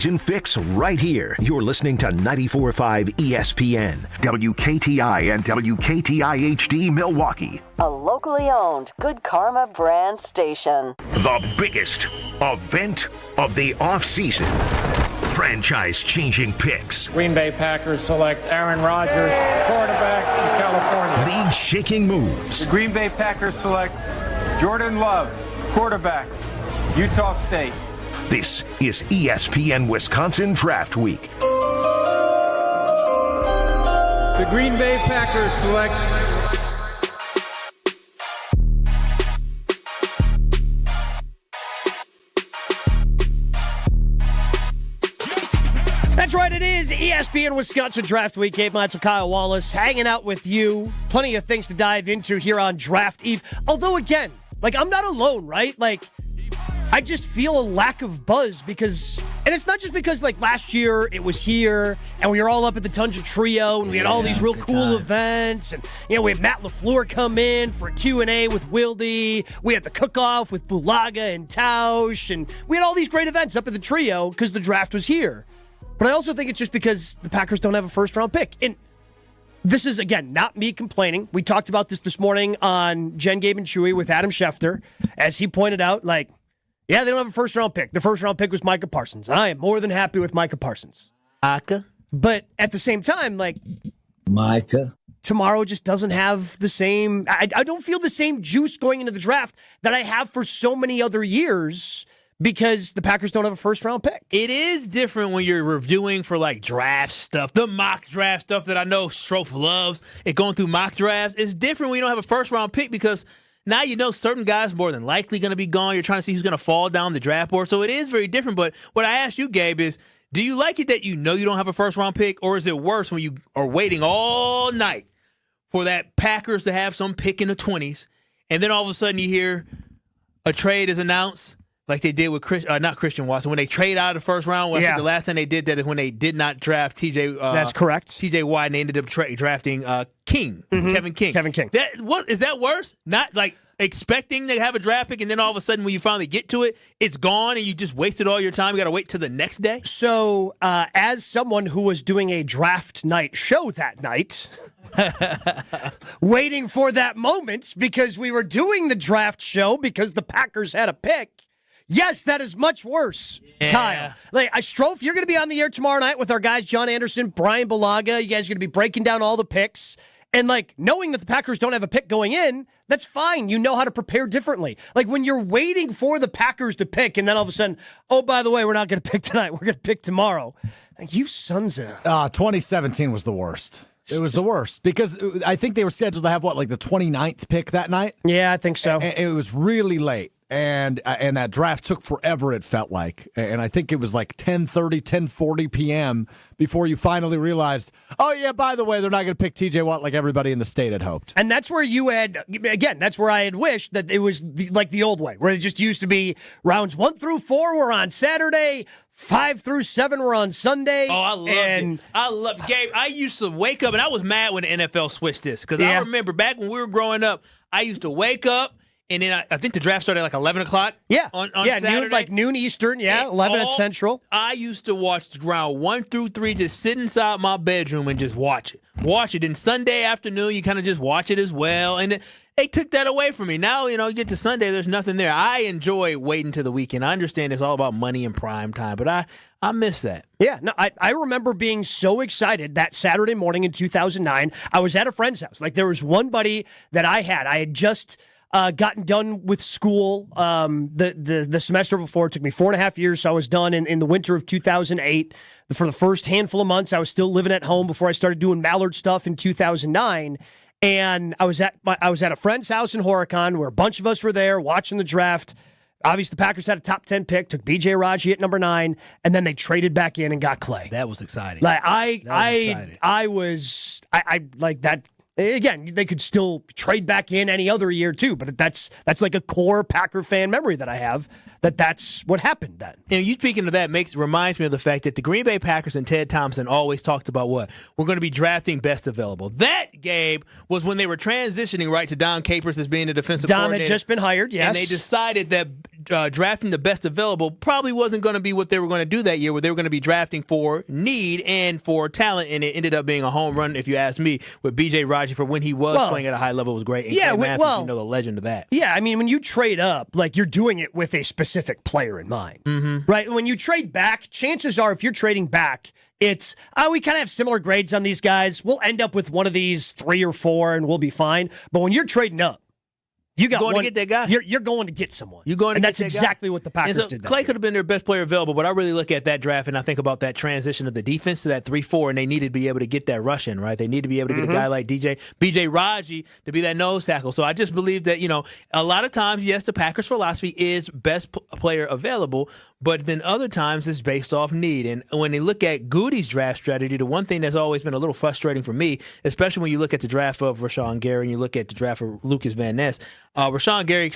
Fix right here. You're listening to 94.5 ESPN, WKTI and WKTI HD Milwaukee. A locally owned Good Karma brand station. The biggest event of the offseason. Franchise-changing picks. Green Bay Packers select Aaron Rodgers, quarterback from California. League-shaking moves. The Green Bay Packers select Jordan Love, quarterback, Utah State. This is ESPN Wisconsin Draft Week. The Green Bay Packers select That's right, it is ESPN Wisconsin Draft Week. Gabe, Neitzel, Kyle Wallace hanging out with you. Plenty of things to dive into here on Draft Eve. Although, again, I'm not alone, right? I just feel a lack of buzz because, and it's not just because last year it was here and we were all up at the Tundra Trio and we had all these real cool events and, we had Matt LaFleur come in for a Q&A with Wildy. We had the cook-off with Bulaga and Tausch and we had all these great events up at the Trio because the draft was here. But I also think it's just because the Packers don't have a first-round pick. And this is, again, not me complaining. We talked about this morning on Jen, Gabe, and Chewy with Adam Schefter. As he pointed out, yeah, they don't have a first-round pick. The first-round pick was Micah Parsons. And I am more than happy with Micah Parsons. But at the same time, Micah. Tomorrow just doesn't have the same... I don't feel the same juice going into the draft that I have for so many other years because the Packers don't have a first-round pick. It is different when you're reviewing for, draft stuff. The mock draft stuff that I know Strofe loves. It going through mock drafts. It's different when you don't have a first-round pick because... now you know certain guys more than likely going to be gone. You're trying to see who's going to fall down the draft board. So it is very different. But what I asked you, Gabe, is do you like it that you know you don't have a first-round pick, or is it worse when you are waiting all night for that Packers to have some pick in the 20s, and then all of a sudden you hear a trade is announced like they did with not Christian Watson. When they trade out of the first round, I think the last time they did that is when they did not draft TJ. That's correct. TJ Watt, and they ended up drafting King, Kevin King. Kevin King. What is that worse? Not expecting to have a draft pick, and then all of a sudden when you finally get to it, it's gone, and you just wasted all your time. You got to wait till the next day. So, as someone who was doing a draft night show that night, waiting for that moment because we were doing the draft show because the Packers had a pick. Yes, that is much worse, Kyle. Strofe, you're going to be on the air tomorrow night with our guys, John Anderson, Brian Bulaga. You guys are going to be breaking down all the picks. And, knowing that the Packers don't have a pick going in, that's fine. You know how to prepare differently. When you're waiting for the Packers to pick, and then all of a sudden, oh, by the way, we're not going to pick tonight. We're going to pick tomorrow. You sons of... 2017 was the worst. It was the worst because I think they were scheduled to have, the 29th pick that night? Yeah, I think so. It was really late. And that draft took forever, it felt like. And I think it was 10:30, 10:40 p.m. before you finally realized, oh, yeah, by the way, they're not going to pick T.J. Watt like everybody in the state had hoped. And that's where you had, again, that's where I had wished that it was the old way, where it just used to be rounds 1 through 4 were on Saturday, 5 through 7 were on Sunday. Oh, I loved it. I love it. Gabe, I used to wake up, and I was mad when the NFL switched this because I remember back when we were growing up, I used to wake up, and then I think the draft started at 11 o'clock. Yeah. On Saturday. Noon Eastern. Yeah, 11 at Central. I used to watch round 1 through 3, just sit inside my bedroom and just watch it. And Sunday afternoon, you kind of just watch it as well. And they took that away from me. Now, you get to Sunday, there's nothing there. I enjoy waiting to the weekend. I understand it's all about money and prime time, but I miss that. Yeah, no, I remember being so excited that Saturday morning in 2009. I was at a friend's house. There was one buddy that I had just gotten done with school the semester before. It took me 4.5 years, so I was done in the winter of 2008. For the first handful of months, I was still living at home before I started doing Mallard stuff in 2009. And I was at a friend's house in Horicon where a bunch of us were there watching the draft. Obviously, the Packers had a top 10 pick, took B.J. Raji at number 9, and then they traded back in and got Clay. That was exciting. I was like that. Again, they could still trade back in any other year too, but that's like a core Packer fan memory that I have. That's what happened then. And you speaking of that reminds me of the fact that the Green Bay Packers and Ted Thompson always talked about what? We're going to be drafting best available. That, Gabe, was when they were transitioning right to Don Capers as being the defensive coordinator. Dom had just been hired, yes. And they decided that drafting the best available probably wasn't going to be what they were going to do that year, where they were going to be drafting for need and for talent, and it ended up being a home run, if you ask me, with B.J. Raji for when he was playing at a high level was great. And Clay Matthews, you know, the legend of that. Yeah, I mean, when you trade up, like, you're doing it with a specific player in mind, right? When you trade back, chances are if you're trading back, it's, we kind of have similar grades on these guys. We'll end up with one of these 3 or 4, and we'll be fine. But when you're trading up, you got going one, to get that guy. You're going to get someone. You're going to and get that's that exactly guy. what the Packers did. Clay could have been their best player available, but I really look at that draft and I think about that transition of the defense to that 3-4, and they needed to be able to get that rush in, right? They need to be able to get a guy like B.J. Raji to be that nose tackle. So I just believe that, you know, a lot of times, yes, the Packers' philosophy is best player available, but then other times it's based off need. And when they look at Goody's draft strategy, the one thing that's always been a little frustrating for me, especially when you look at the draft of Rashawn Gary and you look at the draft of Lucas Van Ness, Rashawn Gary,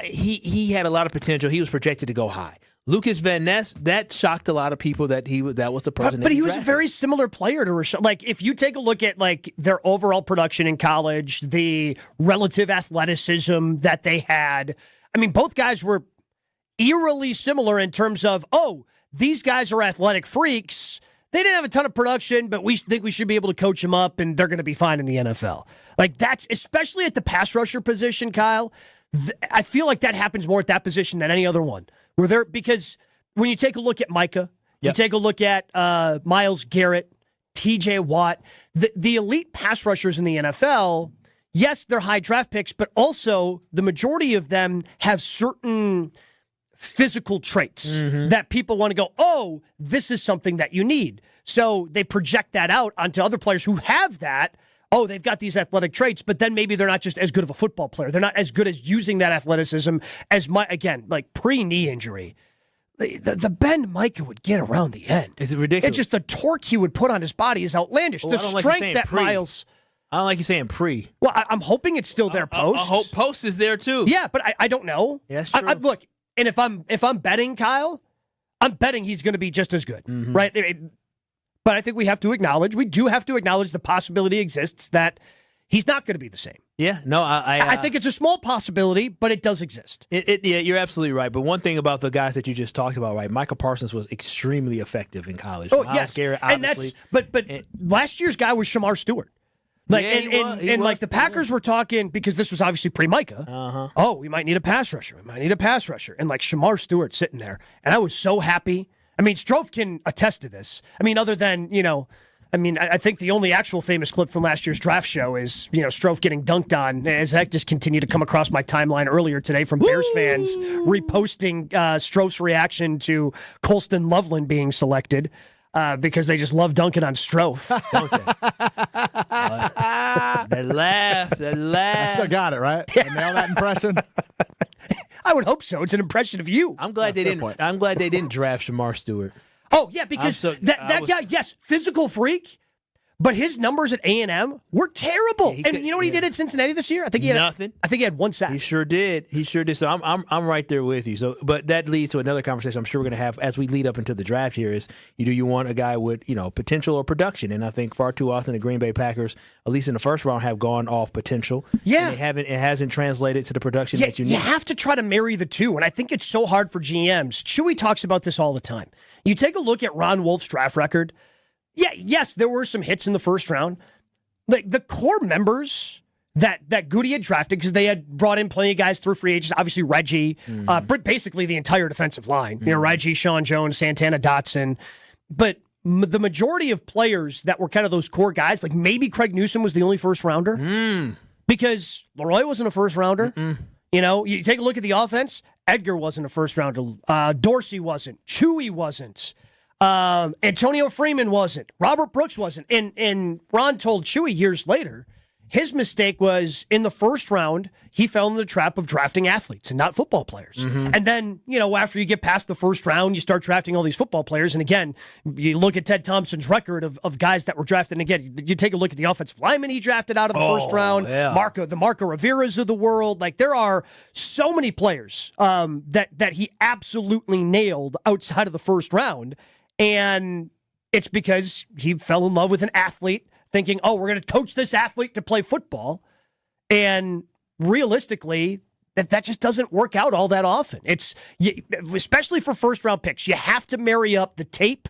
he had a lot of potential. He was projected to go high. Lucas Van Ness, that shocked a lot of people that that was the person. But he was a very similar player to Rashawn. Like, if you take a look at like their overall production in college, the relative athleticism that they had, I mean, both guys were eerily similar in terms of, these guys are athletic freaks. They didn't have a ton of production, but we think we should be able to coach them up, and they're going to be fine in the NFL. Like, that's, especially at the pass rusher position, Kyle, I feel like that happens more at that position than any other one. Because when you take a look at Micah, you take a look at Myles Garrett, TJ Watt, the elite pass rushers in the NFL, yes, they're high draft picks, but also the majority of them have certain physical traits that people want to go, this is something that you need. So they project that out onto other players who have that. They've got these athletic traits, but then maybe they're not just as good of a football player. They're not as good as using that athleticism as, like pre-knee injury. The bend Micah would get around the end. It's ridiculous. It's just the torque he would put on his body is outlandish. The strength that Myles... I don't like you saying pre. Well, I'm hoping it's still there post. I hope post is there too. Yeah, but I don't know. Yeah, that's true. Look, and if I'm betting Kyle, I'm betting he's going to be just as good, right? But I think we do have to acknowledge the possibility exists that he's not going to be the same. Yeah, no, I think it's a small possibility, but it does exist. Yeah, you're absolutely right. But one thing about the guys that you just talked about, right? Michael Parsons was extremely effective in college. Yes, Garrett, and but last year's guy was Shamar Stewart. Like, he was. The Packers were talking, because this was obviously pre-Micah. We might need a pass rusher. And like Shamar Stewart sitting there. And I was so happy. I mean, Strofe can attest to this. I mean, other than, I think the only actual famous clip from last year's draft show is, Strofe getting dunked on, as that just continued to come across my timeline earlier today from Bears fans reposting Strofe's reaction to Colston Loveland being selected. Because they just love dunking on Strofe. Don't they? They laugh. I still got it, right? I nailed that impression. I would hope so. It's an impression of you. I'm glad they didn't. I'm glad they didn't draft Shamar Stewart. Oh yeah, because that guy, yes, physical freak. But his numbers at A&M were terrible. Yeah, you know what he did at Cincinnati this year? I think he had nothing. I think he had 1 sack. He sure did. So I'm right there with you. So, but that leads to another conversation I'm sure we're going to have as we lead up into the draft here is, do you want a guy with, potential or production? And I think far too often the Green Bay Packers, at least in the first round, have gone off potential. Yeah. And it hasn't translated to the production that you need. You have to try to marry the two. And I think it's so hard for GMs. Chewy talks about this all the time. You take a look at Ron Wolf's draft record. Yeah, yes, there were some hits in the first round. Like the core members that Goody had drafted, because they had brought in plenty of guys through free agents, obviously Reggie, basically the entire defensive line. Reggie, Sean Jones, Santana Dotson. But the majority of players that were kind of those core guys, like maybe Craig Newsom was the only first rounder. Because Leroy wasn't a first rounder. You take a look at the offense, Edgar wasn't a first rounder. Dorsey wasn't. Chewy wasn't. Antonio Freeman wasn't. Robert Brooks wasn't. And Ron told Chewy years later, his mistake was in the first round, he fell in the trap of drafting athletes and not football players. And then, after you get past the first round, you start drafting all these football players. And again, you look at Ted Thompson's record of guys that were drafted. And again, you take a look at the offensive lineman he drafted out of the first round, the Marco Riveras of the world. Like, there are so many players that he absolutely nailed outside of the first round. And it's because he fell in love with an athlete, thinking, we're going to coach this athlete to play football. And realistically, that just doesn't work out all that often. Especially for first-round picks. You have to marry up the tape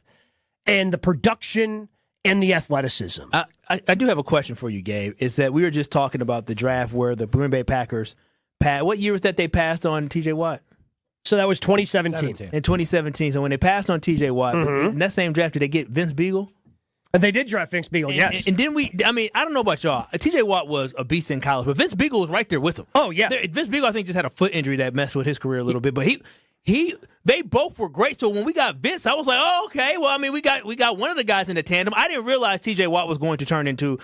and the production and the athleticism. I do have a question for you, Gabe. Is that we were just talking about the draft where the Green Bay Packers what year was that they passed on T.J. Watt? So that was 2017. In 2017. So when they passed on T.J. Watt, in that same draft, did they get Vince Beagle? And they did draft Vince Beagle, yes. And then I don't know about y'all. T.J. Watt was a beast in college, but Vince Beagle was right there with him. Oh, yeah. Vince Beagle, I think, just had a foot injury that messed with his career a little bit. But they both were great. So when we got Vince, I was like, oh, okay. Well, I mean, we got one of the guys in the tandem. I didn't realize T.J. Watt was going to turn into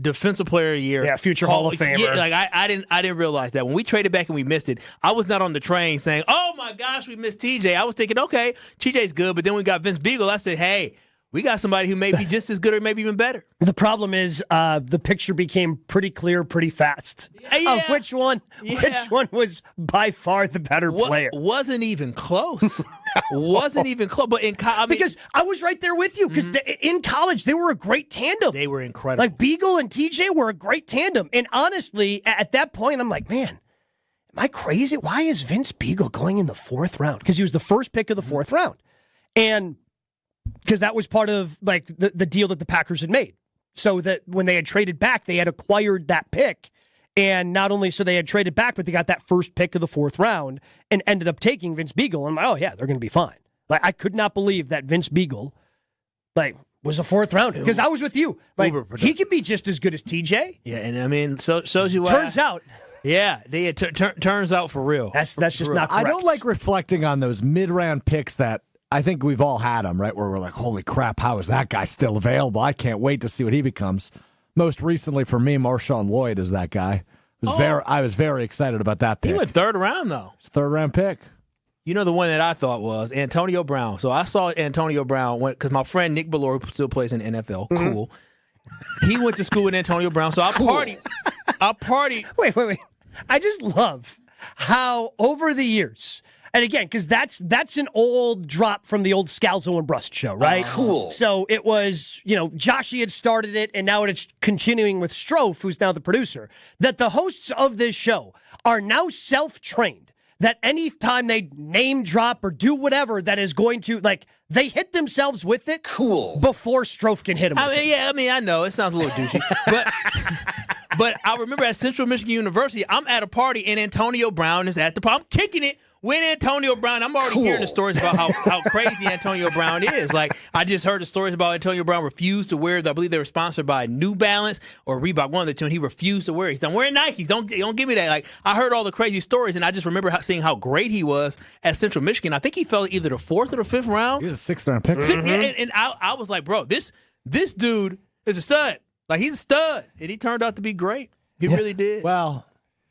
Defensive Player of the Year. Yeah, future Hall of Famer. Yeah, like I didn't realize that. When we traded back and we missed it, I was not on the train saying, oh, my gosh, we missed T.J. I was thinking, okay, T.J.'s good. But then we got Vince Beagle. I said, hey, we got somebody who may be just as good or maybe even better. The problem is the picture became pretty clear pretty fast. Yeah. Which one was by far the better player. Wasn't even close. Wasn't even close. But because I was right there with you. Because in college, they were a great tandem. They were incredible. Like Beagle and TJ were a great tandem. And honestly, at that point, I'm like, man, am I crazy? Why is Vince Beagle going in the 4th round? Because he was the first pick of the 4th round. And because that was part of like the deal that the Packers had made. So that when they had traded back, they had acquired that pick. And not only so they had traded back, but they got that first pick of the 4th round and ended up taking Vince Beagle. And I'm like, oh, yeah, they're going to be fine. Like, I could not believe that Vince Beagle, was a 4th rounder. Because I was with you. Like, he could be just as good as TJ. Yeah, and I mean, so you turns out. Yeah, turns out for real. That's just not correct. I don't like reflecting on those mid-round picks that I think we've all had them, right? Where we're like, holy crap, how is that guy still available? I can't wait to see what he becomes. Most recently for me, Marshawn Lloyd is that guy. I was very excited about that pick. He went 3rd round, though. It's a 3rd round pick. You know the one that I thought was Antonio Brown. So I saw Antonio Brown because my friend Nick Ballore, who still plays in the NFL, cool. He went to school with Antonio Brown. So I partied. Wait. I just love how over the years, and again, because that's an old drop from the old Scalzo and Brust show, right? Cool. So it was, Joshy had started it, and now it's continuing with Strofe, who's now the producer, that the hosts of this show are now self-trained, that any time they name drop or do whatever that is going to, they hit themselves with it before Strofe can hit them with it. I know. It sounds a little douchey. But I remember at Central Michigan University, I'm at a party, and Antonio Brown is at the party. I'm kicking it with Antonio Brown. I'm already hearing the stories about how crazy Antonio Brown is. Like, I just heard the stories about Antonio Brown refused to wear, I believe they were sponsored by New Balance or Reebok, one of the two, and he refused to wear it. He said, I'm wearing Nikes. Don't give me that. Like, I heard all the crazy stories, and I just remember seeing how great he was at Central Michigan. I think he fell either the 4th or the 5th round. He was a 6th round pick. And I was like, bro, this dude is a stud. Like, he's a stud. And he turned out to be great. He really did. Well,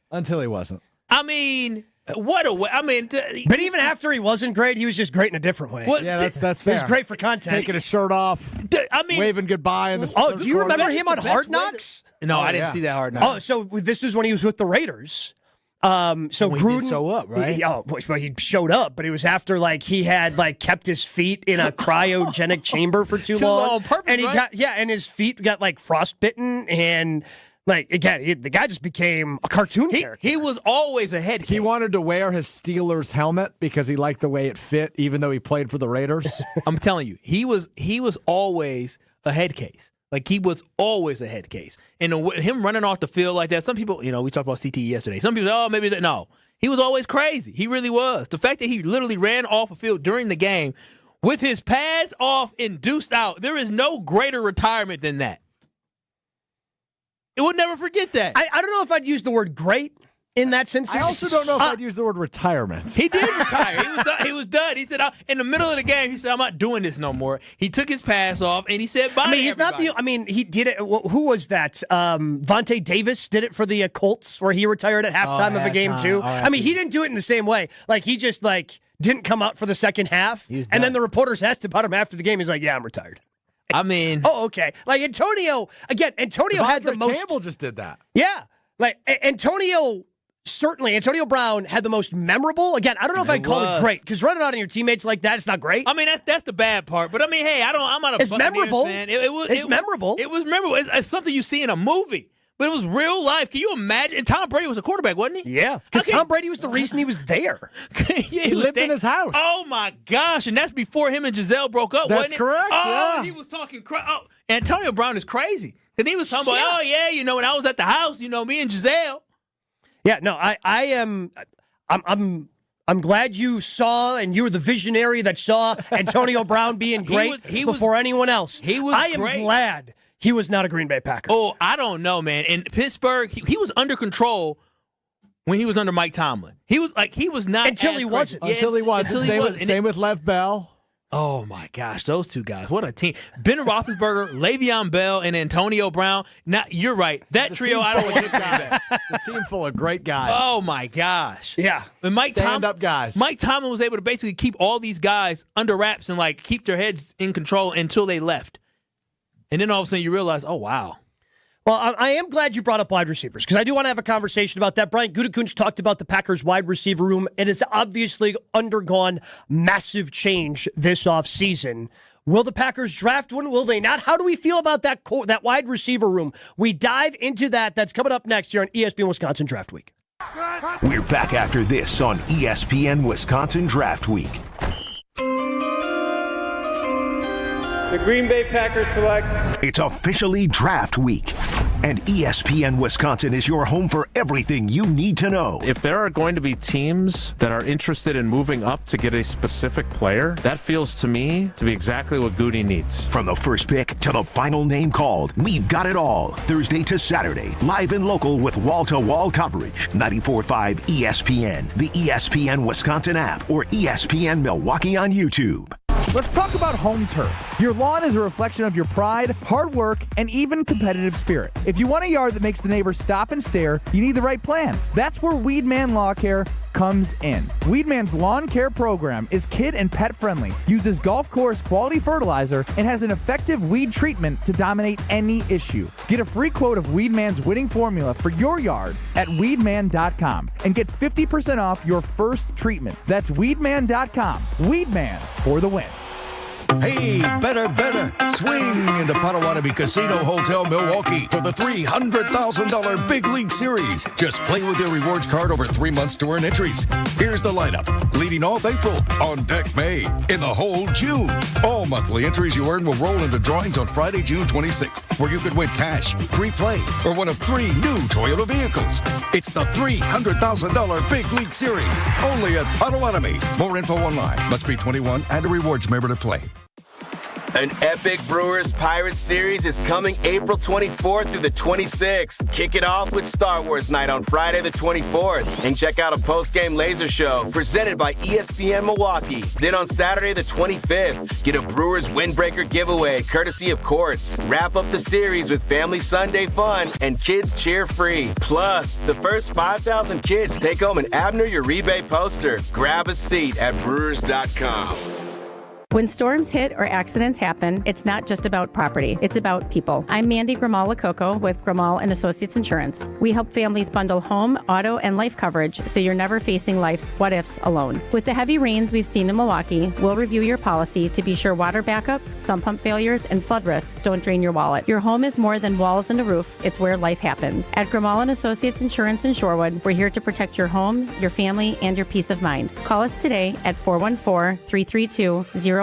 until he wasn't. I mean, what a way. I mean, but even after he wasn't great, he was just great in a different way. Yeah, that's fair. It was great for content. Taking his shirt off, waving goodbye in the do you remember him on Hard Knocks? No, I didn't see that Hard Knocks. Oh, so this is when he was with the Raiders. So Gruden didn't show up, right? He showed up, but it was after he had kept his feet in a cryogenic chamber for too long. Perfect, and he right? and his feet got frostbitten and. Again, the guy just became a cartoon character. He was always a head case. He wanted to wear his Steelers helmet because he liked the way it fit, even though he played for the Raiders. I'm telling you, he was always a head case. He was always a head case. And him running off the field like that, some people, we talked about CTE yesterday. Some people say, maybe no. He was always crazy. He really was. The fact that he literally ran off the field during the game with his pads off and deuced out, there is no greater retirement than that. It would never forget that. I don't know if I'd use the word great in that sense. I also don't know if I'd use the word retirement. He did retire. He was done. He said, in the middle of the game, he said, I'm not doing this no more. He took his pass off, and he said bye to everybody. He did it. Who was that? Vontae Davis did it for the Colts, where he retired at halftime of a game, too. He didn't do it in the same way. He just, didn't come out for the second half, and then the reporters asked about him after the game. He's like, yeah, I'm retired. Oh, okay. Antonio had the most. Campbell just did that. Yeah. Antonio Brown had the most memorable. Again, I don't know if I'd call it great, because running out on your teammates like that, it's not great. That's the bad part. But hey, I'm not a It's memorable. fan. It's memorable. It was memorable. It's something you see in a movie. But it was real life. Can you imagine? And Tom Brady was a quarterback, wasn't he? Yeah, because Tom Brady was the reason he was there. He lived in his house. Oh, my gosh. And that's before him and Giselle broke up, That's wasn't it? correct, Oh, yeah. he was talking Antonio Brown is crazy. And he was talking about, when I was at the house, me and Giselle. Yeah, no, I'm glad you saw, and you were the visionary that saw Antonio Brown being great before anyone else. I am glad he was not a Green Bay Packer. Oh, I don't know, man. In Pittsburgh, he was under control when he was under Mike Tomlin. He was not until he wasn't. Until he wasn't. Same with Lev Bell. Oh, my gosh, those two guys. What a team. Ben Roethlisberger, Le'Veon Bell, and Antonio Brown. Now, you're right. That trio, I don't want to get The team full of great guys. Oh, my gosh. Yeah. And Stand-up guys. Mike Tomlin was able to basically keep all these guys under wraps and, keep their heads in control until they left. And then all of a sudden you realize, oh, wow. Well, I am glad you brought up wide receivers because I do want to have a conversation about that. Brian Gutekunst talked about the Packers wide receiver room. It has obviously undergone massive change this offseason. Will the Packers draft one? Will they not? How do we feel about that wide receiver room? We dive into that. That's coming up next here on ESPN Wisconsin Draft Week. We're back after this on ESPN Wisconsin Draft Week. The Green Bay Packers select. It's officially draft week, and ESPN Wisconsin is your home for everything you need to know. If there are going to be teams that are interested in moving up to get a specific player, that feels to me to be exactly what Goody needs. From the first pick to the final name called, we've got it all. Thursday to Saturday, live and local with wall-to-wall coverage. 94.5 ESPN, the ESPN Wisconsin app, or ESPN Milwaukee on YouTube. Let's talk about home turf. Your lawn is a reflection of your pride, hard work, and even competitive spirit. If you want a yard that makes the neighbors stop and stare, you need the right plan. That's where Weedman Lawn Care comes in. Weedman's lawn care program is kid and pet friendly, uses golf course quality fertilizer, and has an effective weed treatment to dominate any issue. Get a free quote of Weedman's winning formula for your yard at weedman.com and get 50% off your first treatment. That's weedman.com. Weedman for the win. Hey, better. Swing into Potawatomi Casino Hotel Milwaukee for the $300,000 Big League Series. Just play with your rewards card over 3 months to earn entries. Here's the lineup. Leading off April, on deck May, in the hole June. All monthly entries you earn will roll into drawings on Friday, June 26th, where you could win cash, free play, or one of 3 new Toyota vehicles. It's the $300,000 Big League Series, only at Potawatomi. More info online. Must be 21 and a rewards member to play. An epic Brewers Pirates series is coming April 24th through the 26th. Kick it off with Star Wars Night on Friday the 24th. And check out a post-game laser show presented by ESPN Milwaukee. Then on Saturday the 25th, get a Brewers Windbreaker giveaway courtesy of Courts. Wrap up the series with Family Sunday fun and kids cheer free. Plus, the first 5,000 kids take home an Abner Uribe poster. Grab a seat at Brewers.com. When storms hit or accidents happen, it's not just about property, it's about people. I'm Mandy Grimal-Lococo with Grimal & Associates Insurance. We help families bundle home, auto, and life coverage so you're never facing life's what-ifs alone. With the heavy rains we've seen in Milwaukee, we'll review your policy to be sure water backup, sump pump failures, and flood risks don't drain your wallet. Your home is more than walls and a roof, it's where life happens. At Grimal & Associates Insurance in Shorewood, we're here to protect your home, your family, and your peace of mind. Call us today at 414-332-0838.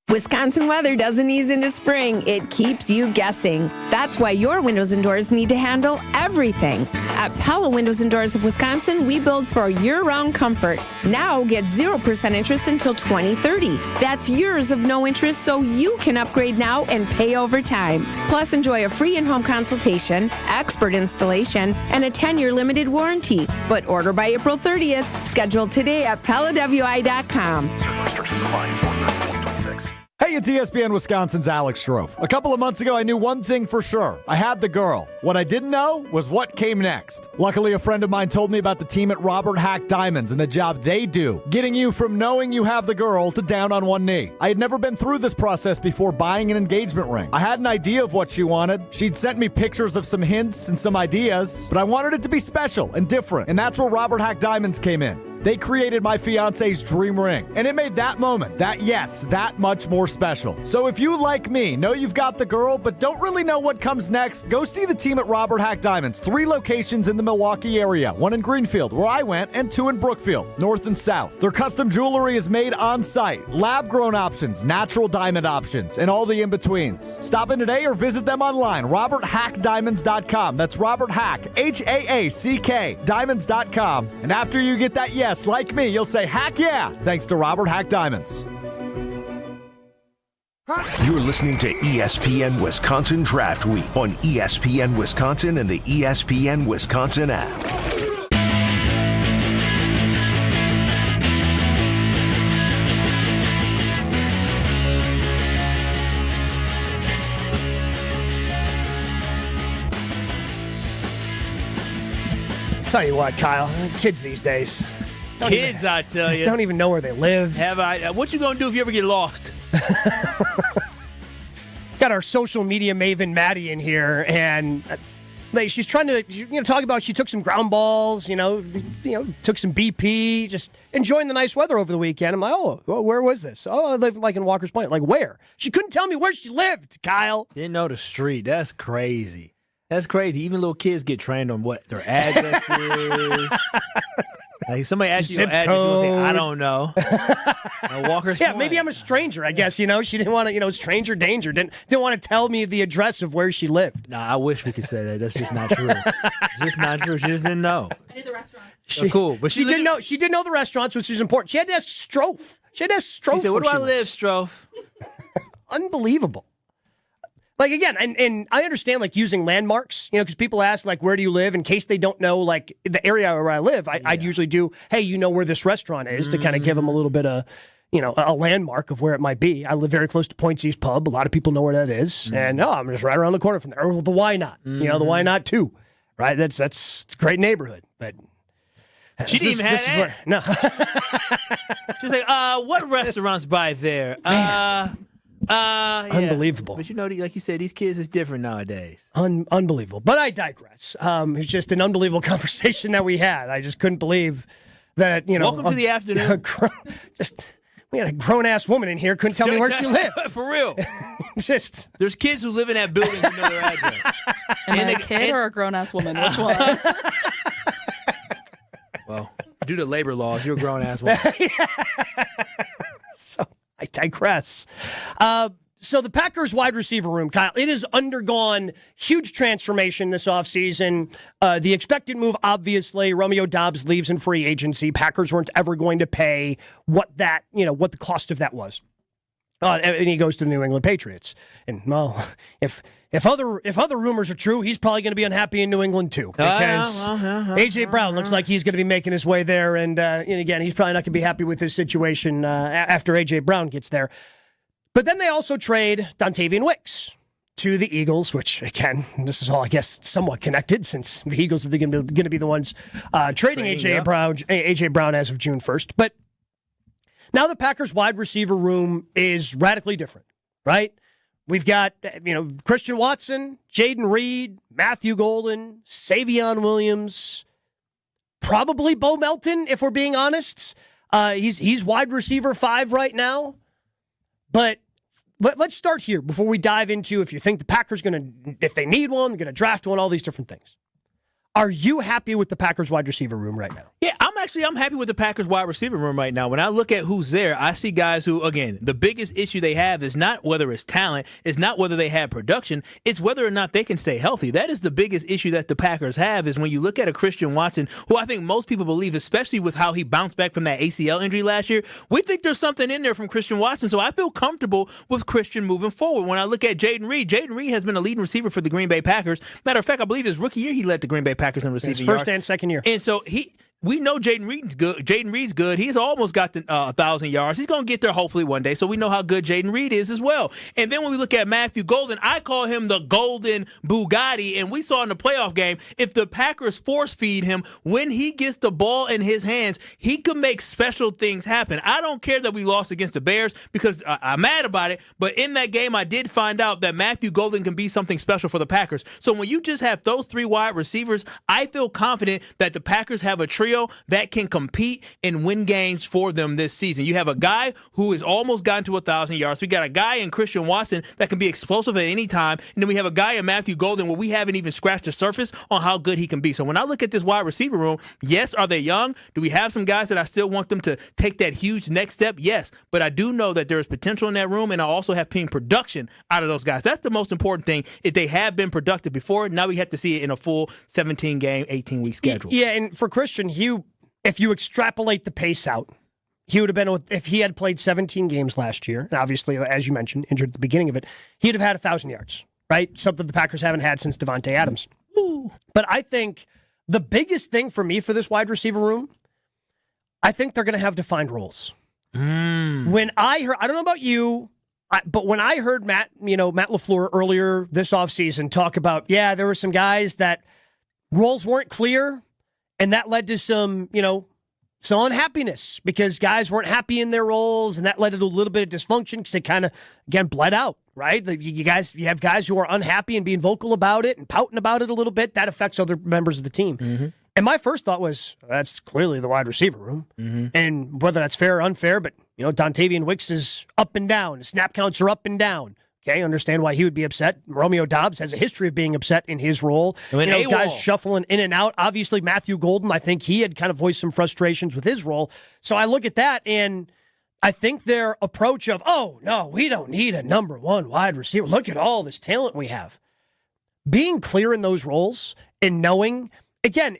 Wisconsin weather doesn't ease into spring. It keeps you guessing. That's why your windows and doors need to handle everything. At Pella Windows and Doors of Wisconsin, we build for year-round comfort. Now get 0% interest until 2030. That's years of no interest, so you can upgrade now and pay over time. Plus, enjoy a free in-home consultation, expert installation, and a 10-year limited warranty. But order by April 30th. Schedule today at PellaWI.com. Restrictions apply. 4/30/2026. Hey, it's ESPN Wisconsin's Alex Strofe. A couple of months ago, I knew one thing for sure. I had the girl. What I didn't know was what came next. Luckily, a friend of mine told me about the team at Robert Hack Diamonds and the job they do, getting you from knowing you have the girl to down on one knee. I had never been through this process before buying an engagement ring. I had an idea of what she wanted. She'd sent me pictures of some hints and some ideas, but I wanted it to be special and different, and that's where Robert Hack Diamonds came in. They created my fiance's dream ring, and it made that moment, that yes, that much more special. So if you, like me, know you've got the girl, but don't really know what comes next, go see the team at Robert Hack Diamonds. 3 locations in the Milwaukee area, 1 in Greenfield, where I went, and 2 in Brookfield, north and south. Their custom jewelry is made on site, lab-grown options, natural diamond options, and all the in-betweens. Stop in today or visit them online, roberthackdiamonds.com. That's Robert Hack, H-A-A-C-K, diamonds.com. And after you get that yes, like me, you'll say, heck yeah, thanks to Robert Hack Diamonds. You're listening to ESPN Wisconsin Draft Week on ESPN Wisconsin and the ESPN Wisconsin app. Tell you what, Kyle, kids these days. I tell you. Don't even know where they live. What you going to do if you ever get lost? Got our social media maven Maddie in here, and she's trying to talk about she took some ground balls, took some BP, just enjoying the nice weather over the weekend. I'm like, well, where was this? Oh, I live in Walker's Point. Like, where? She couldn't tell me where she lived, Kyle. Didn't know the street. That's crazy. That's crazy. Even little kids get trained on what their address is. Like somebody asks you your address, you'll say, I don't know. Walker's Point. Maybe I'm a stranger, I guess. She didn't want to, stranger danger. Didn't want to tell me the address of where she lived. Nah, I wish we could say that. That's just not true. It's just not true. She just didn't know. I knew the restaurant. Cool. But she did know. She did know the restaurants, which is important. She had to ask Strofe. She said, where do I live, Strofe? Unbelievable. Like, again, and I understand, using landmarks, because people ask, where do you live? In case they don't know, the area where I live, I'd usually do, hey, where this restaurant is, to kind of give them a little bit of, a landmark of where it might be. I live very close to Point C's Pub. A lot of people know where that is. And, I'm just right around the corner from there. Or the Why Not? The Why Not, too. Right? That's a great neighborhood. But she didn't even have that? No. She was like, what restaurants by there? Unbelievable. But like you said, these kids is different nowadays. Unbelievable. But I digress. It's just an unbelievable conversation that we had. I just couldn't believe that, Welcome to the afternoon. We had a grown-ass woman in here, couldn't tell me where she lived. For real. There's kids who live in that building who know their address. Am I a kid or a grown-ass woman? Which one? Well, due to labor laws, you're a grown-ass woman. So I digress. So the Packers wide receiver room, Kyle, it has undergone huge transformation this offseason. The expected move, obviously, Romeo Doubs leaves in free agency. Packers weren't ever going to pay what the cost of that was. And he goes to the New England Patriots. And, well, if other rumors are true, he's probably going to be unhappy in New England, too. Because A.J. Brown looks like he's going to be making his way there. And again, he's probably not going to be happy with his situation after A.J. Brown gets there. But then they also trade Dontayvion Wicks to the Eagles, which, again, this is all, I guess, somewhat connected since the Eagles are going to be the ones trading A.J. Brown as of June 1st. But now the Packers wide receiver room is radically different, right? We've got, Christian Watson, Jaden Reed, Matthew Golden, Savion Williams, probably Bo Melton, if we're being honest. He's wide receiver 5 right now. But let's start here before we dive into if you think the Packers if they need one, they're going to draft one, all these different things. Are you happy with the Packers wide receiver room right now? Yeah, I'm happy with the Packers wide receiver room right now. When I look at who's there, I see guys who, again, the biggest issue they have is not whether it's talent, it's not whether they have production, it's whether or not they can stay healthy. That is the biggest issue that the Packers have, is when you look at a Christian Watson, who I think most people believe, especially with how he bounced back from that ACL injury last year, we think there's something in there from Christian Watson, so I feel comfortable with Christian moving forward. When I look at Jaden Reed has been a leading receiver for the Green Bay Packers. Matter of fact, I believe his rookie year he led the Green Bay Packers in receiving yards. First and second year. And so we know Jaden Reed's good. Jaden Reed's good. He's almost got the 1,000 yards. He's going to get there hopefully one day, so we know how good Jaden Reed is as well. And then when we look at Matthew Golden, I call him the golden Bugatti, and we saw in the playoff game, if the Packers force feed him, when he gets the ball in his hands, he could make special things happen. I don't care that we lost against the Bears because I'm mad about it, but in that game I did find out that Matthew Golden can be something special for the Packers. So when you just have those 3 wide receivers, I feel confident that the Packers have a trio scenario that can compete and win games for them this season. You have a guy who has almost gotten to 1,000 yards. We got a guy in Christian Watson that can be explosive at any time. And then we have a guy in Matthew Golden where we haven't even scratched the surface on how good he can be. So when I look at this wide receiver room, yes, are they young? Do we have some guys that I still want them to take that huge next step? Yes. But I do know that there is potential in that room, and I also have seen production out of those guys. That's the most important thing. If they have been productive before, now we have to see it in a full 17-game, 18-week schedule. Yeah, and for Christian, if you extrapolate the pace out, he would have been, if he had played 17 games last year, and obviously, as you mentioned, injured at the beginning of it, he'd have had 1,000 yards, right? Something the Packers haven't had since Devontae Adams. Ooh. But I think the biggest thing for me for this wide receiver room, I think they're going to have defined roles. When I heard, I don't know about you, but when I heard Matt LaFleur earlier this offseason talk about, there were some guys that roles weren't clear, and that led to some unhappiness because guys weren't happy in their roles, and that led to a little bit of dysfunction because it kind of, again, bled out, right? You have guys who are unhappy and being vocal about it and pouting about it a little bit. That affects other members of the team. Mm-hmm. And my first thought was, that's clearly the wide receiver room. Mm-hmm. And whether that's fair or unfair, but, Dontayvion Wicks is up and down. The snap counts are up and down. Okay, understand why he would be upset. Romeo Doubs has a history of being upset in his role. Guys shuffling in and out. Obviously, Matthew Golden, I think he had kind of voiced some frustrations with his role. So I look at that, and I think their approach of, oh, no, we don't need a number one wide receiver. Look at all this talent we have. Being clear in those roles and knowing, again,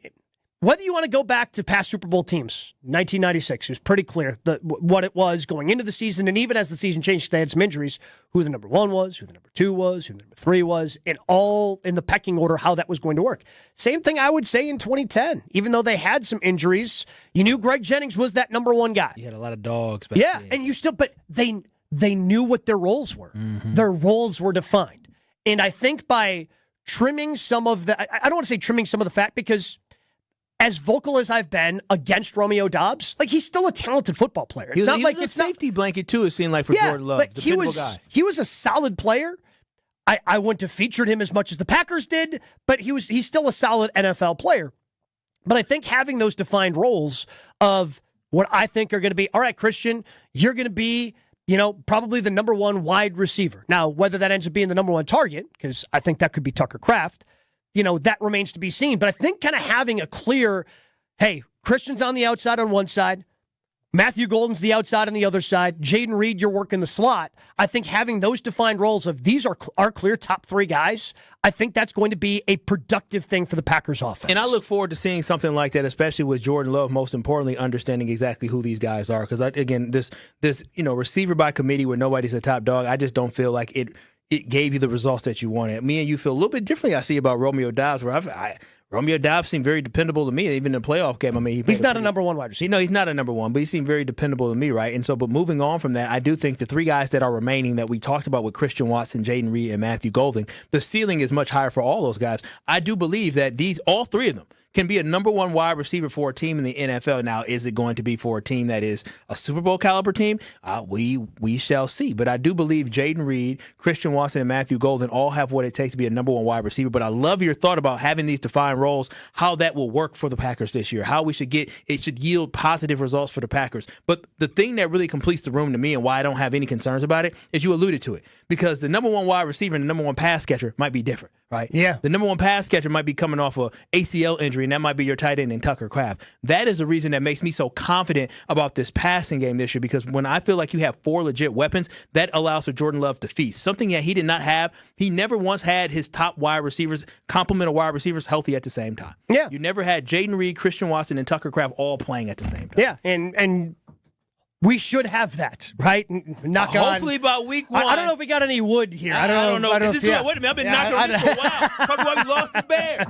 whether you want to go back to past Super Bowl teams, 1996, it was pretty clear what it was going into the season, and even as the season changed, they had some injuries, who the number one was, who the number two was, who the number three was, and all in the pecking order how that was going to work. Same thing I would say in 2010. Even though they had some injuries, you knew Greg Jennings was that number one guy. You had a lot of dogs back then. And you still, but they knew what their roles were. Mm-hmm. Their roles were defined. And I think by trimming some of the, I don't want to say trimming some of the fat, because as vocal as I've been against Romeo Doubs, he's still a talented football player. He was a safety blanket, too, it seemed like, for Jordan Love. Dependable guy. He was a solid player. I wouldn't have featured him as much as the Packers did, but he's still a solid NFL player. But I think having those defined roles of what I think are going to be, all right, Christian, you're going to be, probably the number one wide receiver. Now, whether that ends up being the number one target, because I think that could be Tucker Kraft, that remains to be seen. But I think kind of having a clear, hey, Christian's on the outside on one side, Matthew Golden's the outside on the other side, Jaden Reed, you're working the slot. I think having those defined roles of these are our clear top three guys, I think that's going to be a productive thing for the Packers offense. And I look forward to seeing something like that, especially with Jordan Love, most importantly, understanding exactly who these guys are. Because, again, this receiver by committee where nobody's a top dog, I just don't feel like it gave you the results that you wanted. Me and you feel a little bit differently, I see, about Romeo Doubs, where Romeo Doubs seemed very dependable to me, even in the playoff game. I mean, he's not a number one wide receiver. He's not a number one, but he seemed very dependable to me, right? And so, but moving on from that, I do think the three guys that are remaining that we talked about with Christian Watson, Jaden Reed, and Matthew Golden, the ceiling is much higher for all those guys. I do believe that all three of them can be a number one wide receiver for a team in the NFL. Now, is it going to be for a team that is a Super Bowl caliber team? We shall see. But I do believe Jaden Reed, Christian Watson, and Matthew Golden all have what it takes to be a number one wide receiver. But I love your thought about having these defined roles, how that will work for the Packers this year, how it should yield positive results for the Packers. But the thing that really completes the room to me and why I don't have any concerns about it is you alluded to it. Because the number one wide receiver and the number one pass catcher might be different, right? Yeah. The number one pass catcher might be coming off a ACL injury, and that might be your tight end in Tucker Kraft. That is the reason that makes me so confident about this passing game this year, because when I feel like you have four legit weapons, that allows for Jordan Love to feast. Something that he did not have. He never once had his top wide receivers, complement of wide receivers, healthy at the same time. Yeah. You never had Jaden Reed, Christian Watson, and Tucker Kraft all playing at the same time. Yeah, and we should have that, right? Hopefully by week one. I don't know if we got any wood here. I don't know. Wait a minute. I've been knocking on this for a while. Probably why we lost the Bears.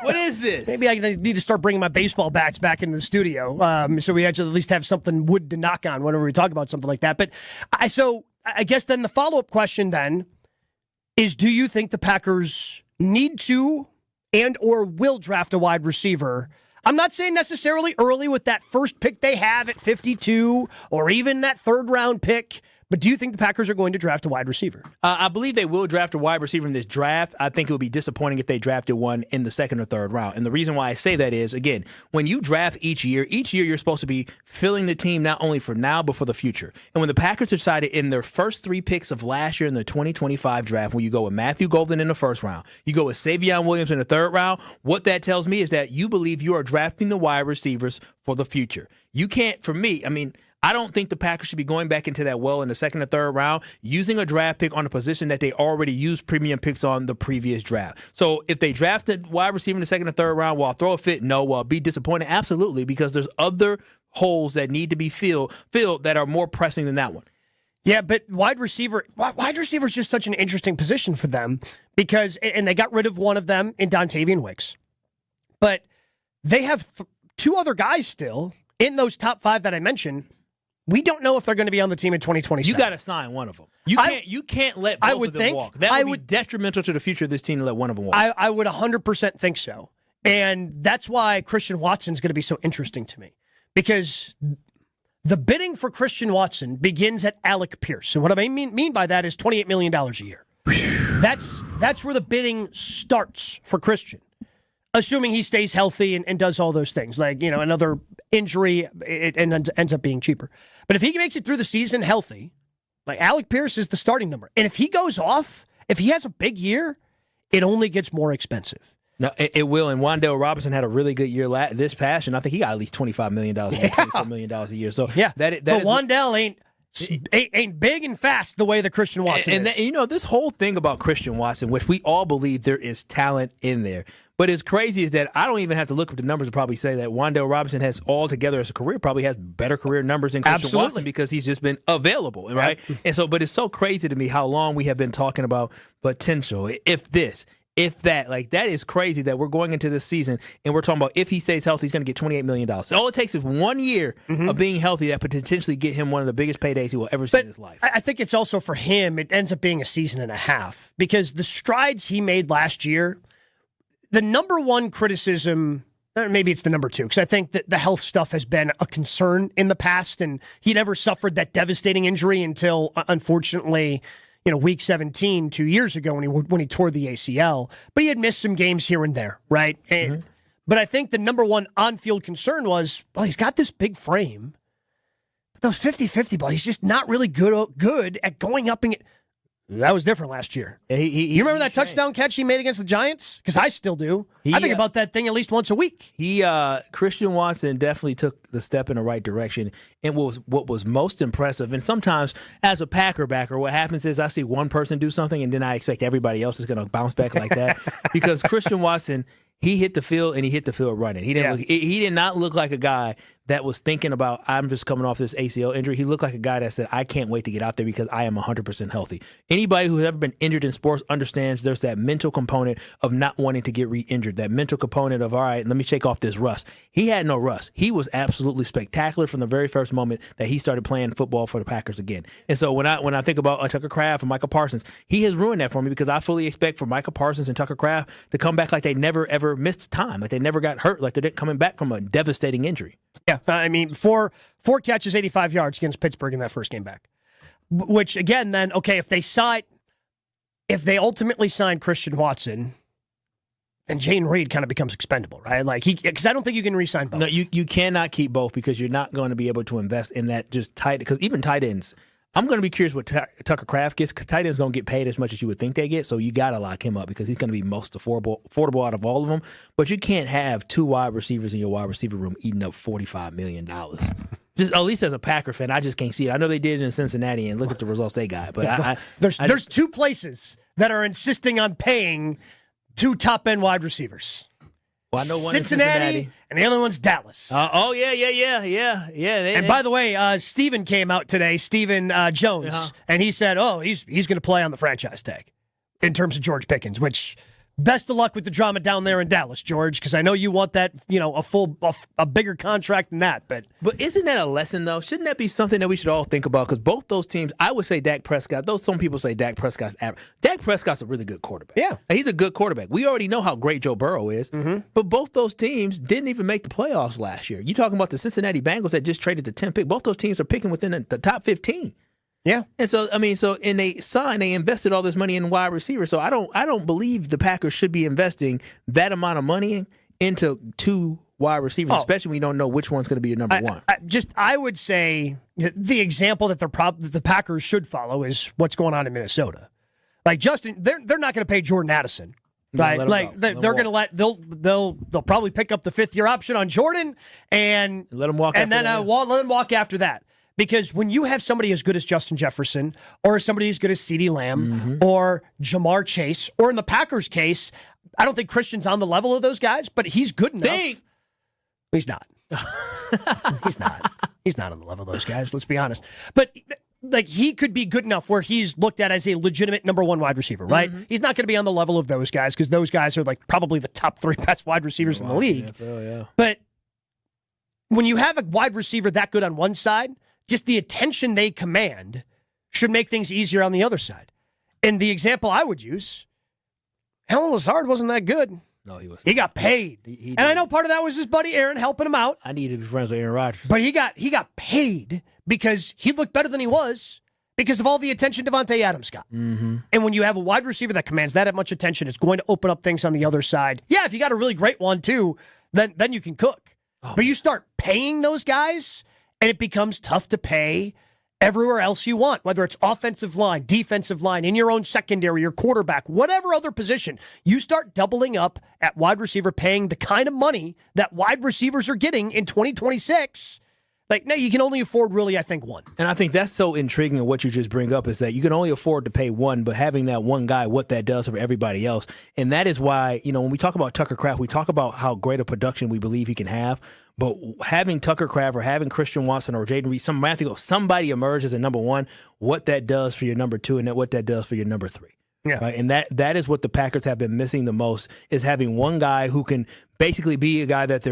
What is this? Maybe I need to start bringing my baseball bats back into the studio, so we actually at least have something wood to knock on whenever we talk about something like that. But I guess then the follow-up question then is, do you think the Packers need to and or will draft a wide receiver? I'm not saying necessarily early with that first pick they have at 52 or even that third-round pick, But do you think the Packers are going to draft a wide receiver? I believe they will draft a wide receiver in this draft. I think it would be disappointing if they drafted one in the second or third round. And the reason why I say that is, again, when you draft each year you're supposed to be filling the team not only for now, but for the future. And when the Packers decided in their first 3 picks of last year in the 2025 draft, when you go with Matthew Golden in the first round, you go with Savion Williams in the third round, what that tells me is that you believe you are drafting the wide receivers for the future. You can't, for me, I don't think the Packers should be going back into that well in the second or third round, using a draft pick on a position that they already used premium picks on the previous draft. So if they drafted wide receiver in the second or third round, will I throw a fit? No. Will I be disappointed? Absolutely, because there's other holes that need to be filled that are more pressing than that one. Yeah, but wide receiver is just such an interesting position for them because, and they got rid of one of them in Dontayvion Wicks, but they have 2 other guys still in those top 5 that I mentioned. We don't know if they're going to be on the team in 2027. You got to sign one of them. You can't let both of them walk. That would be detrimental to the future of this team to let one of them walk. I would 100% think so. And that's why Christian Watson's going to be so interesting to me. Because the bidding for Christian Watson begins at Alec Pierce. And what I mean by that is $28 million a year. That's where the bidding starts for Christian. Assuming he stays healthy and does all those things. Like, another injury, it ends up being cheaper. But if he makes it through the season healthy, like Alec Pierce is the starting number. And if he goes off, if he has a big year, it only gets more expensive. No, it will. And Wan'Dale Robinson had a really good year this past, and I think he got at least $25 million, $24 million a year. So yeah, but Wan'Dale ain't big and fast the way that Christian Watson is. And this whole thing about Christian Watson, which we all believe there is talent in there. But it's crazy is that I don't even have to look up the numbers to probably say that Wan'Dale Robinson has all together as a career, probably has better career numbers than Christian Watson because he's just been available, right? And so, but it's so crazy to me how long we have been talking about potential, if that. Like, that is crazy that we're going into this season and we're talking about if he stays healthy, he's going to get $28 million. All it takes is 1 year of being healthy that could potentially get him one of the biggest paydays he will ever see in his life. I think it's also for him, it ends up being a season and a half because the strides he made last year, the number one criticism, maybe it's the number 2, because I think that the health stuff has been a concern in the past, and he never suffered that devastating injury until, unfortunately, week 17 2 years ago when he tore the ACL. But he had missed some games here and there, right? But I think the number one on-field concern was, well, he's got this big frame, but those 50-50 balls, he's just not really good at going up and that was different last year. You remember that touchdown catch he made against the Giants? Because I still do. I think about that thing at least once a week. Christian Watson definitely took the step in the right direction. And what was most impressive, and sometimes as a Packer backer, what happens is I see one person do something, and then I expect everybody else is going to bounce back like that. Because Christian Watson, he hit the field, and he hit the field running. He did not look like a guy that was thinking about, I'm just coming off this ACL injury. He looked like a guy that said, I can't wait to get out there because I am 100% healthy. Anybody who's ever been injured in sports understands there's that mental component of not wanting to get re-injured, that mental component of, all right, let me shake off this rust. He had no rust. He was absolutely spectacular from the very first moment that he started playing football for the Packers again. And so when I think about Tucker Kraft and Michael Parsons, he has ruined that for me because I fully expect for Michael Parsons and Tucker Kraft to come back like they never, ever missed time, like they never got hurt, like they're coming back from a devastating injury. Yeah, I mean, four catches, 85 yards against Pittsburgh in that first game back. Which, again, then, okay, if they ultimately sign Christian Watson, then Jayden Reed kind of becomes expendable, right? Like because I don't think you can re-sign both. No, you cannot keep both because you're not going to be able to invest in that just tight. Because even tight ends, I'm going to be curious what Tucker Kraft gets because tight ends going to get paid as much as you would think they get. So you got to lock him up because he's going to be most affordable out of all of them. But you can't have 2 wide receivers in your wide receiver room eating up $45 million. Just at least as a Packer fan, I just can't see it. I know they did it in Cincinnati, and look at the results they got. But there's 2 places that are insisting on paying 2 top-end wide receivers. Well, I know one Cincinnati, and the other one's Dallas. Yeah. And by the way, Steven came out today, Steven Jones, and he said, he's going to play on the franchise tag in terms of George Pickens, which best of luck with the drama down there in Dallas, George, because I know you want that, a bigger contract than that. But isn't that a lesson, though? Shouldn't that be something that we should all think about? Because both those teams, I would say Dak Prescott, though some people say Dak Prescott's average. Dak Prescott's a really good quarterback. Yeah. He's a good quarterback. We already know how great Joe Burrow is, but both those teams didn't even make the playoffs last year. You're talking about the Cincinnati Bengals that just traded the 10th pick. Both those teams are picking within the top 15. Yeah. And so, and they invested all this money in wide receivers. So I don't believe the Packers should be investing that amount of money into 2 wide receivers, especially when you don't know which one's going to be your number one. I would say the example that the Packers should follow is what's going on in Minnesota. Like Justin, they're not going to pay Jordan Addison. Right, they're going to they'll probably pick up the 5th-year option on Jordan and let him walk, and then let him walk after that. Because when you have somebody as good as Justin Jefferson, or somebody as good as CeeDee Lamb, or Jamar Chase, or in the Packers' case, I don't think Christian's on the level of those guys, but he's good enough. He's not. He's not. He's not on the level of those guys. Let's be honest. But like he could be good enough where he's looked at as a legitimate number 1 wide receiver, right? He's not going to be on the level of those guys because those guys are like probably the top 3 best wide receivers in the league. But when you have a wide receiver that good on one side, just the attention they command should make things easier on the other side. And the example I would use, Helen Lazard wasn't that good. No, he wasn't. He got paid. And I know part of that was his buddy Aaron helping him out. I need to be friends with Aaron Rodgers. But he got paid because he looked better than he was because of all the attention Devontae Adams got. And when you have a wide receiver that commands that much attention, it's going to open up things on the other side. Yeah, if you got a really great one too, then you can cook. But you start paying those guys, and it becomes tough to pay everywhere else you want, whether it's offensive line, defensive line, in your own secondary, your quarterback, whatever other position. You start doubling up at wide receiver, paying the kind of money that wide receivers are getting in 2026. Like, no, you can only afford really, I think, one. And I think that's so intriguing of what you just bring up is that you can only afford to pay one, but having that one guy, what that does for everybody else. And that is why, when we talk about Tucker Kraft, we talk about how great a production we believe he can have. But having Tucker Kraft or having Christian Watson or Jaden Reed, somebody emerge as a number 1, what that does for your number 2 and what that does for your number 3. Yeah. Right? And that is what the Packers have been missing the most, is having one guy who can basically be a guy that they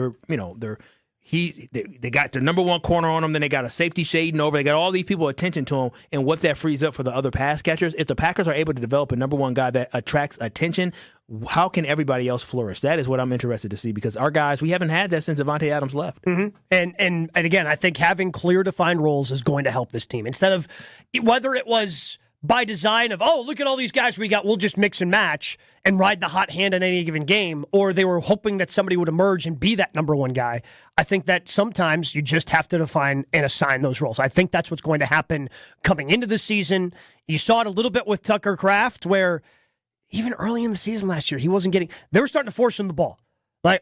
got their number 1 corner on him, then they got a safety shading over. They got all these people attention to him, and what that frees up for the other pass catchers. If the Packers are able to develop a number 1 guy that attracts attention, how can everybody else flourish? That is what I'm interested to see, because our guys, we haven't had that since Devontae Adams left. And again, I think having clear defined roles is going to help this team. Instead of whether it was by design of, look at all these guys we got, we'll just mix and match and ride the hot hand in any given game, or they were hoping that somebody would emerge and be that number 1 guy. I think that sometimes you just have to define and assign those roles. I think that's what's going to happen coming into the season. You saw it a little bit with Tucker Kraft, where even early in the season last year, they were starting to force him the ball. Yeah,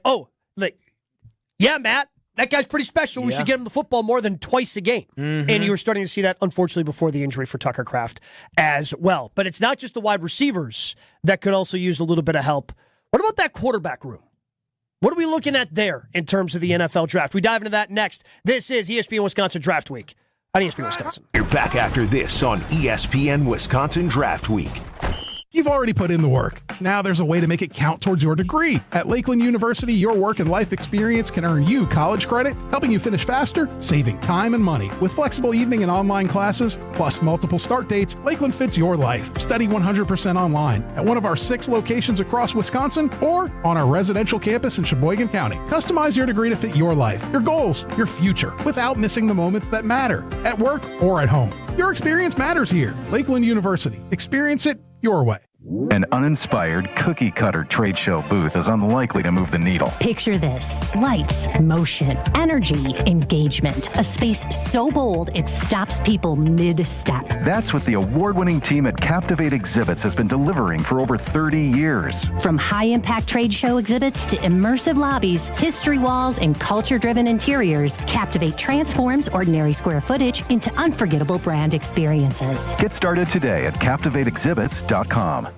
Matt, that guy's pretty special. We should get him the football more than twice a game. And you were starting to see that, unfortunately, before the injury for Tucker Kraft as well. But it's not just the wide receivers that could also use a little bit of help. What about that quarterback room? What are we looking at there in terms of the NFL draft? We dive into that next. This is ESPN Wisconsin Draft Week on ESPN Wisconsin. You're back after this on ESPN Wisconsin Draft Week. You've already put in the work. Now there's a way to make it count towards your degree. At Lakeland University, your work and life experience can earn you college credit, helping you finish faster, saving time and money. With flexible evening and online classes, plus multiple start dates, Lakeland fits your life. Study 100% online at one of our 6 locations across Wisconsin or on our residential campus in Sheboygan County. Customize your degree to fit your life, your goals, your future, without missing the moments that matter, at work or at home. Your experience matters here. Lakeland University. Experience it your way. An uninspired cookie-cutter trade show booth is unlikely to move the needle. Picture this: lights, motion, energy, engagement. A space so bold it stops people mid-step. That's what the award-winning team at Captivate Exhibits has been delivering for over 30 years. From high-impact trade show exhibits to immersive lobbies, history walls, and culture-driven interiors, Captivate transforms ordinary square footage into unforgettable brand experiences. Get started today at CaptivateExhibits.com.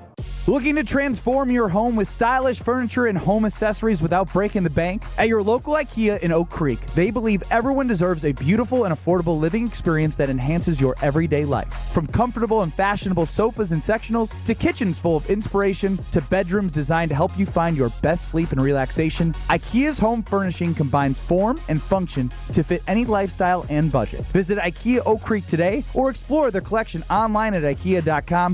Looking to transform your home with stylish furniture and home accessories without breaking the bank? At your local IKEA in Oak Creek, they believe everyone deserves a beautiful and affordable living experience that enhances your everyday life. From comfortable and fashionable sofas and sectionals, to kitchens full of inspiration, to bedrooms designed to help you find your best sleep and relaxation, IKEA's home furnishing combines form and function to fit any lifestyle and budget. Visit IKEA Oak Creek today or explore their collection online at ikea.com/US.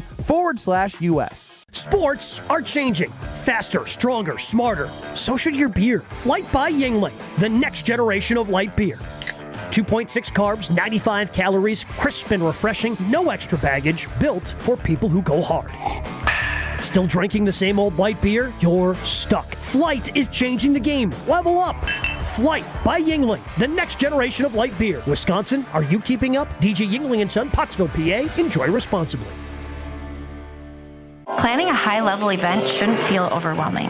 Sports are changing. Faster, stronger, smarter. So should your beer. Flight by Yingling, the next generation of light beer. 2.6 carbs, 95 calories, crisp and refreshing, no extra baggage, built for people who go hard. Still drinking the same old light beer? You're stuck. Flight is changing the game. Level up. Flight by Yingling, the next generation of light beer. Wisconsin, are you keeping up? DJ Yingling & Son, Pottsville, PA. Enjoy responsibly. Planning a high-level event shouldn't feel overwhelming.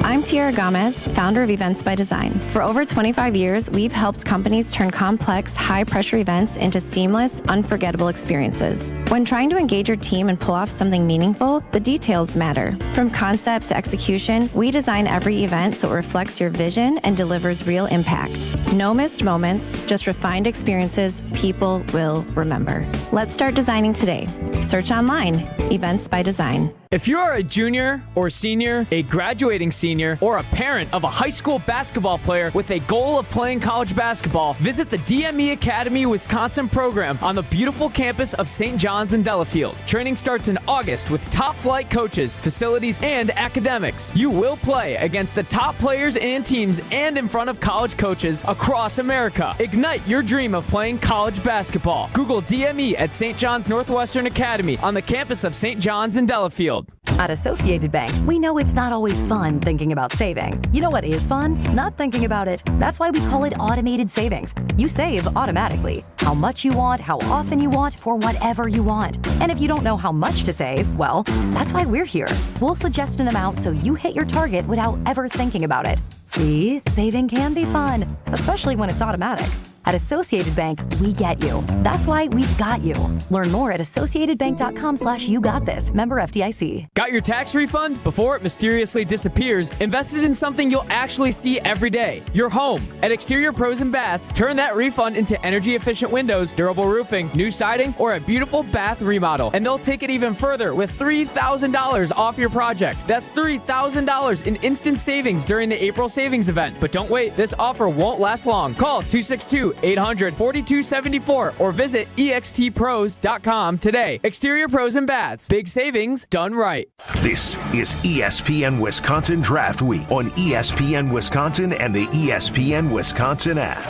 I'm Tiara Gomez, founder of Events by Design. For over 25 years, we've helped companies turn complex, high-pressure events into seamless, unforgettable experiences. When trying to engage your team and pull off something meaningful, the details matter. From concept to execution, we design every event so it reflects your vision and delivers real impact. No missed moments, just refined experiences people will remember. Let's start designing today. Search online, Events by Design. If you are a junior or senior, a graduating senior, or a parent of a high school basketball player with a goal of playing college basketball, visit the DME Academy Wisconsin program on the beautiful campus of St. John's in Delafield. Training starts in August with top flight coaches, facilities, and academics. You will play against the top players and teams and in front of college coaches across America. Ignite your dream of playing college basketball. Google DME at St. John's Northwestern Academy on the campus of St. John's in Delafield. At Associated Bank, we know it's not always fun thinking about saving. You know what is fun? Not thinking about it. That's why we call it automated savings. You save automatically. How much you want, how often you want, for whatever you want. And if you don't know how much to save, well, that's why we're here. We'll suggest an amount so you hit your target without ever thinking about it. See, saving can be fun, especially when it's automatic. At Associated Bank, we get you. That's why we've got you. Learn more at associatedbank.com/yougotthis. Member FDIC. Got your tax refund? Before it mysteriously disappears, invested in something you'll actually see every day. Your home. At Exterior Pros and Baths, turn that refund into energy-efficient windows, durable roofing, new siding, or a beautiful bath remodel. And they'll take it even further with $3,000 off your project. That's $3,000 in instant savings during the April savings event. But don't wait. This offer won't last long. Call 262-800-4274 or visit extpros.com today. Exterior Pros and Baths. Big savings done right. This is ESPN Wisconsin Draft Week on ESPN Wisconsin and the ESPN Wisconsin app.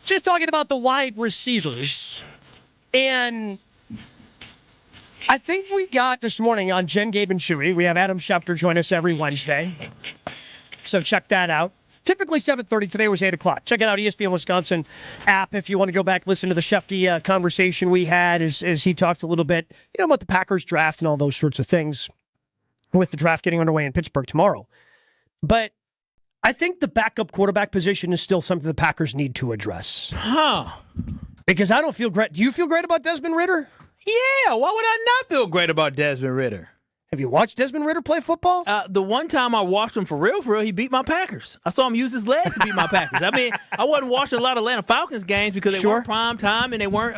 Just talking about the wide receivers. And I think we got this morning on Jen, Gabe, and Chewy. We have Adam Schefter join us every Wednesday. So check that out. Typically 7:30. Today was 8 o'clock. Check it out, ESPN Wisconsin app, if you want to go back, listen to the Shefty conversation we had as he talked a little bit, about the Packers draft and all those sorts of things with the draft getting underway in Pittsburgh tomorrow. But I think the backup quarterback position is still something the Packers need to address. Because I don't feel great. Do you feel great about Desmond Ridder? Yeah, why would I not feel great about Desmond Ridder? Have you watched Desmond Ridder play football? The one time I watched him for real, he beat my Packers. I saw him use his legs to beat my Packers. I mean, I wasn't watching a lot of Atlanta Falcons games because they weren't prime time and they weren't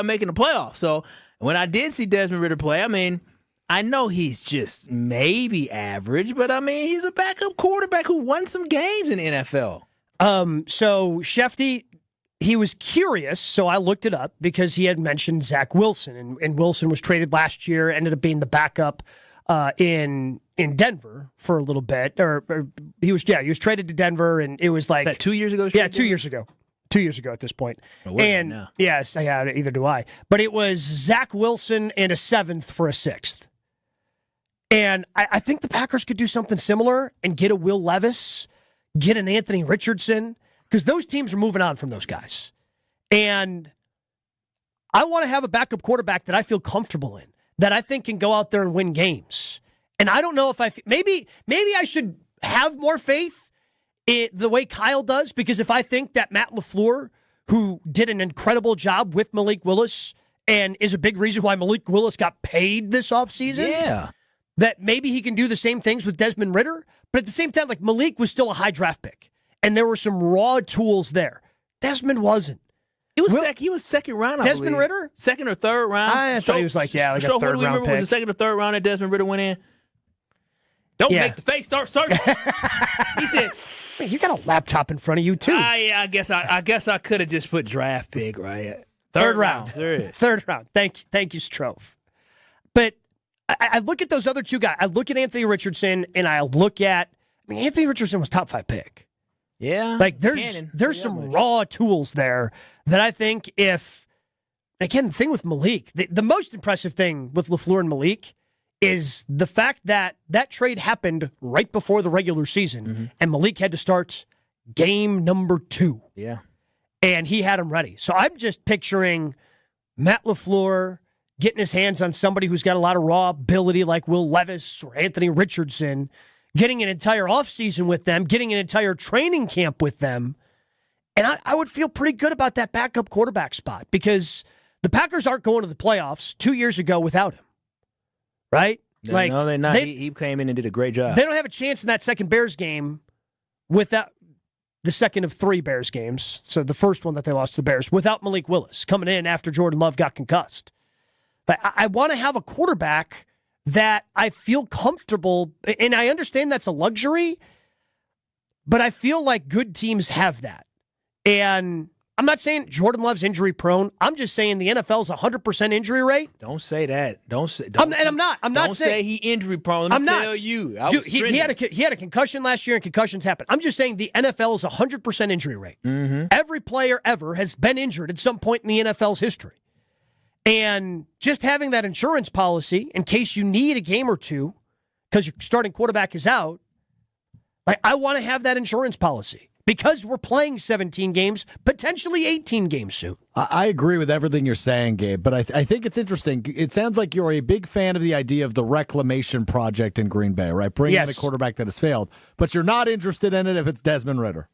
making the playoffs. So when I did see Desmond Ridder play, I mean, I know he's just maybe average, but I mean, he's a backup quarterback who won some games in the NFL. So Shefty, he was curious, so I looked it up because he had mentioned Zach Wilson, and Wilson was traded last year, ended up being the backup in Denver for a little bit, or he was traded to Denver, and it was like that 2 years ago. Yeah, 2 years ago. 2 years ago at this point. And yes, yeah, either do I. But it was Zach Wilson and a 7th for a 6th. And I think the Packers could do something similar and get a Will Levis, get an Anthony Richardson, because those teams are moving on from those guys. And I want to have a backup quarterback that I feel comfortable in, that I think can go out there and win games. And I don't know if maybe I should have more faith in the way Kyle does, because if I think that Matt LaFleur, who did an incredible job with Malik Willis and is a big reason why Malik Willis got paid this offseason, that maybe he can do the same things with Desmond Ridder. But at the same time, like, Malik was still a high draft pick, and there were some raw tools there. Desmond wasn't. He was second round, I Desmond believe. Ridder? Second or third round. I thought he was like a third round pick. Was the second or third round that Desmond Ridder went in? Don't make the face start searching. He said, "You got a laptop in front of you too." Yeah, I guess I could have just put draft pick, right? Third round. There it is. Third round. Thank you, Strove. But I look at those other two guys. I look at Anthony Richardson, and I look at, Anthony Richardson was top 5 pick. Yeah. Like, there's some raw tools there that I think again, the thing with Malik, the most impressive thing with LaFleur and Malik is the fact that trade happened right before the regular season, and Malik had to start game number 2. Yeah. And he had him ready. So I'm just picturing Matt LaFleur getting his hands on somebody who's got a lot of raw ability like Will Levis or Anthony Richardson, getting an entire offseason with them, getting an entire training camp with them. And I would feel pretty good about that backup quarterback spot because the Packers aren't going to the playoffs 2 years ago without him. Right? No, they're not. He came in and did a great job. They don't have a chance in that second Bears game without the second of 3 Bears games. So the first one that they lost to the Bears without Malik Willis coming in after Jordan Love got concussed. But I want to have a quarterback that I feel comfortable, and I understand that's a luxury, but I feel like good teams have that. And I'm not saying Jordan Love's injury prone. I'm just saying the NFL's 100% injury rate. Don't say that. I'm not saying say he injury prone. Let me tell you. Dude, he had a concussion last year, and concussions happen. I'm just saying the NFL is 100% injury rate. Every player ever has been injured at some point in the NFL's history. And just having that insurance policy in case you need a game or two because your starting quarterback is out, I want to have that insurance policy. Because we're playing 17 games, potentially 18 games soon. I agree with everything you're saying, Gabe, but I think it's interesting. It sounds like you're a big fan of the idea of the reclamation project in Green Bay, right? Bringing in a quarterback that has failed. But you're not interested in it if it's Desmond Ridder.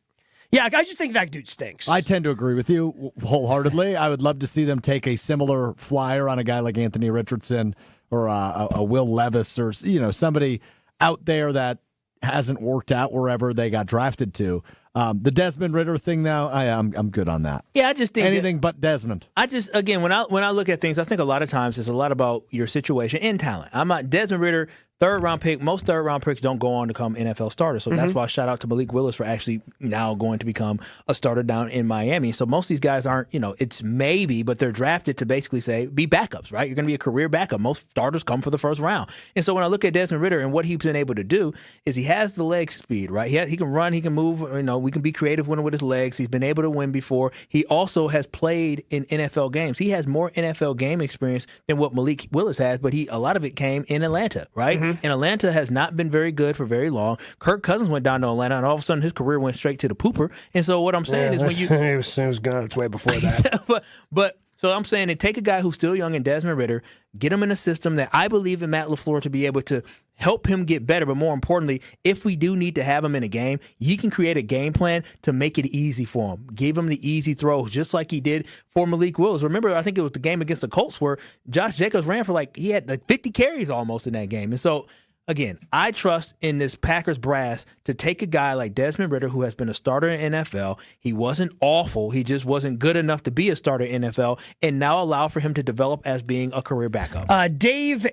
Yeah, I just think that dude stinks. I tend to agree with you wholeheartedly. I would love to see them take a similar flyer on a guy like Anthony Richardson or a Will Levis or somebody out there that hasn't worked out wherever they got drafted to. The Desmond Ridder thing, though, I'm good on that. Yeah, I just think anything but Desmond. I just again when I look at things, I think a lot of times it's a lot about your situation and talent. I'm not Desmond Ridder. 3rd round pick. Most 3rd round picks don't go on to become NFL starters. So that's why I shout out to Malik Willis for actually now going to become a starter down in Miami. So most of these guys aren't, it's maybe, but they're drafted to basically say be backups, right? You're going to be a career backup. Most starters come for the 1st round. And so when I look at Desmond Ridder and what he's been able to do is he has the leg speed, right? He can run, he can move, we can be creative with his legs. He's been able to win before. He also has played in NFL games. He has more NFL game experience than what Malik Willis has, but a lot of it came in Atlanta, right? And Atlanta has not been very good for very long. Kirk Cousins went down to Atlanta, and all of a sudden his career went straight to the pooper. And so what I'm saying is when you it was gone. It's way before that. but so I'm saying to take a guy who's still young in Desmond Ridder, get him in a system that I believe in Matt LaFleur to be able to help him get better. But more importantly, if we do need to have him in a game, you can create a game plan to make it easy for him. Give him the easy throws, just like he did for Malik Willis. Remember, I think it was the game against the Colts where Josh Jacobs ran for he had 50 carries almost in that game. And so again, I trust in this Packers brass to take a guy like Desmond Ridder, who has been a starter in NFL. He wasn't awful. He just wasn't good enough to be a starter in NFL, and now allow for him to develop as being a career backup. Dave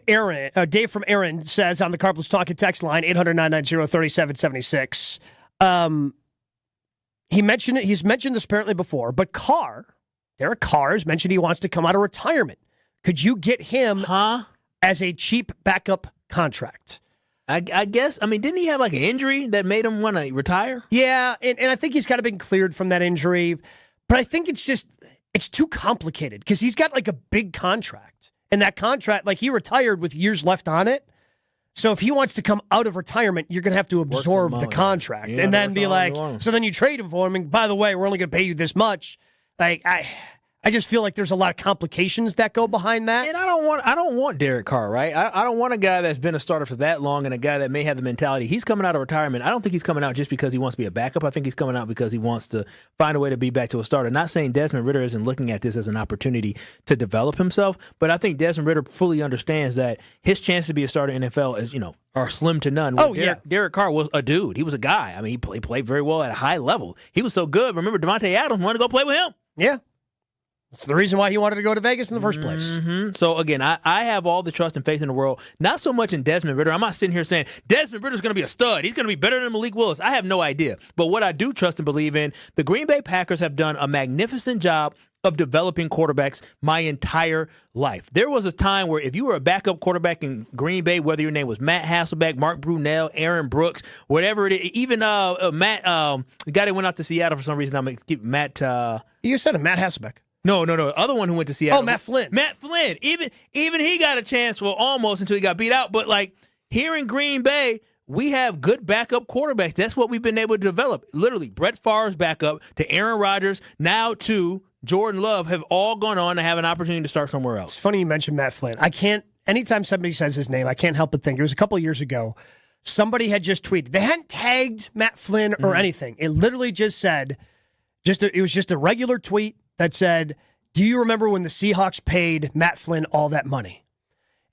from Aaron says on the Carpets Talking text line, 800-990-3776. He's mentioned this apparently before, but Derek Carr has mentioned he wants to come out of retirement. Could you get him as a cheap backup contract? I guess. Didn't he have an injury that made him want to retire? Yeah, and I think he's kind of been cleared from that injury. But I think it's too complicated because he's got a big contract. And that contract, he retired with years left on it. So if he wants to come out of retirement, you're going to have to absorb the contract. And then be so then you trade him for him. And by the way, we're only going to pay you this much. I just feel like there's a lot of complications that go behind that. And I don't want Derek Carr, right? I don't want a guy that's been a starter for that long and a guy that may have the mentality. He's coming out of retirement. I don't think he's coming out just because he wants to be a backup. I think he's coming out because he wants to find a way to be back to a starter. Not saying Desmond Ridder isn't looking at this as an opportunity to develop himself, but I think Desmond Ridder fully understands that his chance to be a starter in NFL is, are slim to none. Derek Carr was a dude. He was a guy. He played very well at a high level. He was so good. Remember, Devontae Adams wanted to go play with him. Yeah. That's the reason why he wanted to go to Vegas in the first place. So, again, I have all the trust and faith in the world, not so much in Desmond Ridder. I'm not sitting here saying Desmond Ridder's going to be a stud. He's going to be better than Malik Willis. I have no idea. But what I do trust and believe in, the Green Bay Packers have done a magnificent job of developing quarterbacks my entire life. There was a time where if you were a backup quarterback in Green Bay, whether your name was Matt Hasselbeck, Mark Brunell, Aaron Brooks, whatever it is, even Matt, the guy that went out to Seattle for some reason, I'm going to keep Matt. You said it, Matt Hasselbeck. No. The other one who went to Seattle. Oh, Matt Flynn. Matt Flynn. Even he got a chance, well, almost until he got beat out. But, like, here in Green Bay, we have good backup quarterbacks. That's what we've been able to develop. Literally, Brett Favre's backup to Aaron Rodgers, now to Jordan Love, have all gone on to have an opportunity to start somewhere else. It's funny you mentioned Matt Flynn. Anytime somebody says his name, I can't help but think. It was a couple of years ago. Somebody had just tweeted. They hadn't tagged Matt Flynn or anything. It literally just said, it was just a regular tweet that said, do you remember when the Seahawks paid Matt Flynn all that money?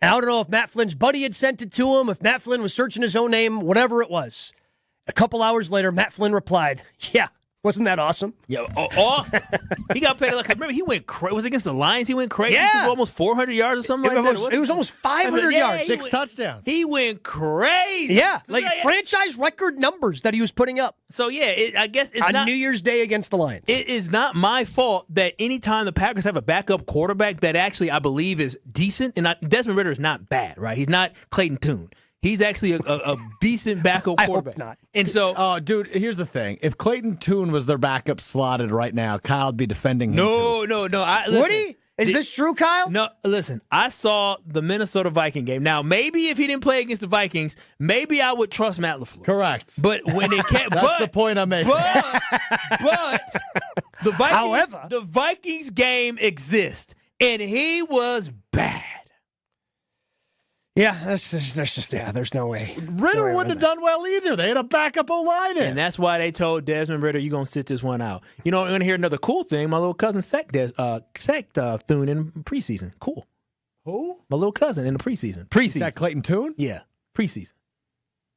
And I don't know if Matt Flynn's buddy had sent it to him, if Matt Flynn was searching his own name, whatever it was. A couple hours later, Matt Flynn replied, yeah, wasn't that awesome? Yeah, awesome. He got paid. Remember, he went crazy. Was it against the Lions? He went crazy. Yeah. He threw almost 400 yards or something like that. It was almost 500 yards. 6 touchdowns. He went crazy. Yeah, like franchise record numbers that he was putting up. So, yeah, I guess it's on not New Year's Day against the Lions. It is not my fault that anytime the Packers have a backup quarterback that actually I believe is decent, and Desmond Ridder is not bad, right? He's not Clayton Tune. He's actually a decent backup quarterback. I hope not. And so, dude, here's the thing. If Clayton Tune was their backup slotted right now, Kyle'd be defending him. No. Would he? Is this true, Kyle? No, listen, I saw the Minnesota Viking game. Now, maybe if he didn't play against the Vikings, maybe I would trust Matt LaFleur. Correct. But when it came, That's the point I'm making. But the Vikings game exists, and he was bad. Yeah, there's no way. Ritter wouldn't have done well either. They had a backup O-line in. And that's why they told Desmond Ridder, you're going to sit this one out. You know, I'm going to hear another cool thing. My little cousin sacked Thune in preseason. Cool. Who? My little cousin in the preseason. Is that Clayton Tune? Yeah, preseason.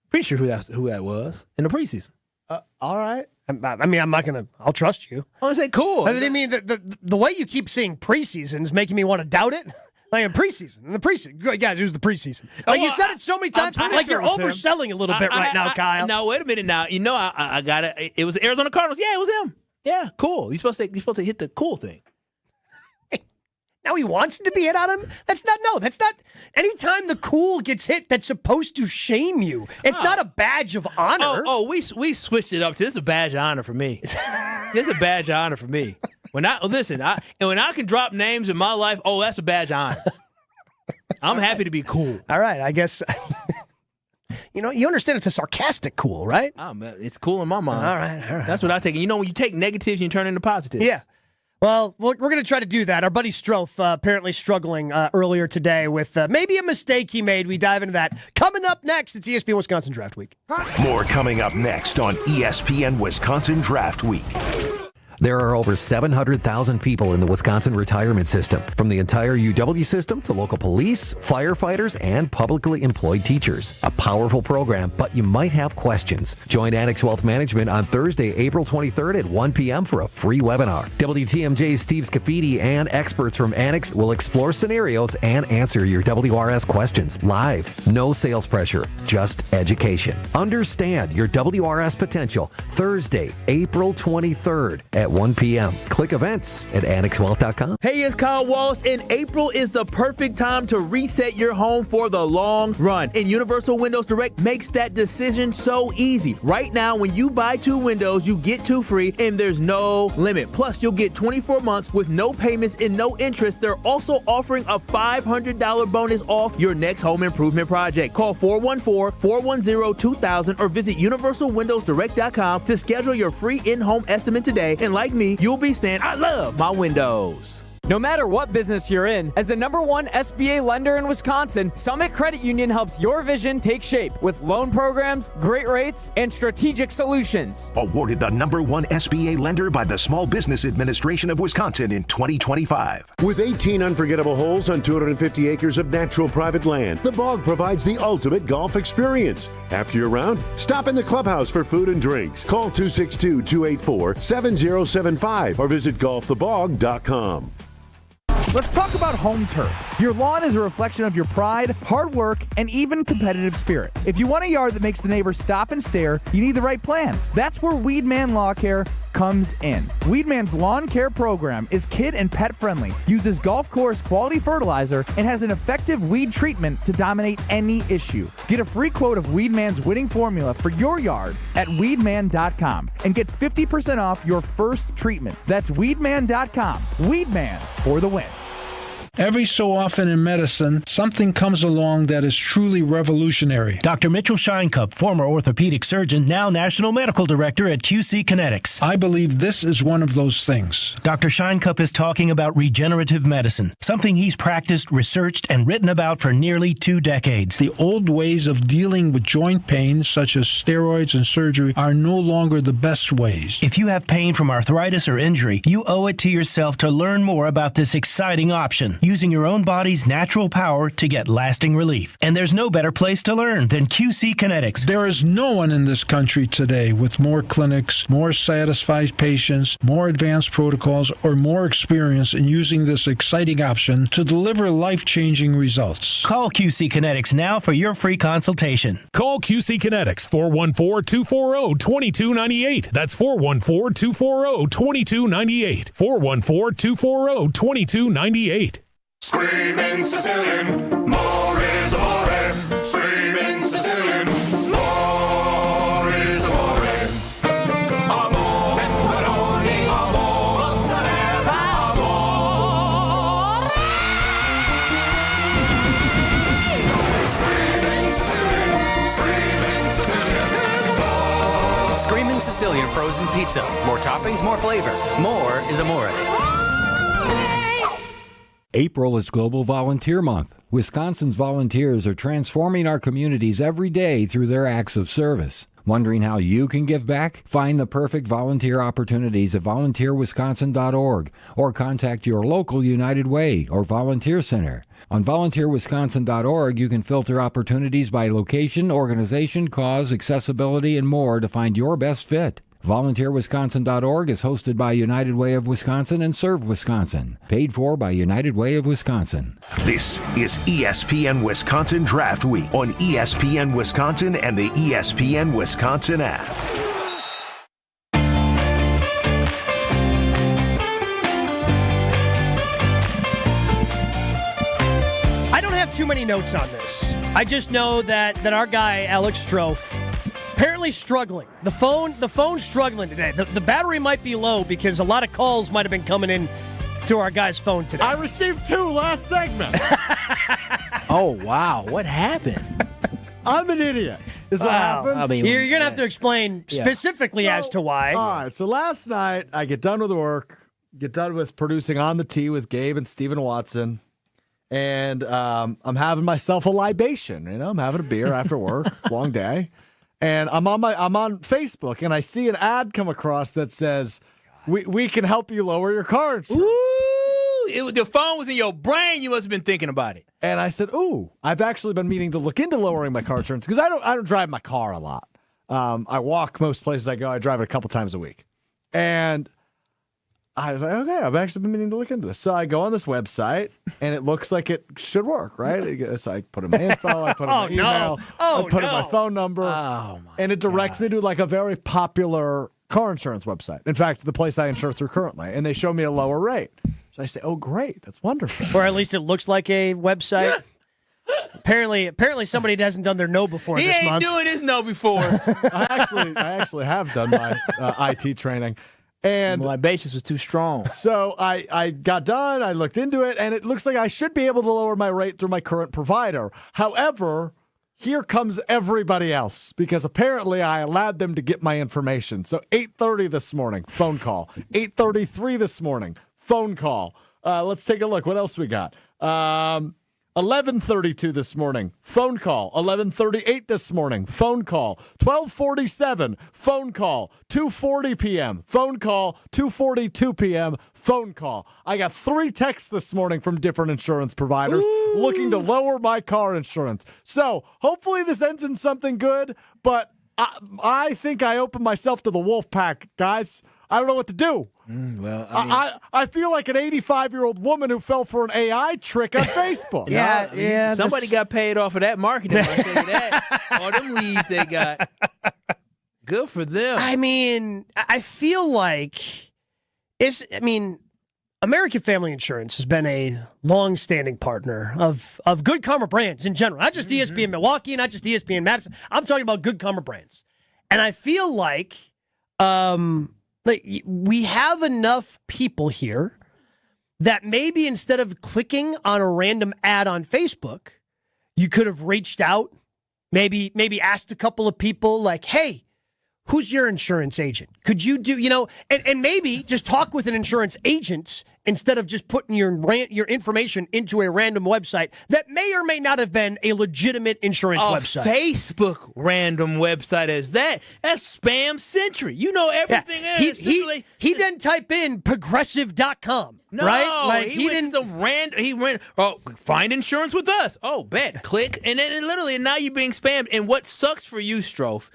Pretty sure who that was in the preseason. All right. I mean, I'm not going to – I'll trust you. I want to say cool. I mean, the way you keep saying preseason is making me want to doubt it. Like in preseason. Guys, it was the preseason. Like you said it so many times, like you're overselling a little bit right now, Kyle. Now, wait a minute now. You know, I got it. It was the Arizona Cardinals. Yeah, it was him. Yeah, cool. You're supposed to hit the cool thing. Now he wants it to be hit on him? That's not. Anytime the cool gets hit, that's supposed to shame you. It's not a badge of honor. We switched it up to this is a badge of honor for me. This is a badge of honor for me. When I can drop names in my life, that's a badge of honor. I'm happy to be cool. All right, I guess. You understand it's a sarcastic cool, right? Oh, man, it's cool in my mind. All right. That's what I take. You know, when you take negatives, you turn into positives. Yeah. Well, we're going to try to do that. Our buddy Strofe apparently struggling earlier today with maybe a mistake he made. We dive into that. Coming up next, it's ESPN Wisconsin Draft Week. More coming up next on ESPN Wisconsin Draft Week. There are over 700,000 people in the Wisconsin retirement system, from the entire UW system to local police, firefighters, and publicly employed teachers. A powerful program, but you might have questions. Join Annex Wealth Management on Thursday, April 23rd at 1 p.m. for a free webinar. WTMJ's Steve Scafidi and experts from Annex will explore scenarios and answer your WRS questions live. No sales pressure, just education. Understand your WRS potential. Thursday, April 23rd at 1 p.m. Click events at annexwealth.com. Hey, it's Kyle Wallace, and April is the perfect time to reset your home for the long run. And Universal Windows Direct makes that decision so easy. Right now, when you buy 2 windows, you get 2 free, and there's no limit. Plus, you'll get 24 months with no payments and no interest. They're also offering a $500 bonus off your next home improvement project. Call 414-410-2000 or visit universalwindowsdirect.com to schedule your free in-home estimate today. And like me, you'll be saying, I love my windows. No matter what business you're in, as the #1 SBA lender in Wisconsin, Summit Credit Union helps your vision take shape with loan programs, great rates, and strategic solutions. Awarded the #1 SBA lender by the Small Business Administration of Wisconsin in 2025. With 18 unforgettable holes on 250 acres of natural private land, the Bog provides the ultimate golf experience. After your round, stop in the clubhouse for food and drinks. Call 262-284-7075 or visit golfthebog.com. Let's talk about home turf. Your lawn is a reflection of your pride, hard work, and even competitive spirit. If you want a yard that makes the neighbors stop and stare, you need the right plan. That's where Weedman Law Care comes in. Weedman's lawn care program is kid and pet friendly, uses golf course quality fertilizer, and has an effective weed treatment to dominate any issue. Get a free quote of Weedman's winning formula for your yard at weedman.com and get 50% off your first treatment. That's weedman.com. Weedman for the win. Every so often in medicine, something comes along that is truly revolutionary. Dr. Mitchell Scheinkup, former orthopedic surgeon, now National Medical Director at QC Kinetics. I believe this is one of those things. Dr. Scheinkup is talking about regenerative medicine, something he's practiced, researched, and written about for nearly 2 decades. The old ways of dealing with joint pain, such as steroids and surgery, are no longer the best ways. If you have pain from arthritis or injury, you owe it to yourself to learn more about this exciting option, using your own body's natural power to get lasting relief. And there's no better place to learn than QC Kinetics. There is no one in this country today with more clinics, more satisfied patients, more advanced protocols, or more experience in using this exciting option to deliver life-changing results. Call QC Kinetics now for your free consultation. Call QC Kinetics 414-240-2298. That's 414-240-2298. 414-240-2298. Screaming Sicilian, more is amore. Screaming Sicilian, more is amore. Amore, pepperoni, amore, mozzarella, amore. Screaming Sicilian, Screaming Sicilian frozen pizza. More toppings, more flavor. More is amore. April is Global Volunteer Month. Wisconsin's volunteers are transforming our communities every day through their acts of service. Wondering how you can give back? Find the perfect volunteer opportunities at volunteerwisconsin.org or contact your local United Way or volunteer center. On volunteerwisconsin.org, you can filter opportunities by location, organization, cause, accessibility, and more to find your best fit. VolunteerWisconsin.org is hosted by United Way of Wisconsin and Serve Wisconsin. Paid for by United Way of Wisconsin. This is ESPN Wisconsin Draft Week on ESPN Wisconsin and the ESPN Wisconsin app. I don't have too many notes on this. I just know that our guy, Alex Strofe, apparently struggling. The phone's struggling today. The battery might be low because a lot of calls might have been coming in to our guy's phone today. I received 2 last segment. Oh, wow. What happened? I'm an idiot. Is what happened. I mean, You're going to have to explain specifically as to why. All right. So last night, I get done with work, get done with producing On the Tee with Gabe and Stephen Watson, and I'm having myself a libation. You know, I'm having a beer after work, long day. And I'm on Facebook, and I see an ad come across that says, "We can help you lower your car insurance." Ooh, the phone was in your brain. You must have been thinking about it. And I said, "Ooh, I've actually been meaning to look into lowering my car insurance because I don't drive my car a lot. I walk most places I go. I drive it a couple times a week." And I was like, "Okay, I've actually been meaning to look into this." So I go on this website, and it looks like it should work, right? So I put in my info, I put in my email, I put in my phone number, and it directs me to like a very popular car insurance website. In fact, the place I insure through currently, and they show me a lower rate. So I say, "Oh, great, that's wonderful." Or at least it looks like a website. Apparently, somebody hasn't done their no before He this ain't month. doing his no before. I actually have done my IT training. And libation was too strong. So I got done, I looked into it, and it looks like I should be able to lower my rate through my current provider. However, here comes everybody else, because apparently I allowed them to get my information. So 8:30 this morning, phone call. 8:33 this morning, phone call. Let's take a look. What else we got? 11:32 this morning, phone call. 11:38 this morning, phone call. 12:47, phone call. 2:40 p.m., phone call. 2:42 p.m., phone call. I got 3 texts this morning from different insurance providers looking to lower my car insurance. So hopefully this ends in something good, but I think I opened myself to the wolf pack, guys. I don't know what to do. I feel like an 85-year-old woman who fell for an AI trick on Facebook. Yeah. Somebody got paid off of that marketing. I'll tell you that. All them leads they got. good for them. I mean, I feel like American Family Insurance has been a long-standing partner of Good Karma brands in general. Not just ESPN Milwaukee, not just ESPN Madison. I'm talking about Good Karma brands. And I feel like we have enough people here that maybe instead of clicking on a random ad on Facebook, you could have reached out, maybe asked a couple of people like, hey, who's your insurance agent? Could you do, and maybe just talk with an insurance agent instead of just putting your information into a random website that may or may not have been a legitimate insurance website. Facebook random website as that. That's spam century. You know everything. Yeah. He didn't type in progressive.com. No, right? Like he ran. Find insurance with us. Oh, bet. Click. And then literally, now you're being spammed. And what sucks for you, Strofe,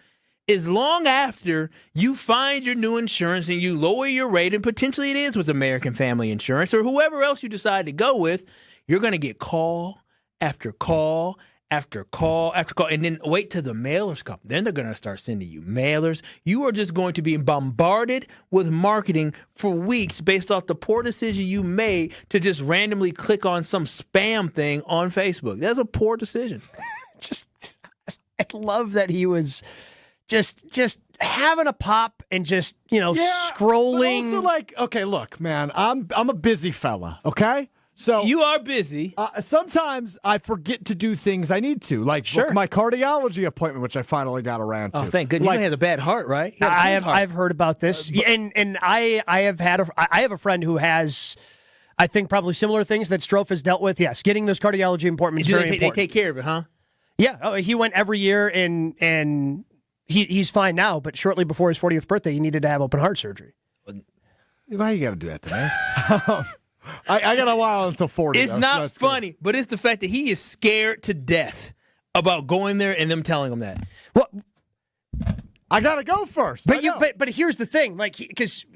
is long after you find your new insurance and you lower your rate, and potentially it is with American Family Insurance or whoever else you decide to go with, you're going to get call after call after call after call. And then wait till the mailers come. Then they're going to start sending you mailers. You are just going to be bombarded with marketing for weeks based off the poor decision you made to just randomly click on some spam thing on Facebook. That's a poor decision. I love that he was just having a pop and just, scrolling. But also okay, look, man, I'm a busy fella, okay? So you are busy. Sometimes I forget to do things I need to, like book my cardiology appointment, which I finally got around to. Oh, thank goodness. You had a bad heart, right? I've heard about this, and I have a friend who has, I think, probably similar things that Strofe has dealt with. Yes, getting those cardiology appointments very important. They take care of it, huh? Yeah. He went every year, and he's fine now. But shortly before his 40th birthday, he needed to have open heart surgery. Why you got to do that to me? I got a while until 40. It's not funny, but it's the fact that he is scared to death about going there and them telling him that. Well, I gotta go first. But here's the thing,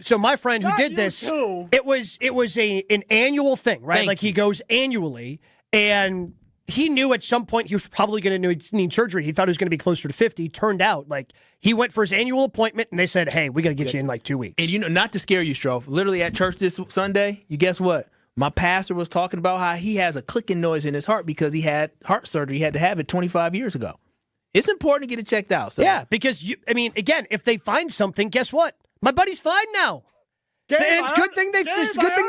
so my friend who did this, it was an annual thing, right? He goes annually, and he knew at some point he was probably going to need surgery. He thought it was going to be closer to 50. Turned out, he went for his annual appointment, and they said, hey, we got to get you in 2 weeks. And not to scare you, Strofe, literally at church this Sunday, you guess what? My pastor was talking about how he has a clicking noise in his heart because he had heart surgery. He had to have it 25 years ago. It's important to get it checked out. So. Yeah, because, again, if they find something, guess what? My buddy's fine now. Gabe, it's a good thing they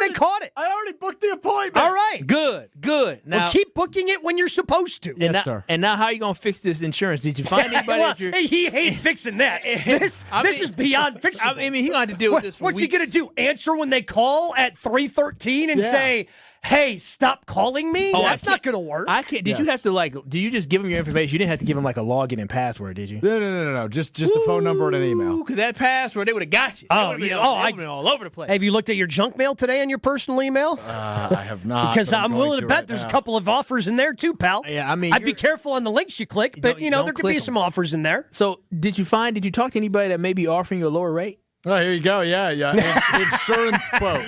caught it. I already booked the appointment. All right. Good. Now, keep booking it when you're supposed to. Yes, sir. And now how are you going to fix this insurance? Did you find anybody? He ain't fixing that. This is beyond fixing. I mean, he going to have to deal with this for What's he going to do? Answer when they call at 3:13 and say, hey, stop calling me? That's not going to work. I can't. Did you have to, do you just give him your information? You didn't have to give him a login and password, did you? No. Just a phone number and an email. Because that password, they would have got you. They would have been all over the place. Have you looked at your junk mail today on your personal email? I have not. Because I'm willing to bet there's a couple of offers in there too, pal. Yeah, I mean, I'd be careful on the links you click, but there could be some offers in there. So did you talk to anybody that may be offering you a lower rate? Oh, here you go. Yeah. Insurance quote.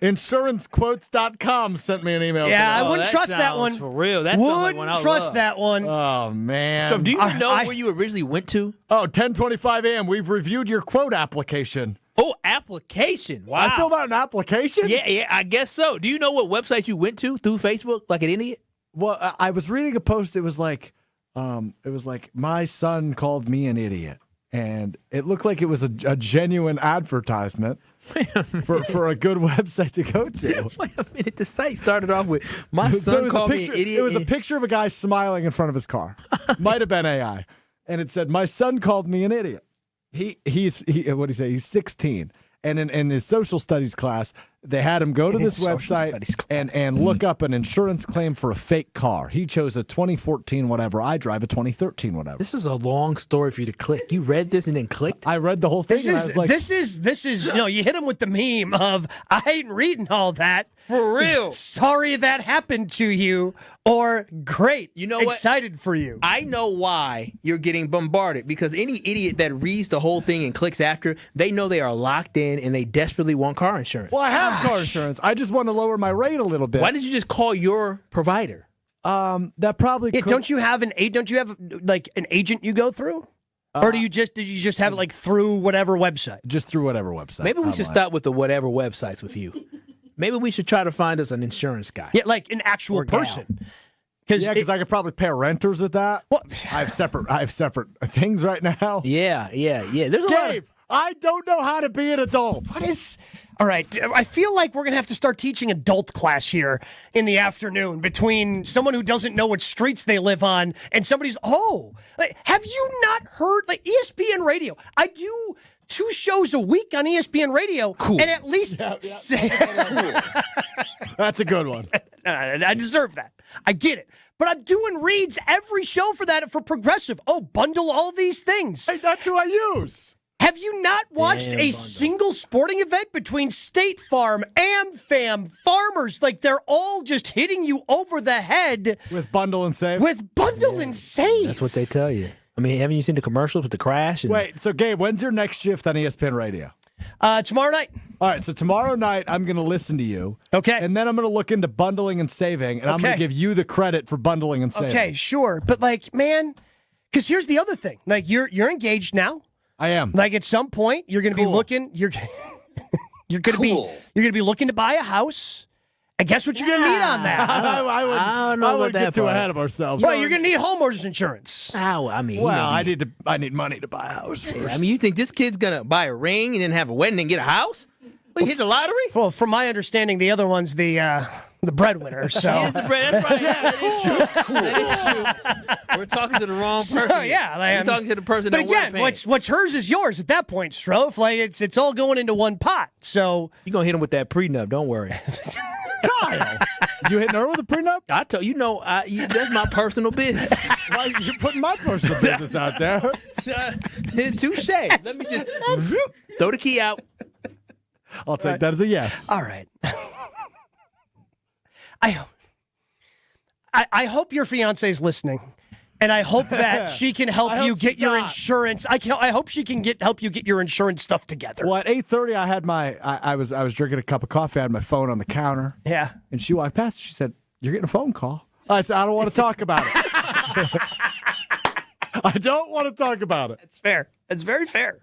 InsuranceQuotes.com sent me an email. Yeah, I wouldn't trust that one. For real. That's wouldn't trust that one. Oh, man. So do you know where you originally went to? Oh, 10:25 a.m. We've reviewed your quote application. Oh, application. Wow. I filled out an application? Yeah, I guess so. Do you know what website you went to through Facebook like an idiot? Well, I was reading a post. It was like my son called me an idiot. And it looked like it was a genuine advertisement for a good website to go to. Wait a minute. The site started off with, my son called me an idiot. It was a picture of a guy smiling in front of his car. Might have been AI. And it said, my son called me an idiot. He's what did he say? He's 16. And in his social studies class, they had him go to this website and look up an insurance claim for a fake car. He chose a 2014 whatever. I drive a 2013 whatever. This is a long story for you to click. You read this and then clicked? I read the whole thing. This is you hit him with the meme of, I ain't reading all that. For real. Sorry that happened to you, or great. You know excited for you. I know why you're getting bombarded, because any idiot that reads the whole thing and clicks after, they know they are locked in and they desperately want car insurance. Well, I have car insurance. I just want to lower my rate a little bit. Why did you just call your provider? That probably don't you have an agent you go through? Or did you just have it like through whatever website? Just through whatever website. Maybe we should start with the whatever websites with you. Maybe we should try to find us an insurance guy. Yeah, like an actual person. Because I could probably pay renters with that. What? I have separate things right now. Yeah. There's a Gabe, I don't know how to be an adult. What is? All right, I feel like we're going to have to start teaching adult class here in the afternoon between someone who doesn't know what streets they live on and somebody's, have you not heard, like, ESPN Radio? I do 2 shows a week on ESPN Radio. Cool. And at least say... That's a good one. I deserve that. I get it. But I'm doing reads every show for that for Progressive. Bundle all these things. Hey, that's who I use. Have you not watched a single sporting event between State Farm, AmFam, Farmers? Like, they're all just hitting you over the head. With bundle and save? With bundle and save. That's what they tell you. I mean, haven't you seen the commercials with the crash? Wait, so Gabe, when's your next shift on ESPN Radio? Tomorrow night. All right, so tomorrow night I'm going to listen to you. Okay. And then I'm going to look into bundling and saving, and I'm going to give you the credit for bundling and saving. Okay, sure. But, like, man, because here's the other thing. Like, you're engaged now. I am. Like, at some point, you're going to be looking. You're going to be looking to buy a house. And guess what you're going to need on that? I wouldn't get too ahead of ourselves. Well, you're going to need homeowners insurance. I mean, I need money to buy a house first. I mean, you think this kid's going to buy a ring and then have a wedding and get a house? Well, he hit the lottery? Well, from my understanding, the other one's the breadwinner. So he is the bread. That's right. Yeah, that is true. We're talking to the wrong person. We're talking to the person But that wears again, pants. what's hers is yours at that point, Strofe. Like, it's all going into one pot. So you're going to hit him with that prenup. Don't worry. Kyle, you hitting her with a prenup? I tell you, that's my personal business. Why you're putting my personal business out there? Touche. Let me just throw the key out. I'll take that as a yes. All right. I hope your fiance is listening, and I hope that she can help you get your insurance. I hope she can help you get your insurance stuff together. Well, at 8:30, I had I was drinking a cup of coffee. I had my phone on the counter. Yeah, and she walked past. She said, "You're getting a phone call." I said, "I don't want to talk about it." I don't want to talk about it. It's fair. It's very fair.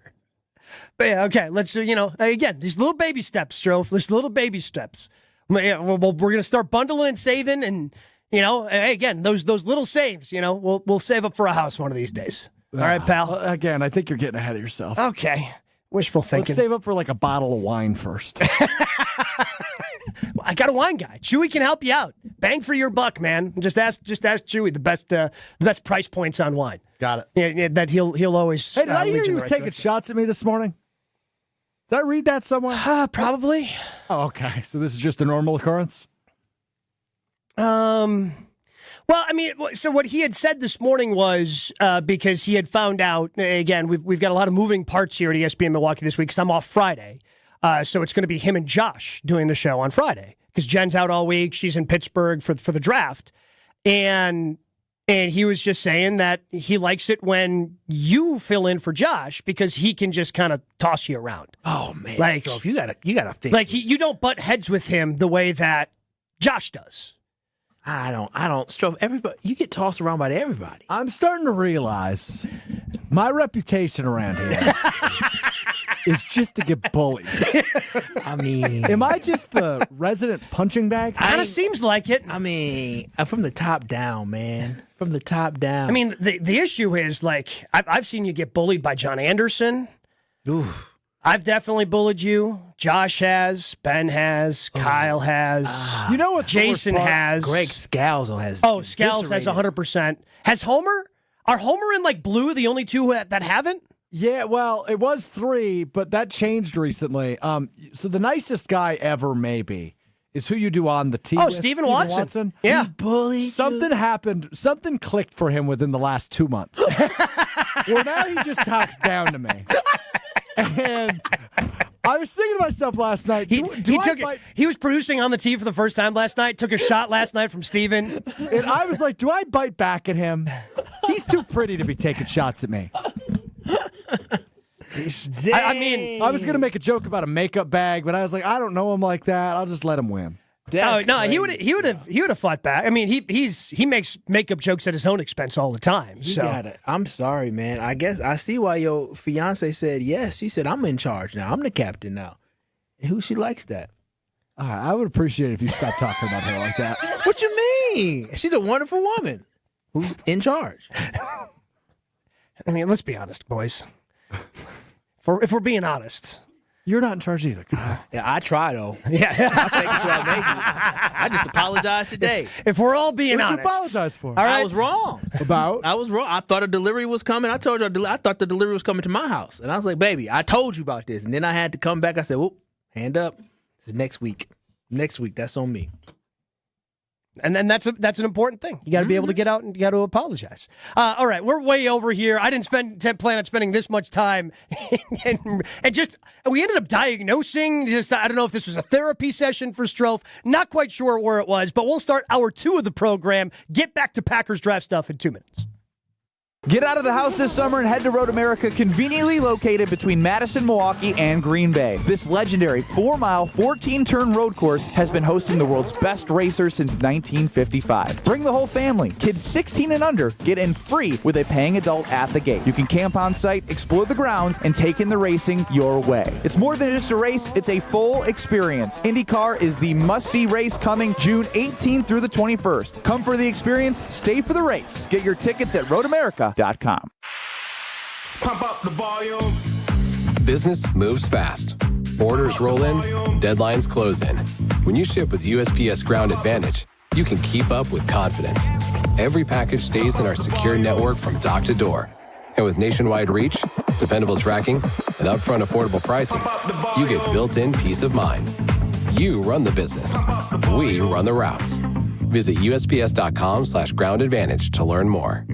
But yeah, okay. Let's again, these little baby steps, Strofe. These little baby steps. We're going to start bundling and saving, and again, those little saves. We'll save up for a house one of these days. All right, pal. Again, I think you're getting ahead of yourself. Okay, wishful thinking. Let's save up for like a bottle of wine first. I got a wine guy. Chewy can help you out. Bang for your buck, man. Just ask Chewy the best price points on wine. Got it. Yeah, that he'll always. Hey, did I hear you was taking shots at me this morning? Did I read that somewhere? Probably. Oh, okay. So this is just a normal occurrence? Well, I mean, so what he had said this morning was because he had found out, again, we've got a lot of moving parts here at ESPN Milwaukee this week because I'm off Friday. So it's going to be him and Josh doing the show on Friday because Jen's out all week. She's in Pittsburgh for the draft. And he was just saying that he likes it when you fill in for Josh because he can just kind of toss you around. Oh man, like so if you gotta fix like this. you don't butt heads with him the way that Josh does. I don't. Stroke. Everybody, you get tossed around by everybody. I'm starting to realize my reputation around here is just to get bullied. I mean, am I just the resident punching bag? Kind of seems like it. I mean, from the top down, man. From the top down. I mean, the issue is, like, I've seen you get bullied by John Anderson. Oof. I've definitely bullied you. Josh has. Ben has. Kyle has. You know what? Jason has. Greg Scalzo has. Oh, Scalzo has 100%. Has Homer? Are Homer and, like, Blue the only two that haven't? Yeah, well, it was 3, but that changed recently. So the nicest guy ever, maybe, is who you do on the team. Oh, Stephen Watson. Yeah. Something happened. Something clicked for him within the last 2 months. Well, now he just talks down to me. And I was thinking to myself last night. He was producing on the tee for the first time last night. Took a shot last night from Steven. And I was like, do I bite back at him? He's too pretty to be taking shots at me. I mean, I was going to make a joke about a makeup bag, but I was like, I don't know him like that. I'll just let him win. That's no, crazy. he would have fought back. I mean, he makes makeup jokes at his own expense all the time. I'm sorry, man. I guess I see why your fiance said yes. She said, I'm in charge now. I'm the captain now. And who she likes that. All right, I would appreciate it if you stopped talking about her like that. What you mean? She's a wonderful woman who's in charge. I mean, let's be honest, boys. If we're being honest. You're not in charge either, Kyle. Yeah, I try, though. Yeah. I fake it till I make it. I just apologize today. If we're all being What'd honest. you apologize for? All right. I was wrong. About? I was wrong. I thought a delivery was coming. I told you I thought the delivery was coming to my house. And I was like, baby, I told you about this. And then I had to come back. I said, whoop, hand up. This is next week. Next week, that's on me. And then that's an important thing. You got to be able to get out and you got to apologize. All right, we're way over here. I didn't plan on spending this much time, and just we ended up diagnosing. I don't know if this was a therapy session for Strofe. Not quite sure where it was, but we'll start hour 2 of the program. Get back to Packers draft stuff in 2 minutes. Get out of the house this summer and head to Road America, conveniently located between Madison, Milwaukee, and Green Bay. This legendary 4-mile, 14-turn road course has been hosting the world's best racers since 1955. Bring the whole family. Kids 16 and under get in free with a paying adult at the gate. You can camp on site, explore the grounds, and take in the racing your way. It's more than just a race, it's a full experience. IndyCar is the must-see race coming June 18th through the 21st. Come for the experience, stay for the race. Get your tickets at roadamerica.com. Pump up the volume. Business moves fast. Orders roll in, deadlines close in. When you ship with USPS Ground Advantage, you can keep up with confidence. Every package stays in our secure network from dock to door. And with nationwide reach, dependable tracking, and upfront affordable pricing, you get built-in peace of mind. You run the business. We run the routes. Visit USPS.com/Ground Advantage to learn more.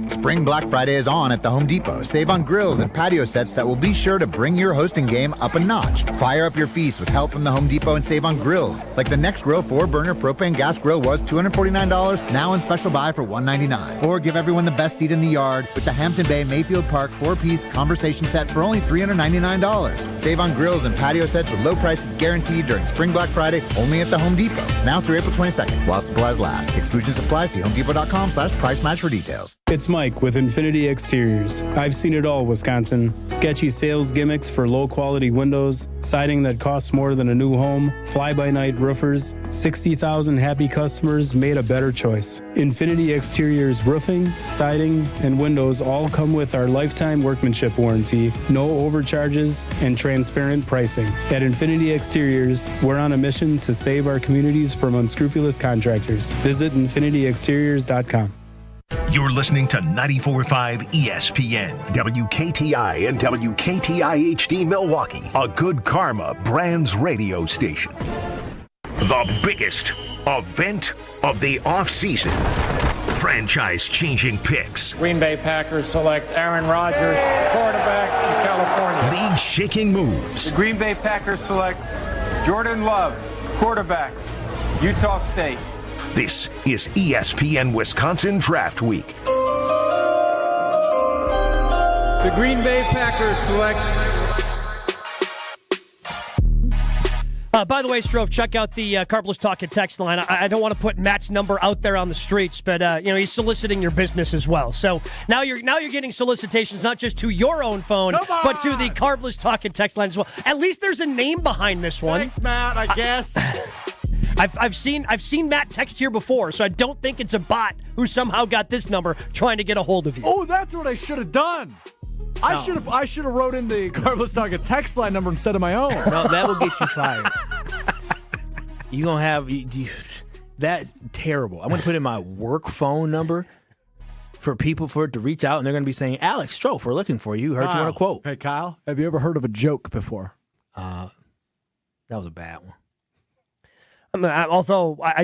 Spring Black Friday is on at the Home Depot. Save on grills and patio sets that will be sure to bring your hosting game up a notch. Fire up your feast with help from the Home Depot and save on grills. Like the Next Grill 4-burner propane gas grill was $249, now in special buy for $199. Or give everyone the best seat in the yard with the Hampton Bay Mayfield Park 4-piece conversation set for only $399. Save on grills and patio sets with low prices guaranteed during Spring Black Friday only at the Home Depot. Now through April 22nd, while supplies last. Exclusions apply. See homedepot.com/price match for details. It's Mike with Infinity Exteriors. I've seen it all, Wisconsin. Sketchy sales gimmicks for low-quality windows, siding that costs more than a new home, fly-by-night roofers. 60,000 happy customers made a better choice. Infinity Exteriors roofing, siding, and windows all come with our lifetime workmanship warranty, no overcharges, and transparent pricing. At Infinity Exteriors, we're on a mission to save our communities from unscrupulous contractors. Visit infinityexteriors.com. You're listening to 94.5 ESPN, WKTI and WKTI HD Milwaukee, a Good Karma Brands radio station. The biggest event of the offseason. Franchise-changing picks. Green Bay Packers select Aaron Rodgers, quarterback from California. League-shaking moves. The Green Bay Packers select Jordan Love, quarterback, Utah State. This is ESPN Wisconsin Draft Week. The Green Bay Packers select. By the way, Strofe, check out the Carpless Talking text line. I don't want to put Matt's number out there on the streets, but he's soliciting your business as well. So now you're getting solicitations not just to your own phone, but to the Carpless Talking text line as well. At least there's a name behind this one. Thanks, Matt. I guess. I've seen Matt text here before, so I don't think it's a bot who somehow got this number trying to get a hold of you. Oh, that's what I should have done. I should have wrote in the Carlos Talking text line number instead of my own. No, that will get you fired. You're going to have that's terrible. I'm going to put in my work phone number for it to reach out, and they're going to be saying, Alex Strofe, we're looking for you. Heard you want a quote. Hey, Kyle, have you ever heard of a joke before? That was a bad one. Although I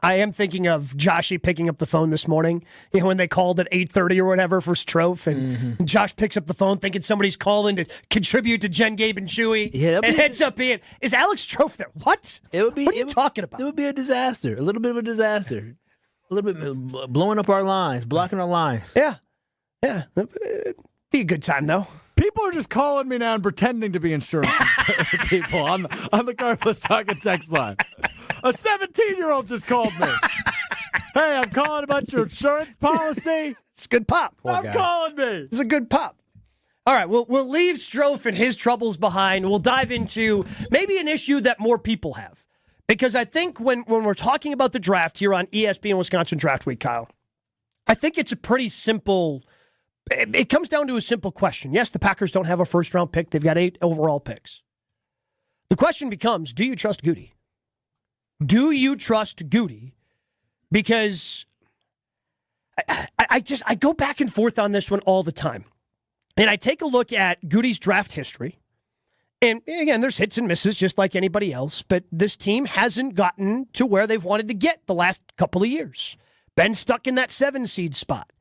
am thinking of Joshy picking up the phone this morning. When they called at 8:30 or whatever for Strofe, and Josh picks up the phone thinking somebody's calling to contribute to Jen, Gabe, and Chewy. Yeah, it ends up being, is Alex Strofe there? What? What are you talking about? It would be a disaster. A little bit of a disaster. A little bit blowing up our lines, blocking our lines. Yeah. It'd be a good time though. People are just calling me now and pretending to be insurance people on the Carlos Talking text line. A 17-year-old just called me. Hey, I'm calling about your insurance policy. It's a good pop. Calling me. It's a good pop. All right, we'll leave Strofe and his troubles behind. We'll dive into maybe an issue that more people have. Because I think when we're talking about the draft here on ESPN Wisconsin Draft Week, Kyle, I think it's a pretty simple... It comes down to a simple question. Yes, the Packers don't have a first-round pick. They've got 8 overall picks. The question becomes, do you trust Goody? Do you trust Goody? Because I go back and forth on this one all the time. And I take a look at Goody's draft history. And again, there's hits and misses just like anybody else. But this team hasn't gotten to where they've wanted to get the last couple of years. Been stuck in that 7-seed spot.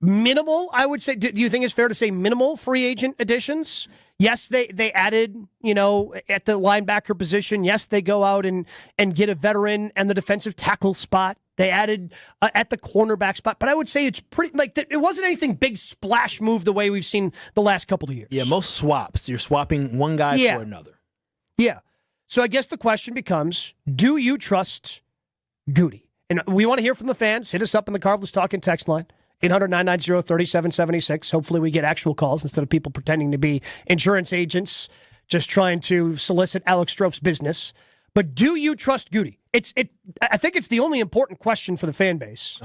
Minimal, I would say. Do you think it's fair to say minimal free agent additions? Yes, they added, at the linebacker position. Yes, they go out and get a veteran and the defensive tackle spot. They added at the cornerback spot. But I would say it's pretty, it wasn't anything big splash move the way we've seen the last couple of years. Yeah, most swaps. You're swapping one guy for another. Yeah. So I guess the question becomes, do you trust Goody? And we want to hear from the fans. Hit us up in the Carlos Talking text line. 800-990-3776. Hopefully we get actual calls instead of people pretending to be insurance agents just trying to solicit Alex Strofe's business. But do you trust Goody? I think it's the only important question for the fan base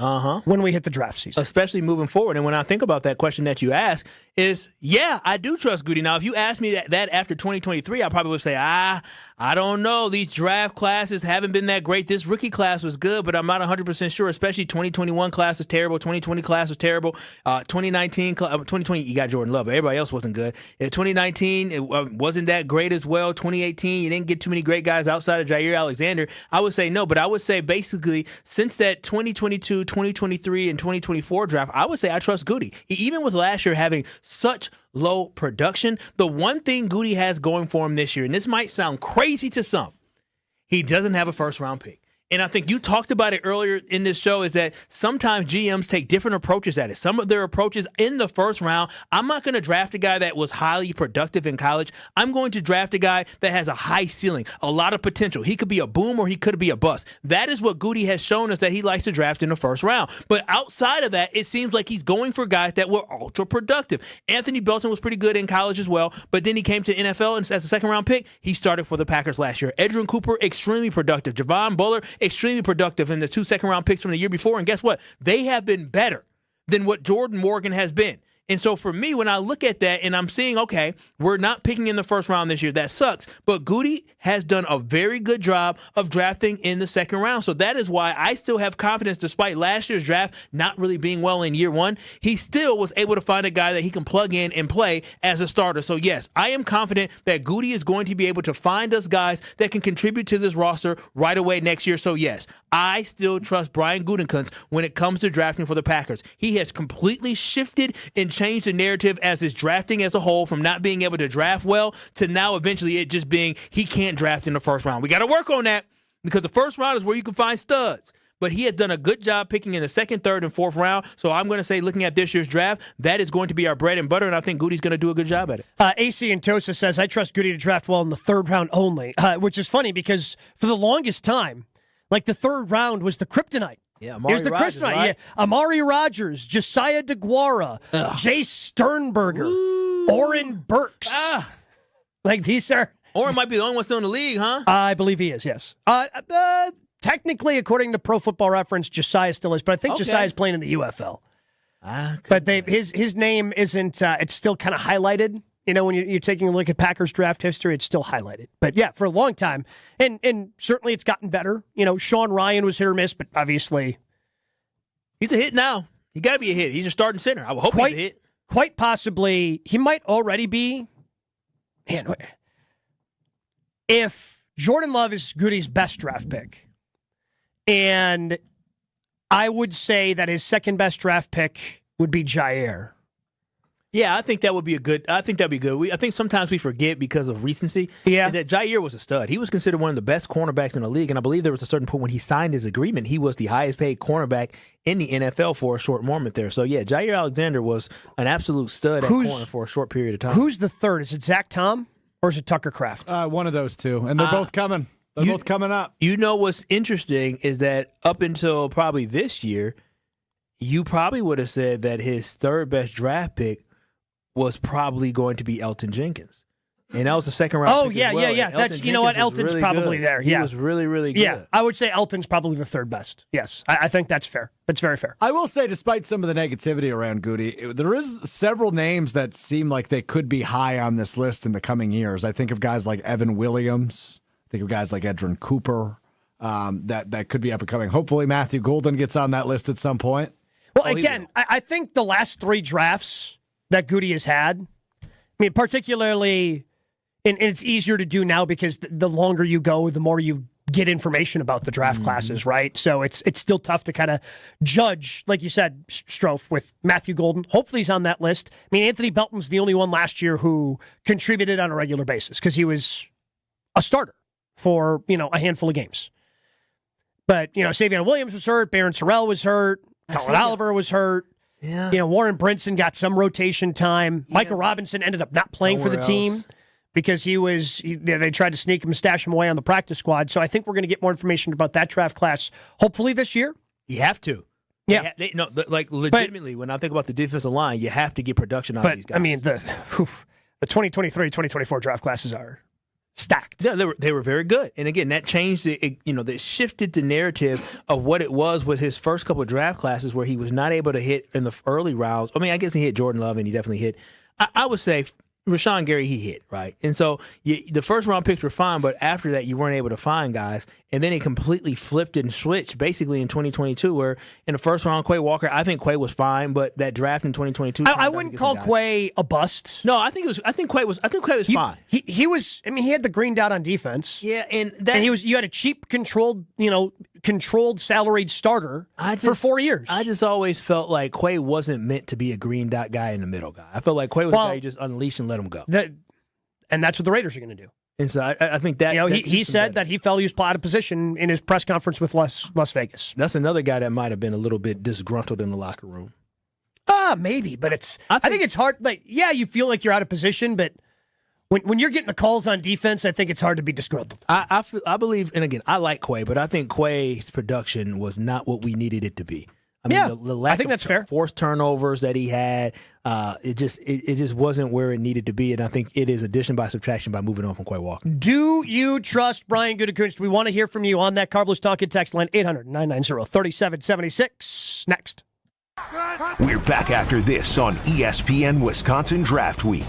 when we hit the draft season. Especially moving forward. And when I think about that question that you asked is, yeah, I do trust Goody. Now, if you asked me that after 2023, I probably would say, I don't know. These draft classes haven't been that great. This rookie class was good, but I'm not 100% sure, especially 2021 class is terrible. 2020 class was terrible. 2020, you got Jordan Love, but everybody else wasn't good. 2019, it wasn't that great as well. 2018, you didn't get too many great guys outside of Jair Alexander. I would say no, but I would say basically since that 2022, 2023, and 2024 draft, I would say I trust Goody. Even with last year having such low production, the one thing Goody has going for him this year, and this might sound crazy to some, he doesn't have a first-round pick. And I think you talked about it earlier in this show, is that sometimes GMs take different approaches at it. Some of their approaches in the first round, I'm not going to draft a guy that was highly productive in college. I'm going to draft a guy that has a high ceiling, a lot of potential. He could be a boom or he could be a bust. That is what Goody has shown us that he likes to draft in the first round. But outside of that, it seems like he's going for guys that were ultra productive. Anthony Belton was pretty good in college as well, but then he came to NFL and as a second-round pick, he started for the Packers last year. Edgerrin Cooper, extremely productive. Javon Buller, extremely productive in the 2 second-round picks from the year before. And guess what? They have been better than what Jordan Morgan has been. And so for me, when I look at that and I'm seeing, okay, we're not picking in the first round this year. That sucks. But Goody has done a very good job of drafting in the second round. So that is why I still have confidence, despite last year's draft not really being well in year one. He still was able to find a guy that he can plug in and play as a starter. So yes, I am confident that Goody is going to be able to find us guys that can contribute to this roster right away next year. So yes, I still trust Brian Gutekunst when it comes to drafting for the Packers. He has completely shifted and changed the narrative as his drafting as a whole, from not being able to draft well to now eventually it just being he can't draft in the first round. We got to work on that because the first round is where you can find studs. But he has done a good job picking in the second, third, and fourth round. So I'm going to say, looking at this year's draft, that is going to be our bread and butter, and I think Goody's going to do a good job at it. AC and Tosa says, I trust Goody to draft well in the third round only, which is funny because for the longest time, the third round was the kryptonite. Yeah, Here's the Rodgers, kryptonite. right? Yeah, Amari Rodgers, Josiah DeGuara, Jay Sternberger, Oren Burks. These are... Oren might be the only one still in the league, huh? I believe he is, yes. Technically, according to Pro Football Reference, Josiah still is, but I think Josiah's playing in the UFL. But his name isn't, it's still kind of highlighted. When you're taking a look at Packers draft history, it's still highlighted. But yeah, for a long time, and certainly it's gotten better. Sean Ryan was hit or miss, but obviously... He's a hit now. He got to be a hit. He's a starting center. I would hope he's a hit. Quite possibly, he might already be... Man, if Jordan Love is Goody's best draft pick, and I would say that his second best draft pick would be Jair. Yeah, I think that would be a good. I think that'd be good. I think sometimes we forget because of recency. Yeah, is that Jair was a stud. He was considered one of the best cornerbacks in the league, and I believe there was a certain point when he signed his agreement, he was the highest paid cornerback in the NFL for a short moment there. So yeah, Jair Alexander was an absolute stud at corner for a short period of time. Who's the third? Is it Zach Tom or is it Tucker Kraft? One of those two, and they're both coming. They're both coming up. You know what's interesting is that up until probably this year, you probably would have said that his third best draft pick was probably going to be Elton Jenkins. And that was the second round. Oh, pick yeah, as well. yeah. That's, you know what? Elton's really probably good. there. He Yeah. was really, really good. Yeah, I would say Elton's probably the third best. Yes, I think that's fair. That's very fair. I will say, despite some of the negativity around Goody, there is several names that seem like they could be high on this list in the coming years. I think of guys like Evan Williams. I think of guys like Edrin Cooper that could be up and coming. Hopefully Matthew Golden gets on that list at some point. Well, again, I think the last three drafts that Goody has had, I mean, particularly, and it's easier to do now because the longer you go, the more you get information about the draft classes, right? So it's still tough to kind of judge, like you said, Strofe, with Matthew Golden. Hopefully he's on that list. I mean, Anthony Belton's the only one last year who contributed on a regular basis because he was a starter for, a handful of games. But, Savion Williams was hurt, Barron Sorrell was hurt, Colin Oliver was hurt. Yeah. Warren Brinson got some rotation time. Yeah. Michael Robinson ended up not playing for the team because they tried to sneak him, stash him away on the practice squad. So I think we're going to get more information about that draft class hopefully this year. You have to. Yeah. Legitimately, when I think about the defensive line, you have to get production out of these guys. I mean, the 2023-2024 draft classes are stacked. Yeah, they were very good. And again, that changed that shifted the narrative of what it was with his first couple of draft classes where he was not able to hit in the early rounds. I mean, I guess he hit Jordan Love and he definitely hit. I would say Rashawn Gary, he hit, right? And so the first round picks were fine, but after that, you weren't able to find guys. And then it completely flipped and switched basically in 2022, where in the first round, Quay Walker, I think Quay was fine, but that draft in 2022. I wouldn't call Quay a bust. No, I think Quay was fine. He was, he had the green dot on defense. Yeah, and you had a cheap, controlled salaried starter for 4 years. I just always felt like Quay wasn't meant to be a green dot guy in the middle guy. I felt like Quay was a guy you just unleash and let him go. And that's what the Raiders are going to do. And so I think that he said that he felt he was out of position in his press conference with Las Vegas. That's another guy that might have been a little bit disgruntled in the locker room. Maybe, but I think it's hard. Like, yeah, you feel like you're out of position, but when you're getting the calls on defense, I think it's hard to be disgruntled. I believe, and again, I like Quay, but I think Quay's production was not what we needed it to be. I mean, the lack I think that's fair. Forced turnovers that he had, it just wasn't where it needed to be, and I think it is addition by subtraction by moving on from Quay Walker. Do you trust Brian Gutekunst? We want to hear from you on that Carbless Talking text line, 800-990-3776. Next. We're back after this on ESPN Wisconsin Draft Week.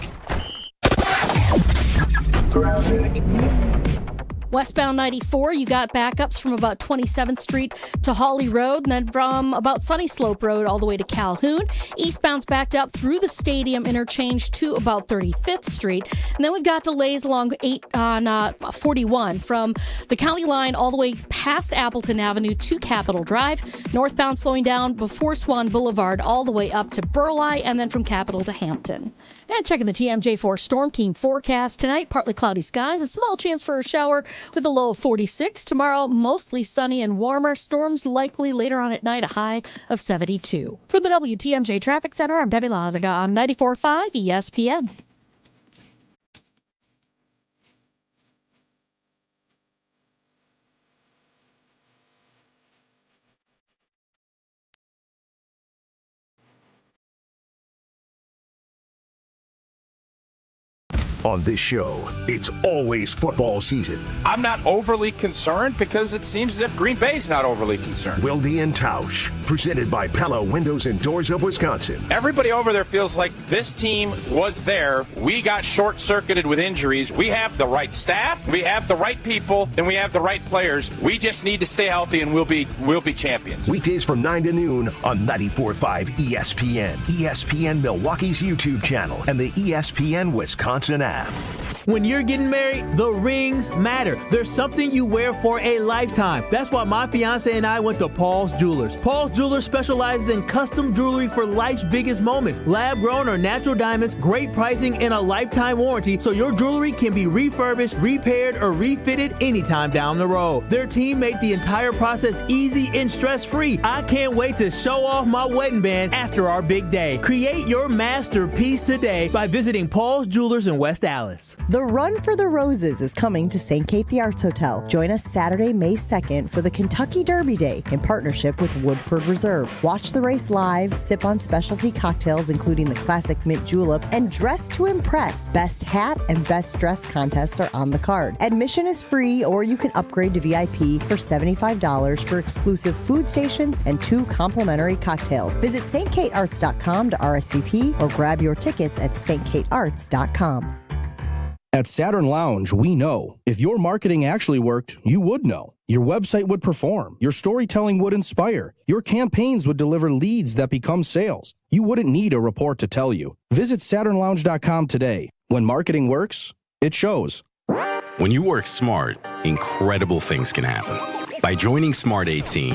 Westbound 94, you got backups from about 27th Street to Hawley Road, and then from about Sunny Slope Road all the way to Calhoun. Eastbound's backed up through the Stadium interchange to about 35th Street. And then we've got delays along 41 from the county line all the way past Appleton Avenue to Capitol Drive. Northbound slowing down before Swan Boulevard all the way up to Burleigh, and then from Capitol to Hampton. And checking the TMJ4 Storm Team forecast tonight, partly cloudy skies, a small chance for a shower with a low of 46. Tomorrow, mostly sunny and warmer. Storms likely later on at night, a high of 72. For the WTMJ Traffic Center, I'm Debbie Lazaga on 94.5 ESPN. On this show, it's always football season. I'm not overly concerned because it seems as if Green Bay's not overly concerned. Wilde and Tausch, presented by Pella Windows and Doors of Wisconsin. Everybody over there feels like this team was there. We got short-circuited with injuries. We have the right staff, we have the right people, and we have the right players. We just need to stay healthy, and we'll be champions. Weekdays from 9 to noon on 94.5 ESPN, ESPN Milwaukee's YouTube channel, and the ESPN Wisconsin app. When you're getting married, the rings matter. There's something you wear for a lifetime. That's why my fiance and I went to Paul's Jewelers. Paul's Jewelers specializes in custom jewelry for life's biggest moments. Lab-grown or natural diamonds, great pricing, and a lifetime warranty, so your jewelry can be refurbished, repaired, or refitted anytime down the road. Their team made the entire process easy and stress-free. I can't wait to show off my wedding band after our big day. Create your masterpiece today by visiting Paul's Jewelers in West Allis. The Run for the Roses is coming to St. Kate the Arts Hotel. Join us Saturday, May 2nd for the Kentucky Derby Day in partnership with Woodford Reserve. Watch the race live, sip on specialty cocktails including the classic mint julep, and dress to impress. Best hat and best dress contests are on the card. Admission is free, or you can upgrade to VIP for $75 for exclusive food stations and 2 complimentary cocktails. Visit stkatearts.com to RSVP or grab your tickets at stkatearts.com. At Saturn Lounge, we know if your marketing actually worked, you would know. Your website would perform. Your storytelling would inspire. Your campaigns would deliver leads that become sales. You wouldn't need a report to tell you. Visit SaturnLounge.com today. When marketing works, it shows. When you work smart, incredible things can happen. By joining Smart 18,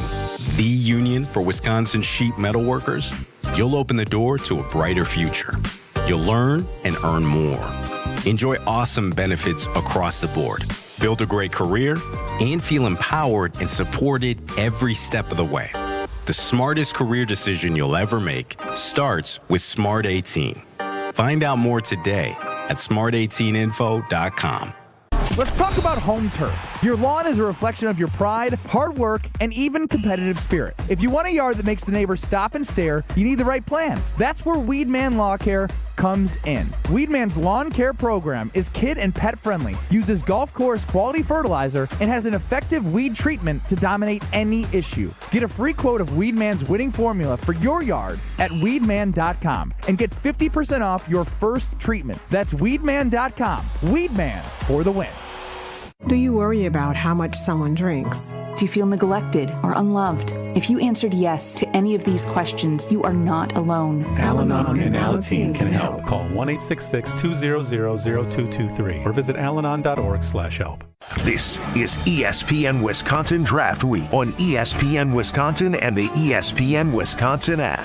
the union for Wisconsin sheet metal workers, you'll open the door to a brighter future. You'll learn and earn more. Enjoy awesome benefits across the board. Build a great career and feel empowered and supported every step of the way. The smartest career decision you'll ever make starts with Smart 18. Find out more today at smart18info.com. Let's talk about home turf. Your lawn is a reflection of your pride, hard work, and even competitive spirit. If you want a yard that makes the neighbors stop and stare, you need the right plan. That's where Weedman Lawn Care comes in. Weedman's lawn care program is kid and pet friendly, uses golf course quality fertilizer, and has an effective weed treatment to dominate any issue. Get a free quote of Weedman's winning formula for your yard at weedman.com and get 50% off your first treatment. That's weedman.com. Weedman for the win. Do you worry about how much someone drinks? Do you feel neglected or unloved? If you answered yes to any of these questions, you are not alone. Al-Anon and Alateen can help. Call 1-866-200-0223 or visit alanon.org/help. This is ESPN Wisconsin Draft Week on ESPN Wisconsin and the ESPN Wisconsin app.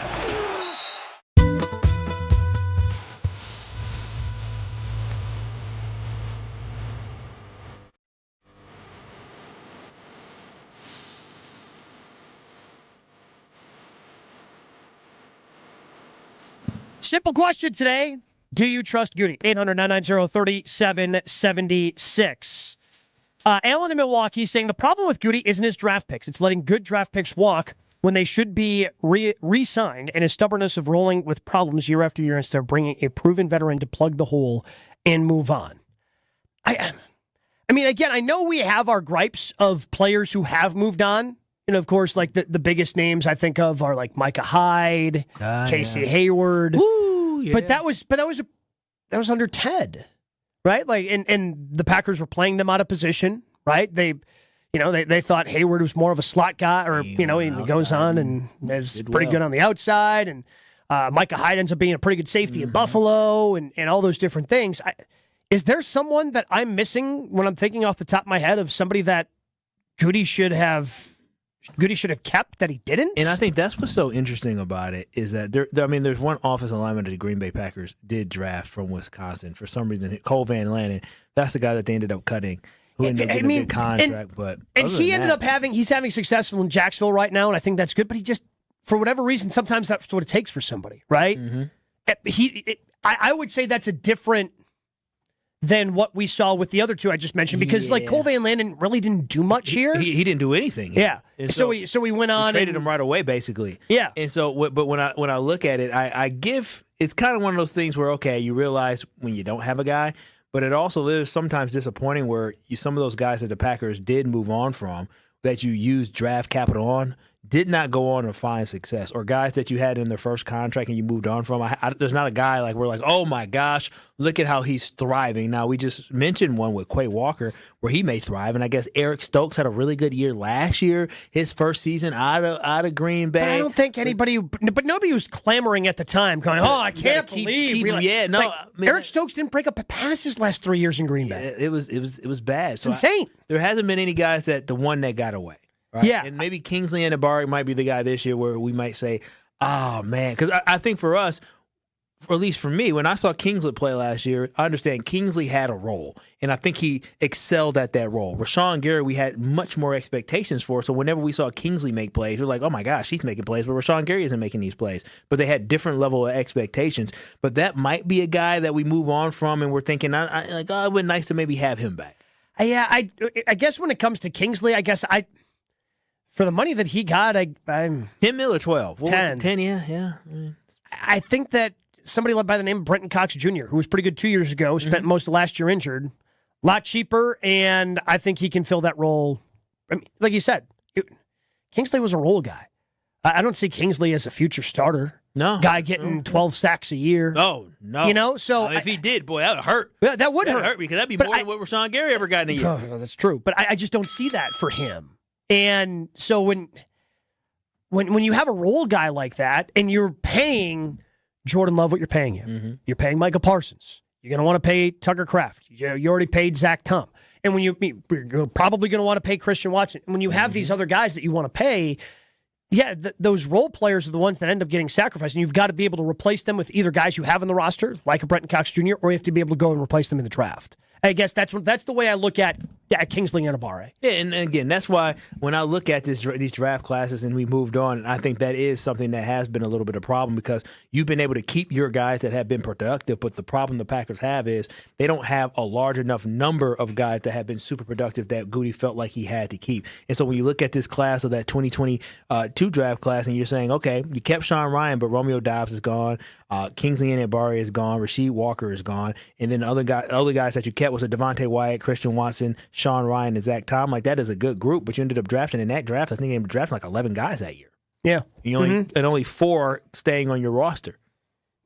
Simple question today. Do you trust Goody? 800-990-3776. Alan in Milwaukee saying the problem with Goody isn't his draft picks. It's letting good draft picks walk when they should be re-signed, and his stubbornness of rolling with problems year after year instead of bringing a proven veteran to plug the hole and move on. I mean, again, I know we have our gripes of players who have moved on. And of course, like the biggest names I think of are like Micah Hyde, Casey Hayward. Woo, yeah. But that was under Ted, right? Like, and the Packers were playing them out of position, right? They thought Hayward was more of a slot guy, or he goes on and is pretty good on the outside, and Micah Hyde ends up being a pretty good safety in Buffalo, and all those different things. Is there someone that I'm missing when I'm thinking off the top of my head of somebody that Goody should have kept that he didn't? And I think that's what's so interesting about it is that there's one offensive lineman that the Green Bay Packers did draft from Wisconsin for some reason. Cole Van Lannon, that's the guy that they ended up cutting, who ended up getting a good contract. He's having success in Jacksonville right now, and I think that's good. But he just, for whatever reason, sometimes that's what it takes for somebody, right? Mm-hmm. I would say that's a different than what we saw with the other two I just mentioned, because like Cole Van Lannon really didn't do much here. He didn't do anything. Yeah. And so we went on. Traded him right away, basically. Yeah. And so, but when I look at it, it's kind of one of those things where, okay, you realize when you don't have a guy, but it also is sometimes disappointing where some of those guys that the Packers did move on from, that you use draft capital on, did not go on to find success, or guys that you had in their first contract and you moved on from. There's not a guy like we're like, oh my gosh, look at how he's thriving. Now, we just mentioned one with Quay Walker where he may thrive, and I guess Eric Stokes had a really good year last year, his first season out of Green Bay. But I don't think but nobody was clamoring at the time, going, "Oh, I can't believe." Eric Stokes didn't break up a pass his last 3 years in Green Bay. It was bad. It's insane. There hasn't been any guys the one that got away. Right? Yeah. And maybe Kingsley Anibari might be the guy this year where we might say, oh, man. Because I think for us, or at least for me, when I saw Kingsley play last year, I understand Kingsley had a role, and I think he excelled at that role. Rashawn Gary, we had much more expectations for, so whenever we saw Kingsley make plays, we're like, oh my gosh, he's making plays, but Rashawn Gary isn't making these plays. But they had different level of expectations. But that might be a guy that we move on from, and we're thinking, it would be nice to maybe have him back. Yeah, I guess when it comes to Kingsley, for the money that he got, I'm $10 million or 12? 10. 10, yeah. I think that somebody led by the name of Brenton Cox Jr., who was pretty good 2 years ago, spent most of last year injured, a lot cheaper, and I think he can fill that role. I mean, like you said, Kingsley was a role guy. I don't see Kingsley as a future starter. No. Guy getting 12 sacks a year. Oh, no. So if he did, boy, that would hurt. Yeah, that would hurt. Because that'd be more than what Rashawn Gary ever got in a year. Oh, that's true. But I just don't see that for him. And so when you have a role guy like that and you're paying Jordan Love what you're paying him, you're paying Micah Parsons, you're going to want to pay Tucker Kraft, you already paid Zach Tom, and you're probably going to want to pay Christian Watson. And when you have these other guys that you want to pay, those role players are the ones that end up getting sacrificed, and you've got to be able to replace them with either guys you have in the roster, like a Brenton Cox Jr., or you have to be able to go and replace them in the draft. I guess that's the way I look at Kingsley Anibari. Yeah, and again, that's why when I look at these draft classes and we moved on, I think that is something that has been a little bit of a problem because you've been able to keep your guys that have been productive, but the problem the Packers have is they don't have a large enough number of guys that have been super productive that Goody felt like he had to keep. And so when you look at this class of that 2022 draft class and you're saying, okay, you kept Sean Ryan, but Romeo Doubs is gone, Kingsley Anibari is gone, Rasheed Walker is gone, and then the other guys that you kept was a Devontae Wyatt, Christian Watson, Sean Ryan, and Zach Tom. Like, that is a good group, but you ended up drafting in that draft. I think you ended up drafting like 11 guys that year. Yeah. And only 4 staying on your roster.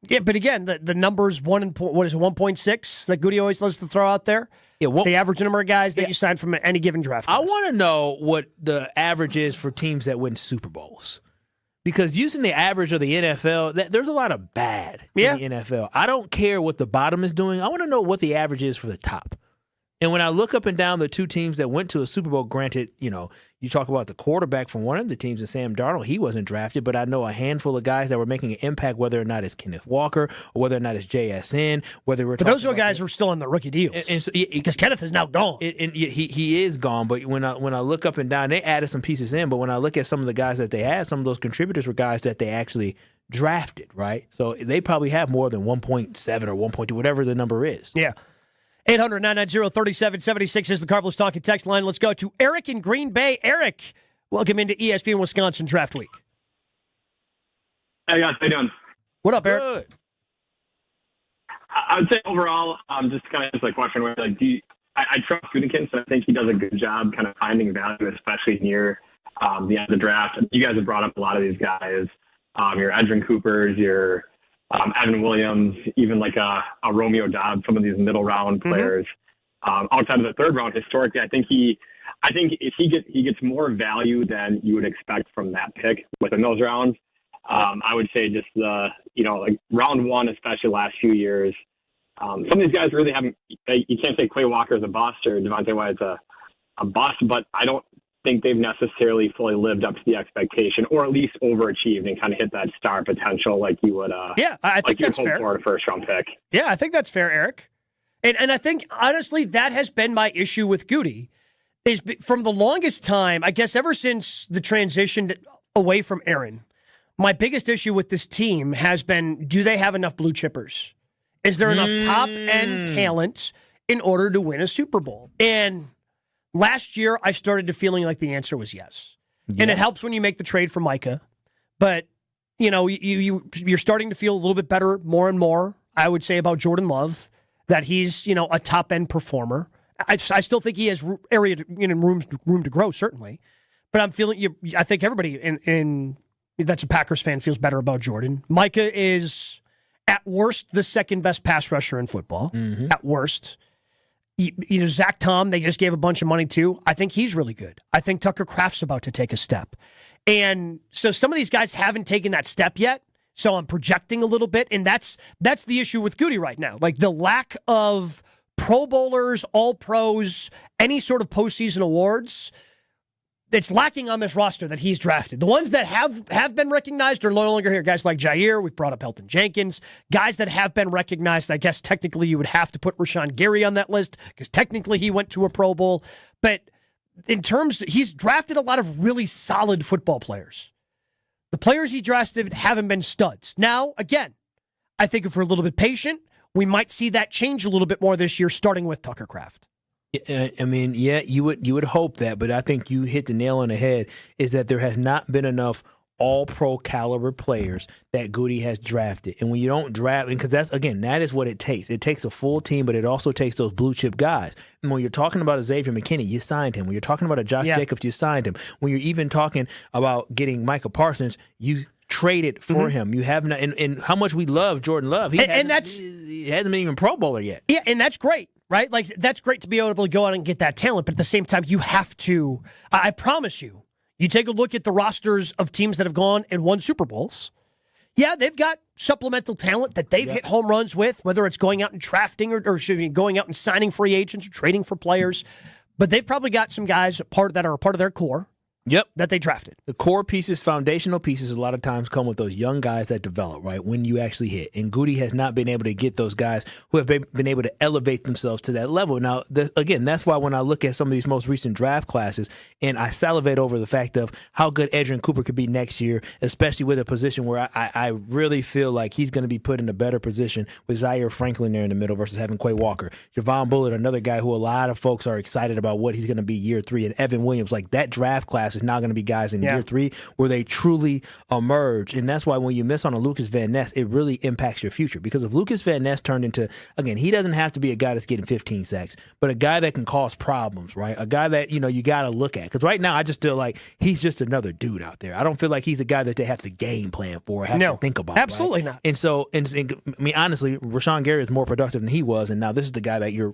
Yeah, but again, the numbers 1.6 that Goody always loves to throw out there? Yeah, it's the average number of guys that you sign from any given draft class. I want to know what the average is for teams that win Super Bowls. Because using the average of the NFL, there's a lot of bad in the NFL. I don't care what the bottom is doing. I want to know what the average is for the top. And when I look up and down the 2 teams that went to a Super Bowl, granted, you talk about the quarterback from one of the teams, and Sam Darnold, he wasn't drafted, but I know a handful of guys that were making an impact, whether or not it's Kenneth Walker or whether or not it's JSN, whether we're. But those are guys who are still on the rookie deals. Because Kenneth is now gone. He is gone. But when I look up and down, they added some pieces in. But when I look at some of the guys that they had, some of those contributors were guys that they actually drafted, right? So they probably have more than 1.7 or 1.2, whatever the number is. Yeah. 800-990-3776 is the Carlos Talking text line. Let's go to Eric in Green Bay. Eric, welcome into ESPN Wisconsin Draft Week. Hey, guys. How you doing? What up, Eric? Good. I would say overall, just kind of just a question where, like, I trust Gutekunst, and I think he does a good job kind of finding value, especially near the end of the draft. You guys have brought up a lot of these guys. Your Edrin Coopers, your Evan Williams, even like a Romeo Doubs, some of these middle round players. Outside of the third round, historically, I think if he gets more value than you would expect from that pick within those rounds. I would say just like round 1, especially last few years. Some of these guys really haven't. You can't say Quay Walker is a bust or Devontae Wyatt's a bust, but I don't think they've necessarily fully lived up to the expectation, or at least overachieved and kind of hit that star potential like you would. I think that's fair for a first round pick. Yeah, I think that's fair, Eric. And I think honestly that has been my issue with Goody, is from the longest time, I guess ever since the transition away from Aaron, my biggest issue with this team has been: do they have enough blue chippers? Is there enough top end talent in order to win a Super Bowl? And last year, I started to feeling like the answer was yes. Yeah. And it helps when you make the trade for Micah. But, you're starting to feel a little bit better more and more, I would say, about Jordan Love, that he's, a top-end performer. I still think he has room to grow, certainly. but I'm feeling you. I think everybody in that's a Packers fan feels better about Jordan. Micah is at worst the second best pass rusher in football. Mm-hmm. At worst. Zach Tom, they just gave a bunch of money to. I think he's really good. I think Tucker Kraft's about to take a step. And so some of these guys haven't taken that step yet. So I'm projecting a little bit. And that's the issue with Goody right now. Like the lack of Pro Bowlers, All Pros, any sort of postseason awards. It's lacking on this roster that he's drafted. The ones that have been recognized are no longer here. Guys like Jair, we've brought up Elton Jenkins. Guys that have been recognized, I guess technically you would have to put Rashawn Gary on that list because technically he went to a Pro Bowl. But in terms, he's drafted a lot of really solid football players. The players he drafted haven't been studs. Now, again, I think if we're a little bit patient, we might see that change a little bit more this year, starting with Tucker Kraft. I mean, yeah, you would hope that, but I think you hit the nail on the head, is that there has not been enough all-pro caliber players that Goody has drafted. And when you don't draft, because that is what it takes. It takes a full team, but it also takes those blue-chip guys. And when you're talking about a Xavier McKinney, you signed him. When you're talking about a Josh Jacobs, you signed him. When you're even talking about getting Micah Parsons, you traded for him. You have not, and how much we love Jordan Love. He hasn't been even Pro Bowler yet. Yeah, and that's great. Right? Like, that's great to be able to go out and get that talent, but at the same time, you have to, I promise you, you take a look at the rosters of teams that have gone and won Super Bowls. Yeah, they've got supplemental talent that they've hit home runs with, whether it's going out and drafting or going out and signing free agents or trading for players. But they've probably got some guys that are a part of their core. Yep. That they drafted. The core pieces, foundational pieces, a lot of times come with those young guys that develop, right, when you actually hit. And Goody has not been able to get those guys who have been able to elevate themselves to that level. Now, again, that's why when I look at some of these most recent draft classes and I salivate over the fact of how good Adrian Cooper could be next year, especially with a position where I really feel like he's going to be put in a better position with Zaire Franklin there in the middle versus having Quay Walker. Javon Bullard, another guy who a lot of folks are excited about what he's going to be year 3. And Evan Williams, like that draft class is now going to be guys in year 3 where they truly emerge. And that's why when you miss on a Lucas Van Ness, it really impacts your future. Because if Lucas Van Ness turned into, again, he doesn't have to be a guy that's getting 15 sacks, but a guy that can cause problems, right? A guy that, you got to look at. Because right now, I just feel like he's just another dude out there. I don't feel like he's a guy that they have to game plan for or have to think about. Absolutely right? not. And so, I mean, honestly, Rashawn Gary is more productive than he was, and now this is the guy that you're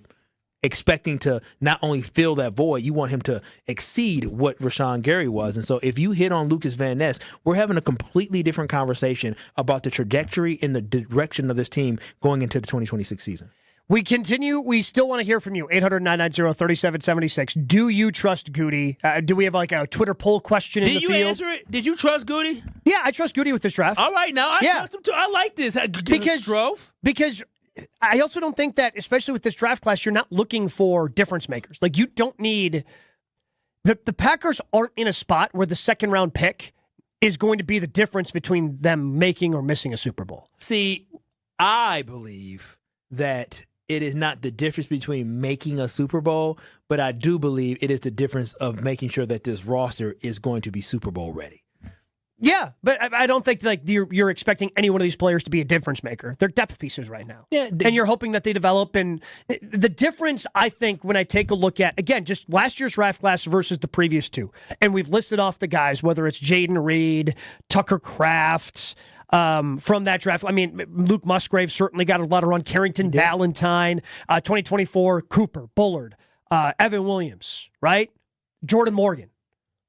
expecting to not only fill that void, you want him to exceed what Rashawn Gary was. And so if you hit on Lucas Van Ness, we're having a completely different conversation about the trajectory and the direction of this team going into the 2026 season. We continue. We still want to hear from you. 800-990-3776. Do you trust Goody? Do we have like a Twitter poll question in the field? Did you answer it? Did you trust Goody? Yeah, I trust Goody with this draft. All right, now I trust him too. I like this. Because I also don't think that, especially with this draft class, you're not looking for difference makers. Like, you don't need... The Packers aren't in a spot where the second-round pick is going to be the difference between them making or missing a Super Bowl. See, I believe that it is not the difference between making a Super Bowl, but I do believe it is the difference of making sure that this roster is going to be Super Bowl ready. Yeah, but I don't think like you're expecting any one of these players to be a difference maker. They're depth pieces right now. Yeah, and you're hoping that they develop. And the difference, I think, when I take a look at, again, just last year's draft class versus the previous two, and we've listed off the guys, whether it's Jaden Reed, Tucker Kraft, from that draft. I mean, Luke Musgrave certainly got a lot of run. Carrington Valentine, 2024, Cooper, Bullard, Evan Williams, right? Jordan Morgan.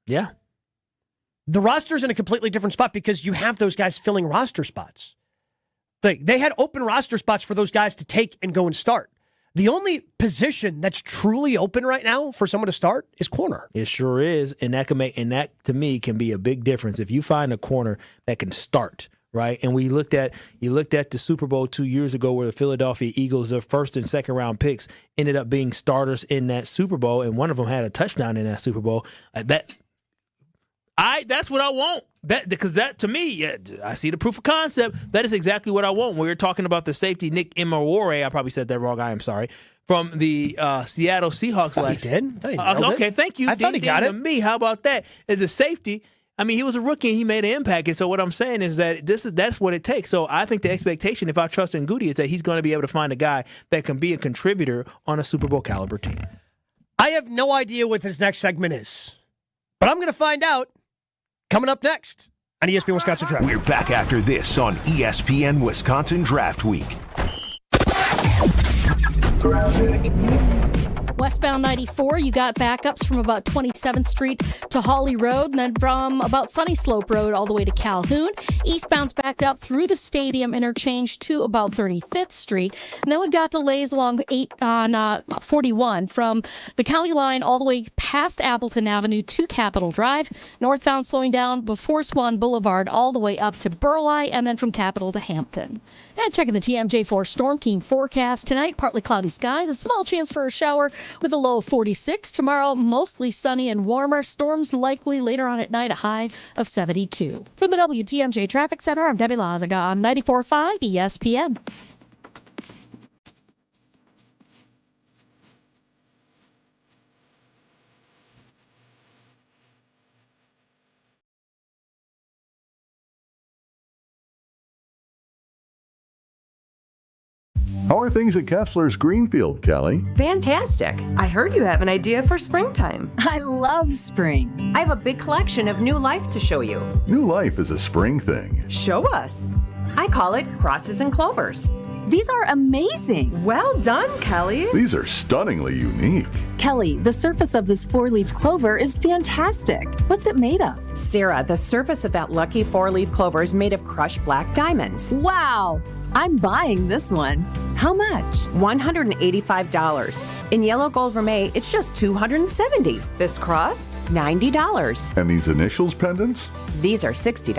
Yeah. The roster's in a completely different spot because you have those guys filling roster spots. They had open roster spots for those guys to take and go and start. The only position that's truly open right now for someone to start is corner. It sure is, and that to me can be a big difference if you find a corner that can start. Right, and you looked at the Super Bowl 2 years ago where the Philadelphia Eagles, their first and second round picks, ended up being starters in that Super Bowl, and one of them had a touchdown in that Super Bowl. That's what I want. Because to me, I see the proof of concept. That is exactly what I want. When we were talking about the safety Nick Imawore, I probably said that wrong. I am sorry. From the Seattle Seahawks. I thought he did. Okay, thank you. I thought he got it. To me, how about that? As a safety, I mean, he was a rookie and he made an impact. And so what I'm saying is that that's what it takes. So I think the expectation, if I trust in Goody, is that he's going to be able to find a guy that can be a contributor on a Super Bowl caliber team. I have no idea what this next segment is. But I'm going to find out coming up next on ESPN Wisconsin Draft. We're back after this on ESPN Wisconsin Draft Week. Westbound 94, you got backups from about 27th Street to Hawley Road, and then from about Sunny Slope Road all the way to Calhoun. Eastbound's backed up through the stadium interchange to about 35th Street. And then we've got delays along 41 from the county line all the way past Appleton Avenue to Capitol Drive. Northbound slowing down before Swan Boulevard all the way up to Burleigh, and then from Capitol to Hampton. And checking the TMJ4 Storm Team forecast tonight, partly cloudy skies, a small chance for a shower with a low of 46. Tomorrow, mostly sunny and warmer. Storms likely later on at night, a high of 72. For the WTMJ Traffic Center, I'm Debbie Lazaga on 94.5 ESPN. How are things at Kessler's Greenfield, Kelly? Fantastic. I heard you have an idea for springtime. I love spring. I have a big collection of new life to show you. New life is a spring thing. Show us. I call it crosses and clovers. These are amazing. Well done, Kelly. These are stunningly unique. Kelly, the surface of this 4-leaf clover is fantastic. What's it made of? Sarah, the surface of that lucky 4-leaf clover is made of crushed black diamonds. Wow. I'm buying this one. How much? $185. In yellow gold vermeil, it's just $270. This cross, $90. And these initials pendants? These are $60.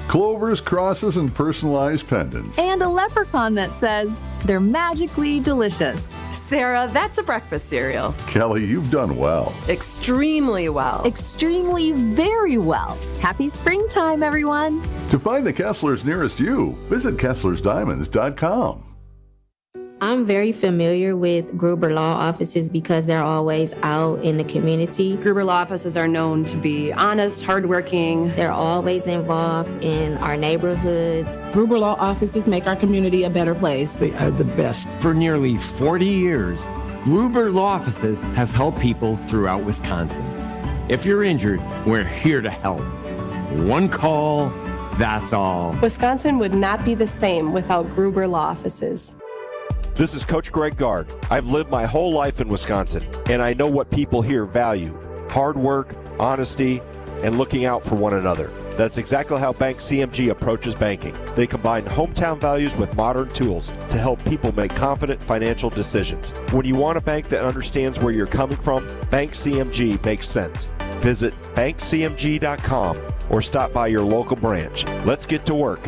Clovers, crosses, and personalized pendants. And a leprechaun that says they're magically delicious. Sarah, that's a breakfast cereal. Kelly, you've done well. Extremely well. Extremely very well. Happy springtime, everyone. To find the Kesslers nearest you, visit KesslersDiamonds.com. I'm very familiar with Gruber Law Offices because they're always out in the community. Gruber Law Offices are known to be honest, hardworking. They're always involved in our neighborhoods. Gruber Law Offices make our community a better place. They are the best. For nearly 40 years, Gruber Law Offices has helped people throughout Wisconsin. If you're injured, we're here to help. One call, that's all. Wisconsin would not be the same without Gruber Law Offices. This is Coach Greg Gard. I've lived my whole life in Wisconsin, and I know what people here value: hard work, honesty, and looking out for one another. That's exactly how Bank CMG approaches banking. They combine hometown values with modern tools to help people make confident financial decisions. When you want a bank that understands where you're coming from, Bank CMG makes sense. Visit bankcmg.com or stop by your local branch. Let's get to work.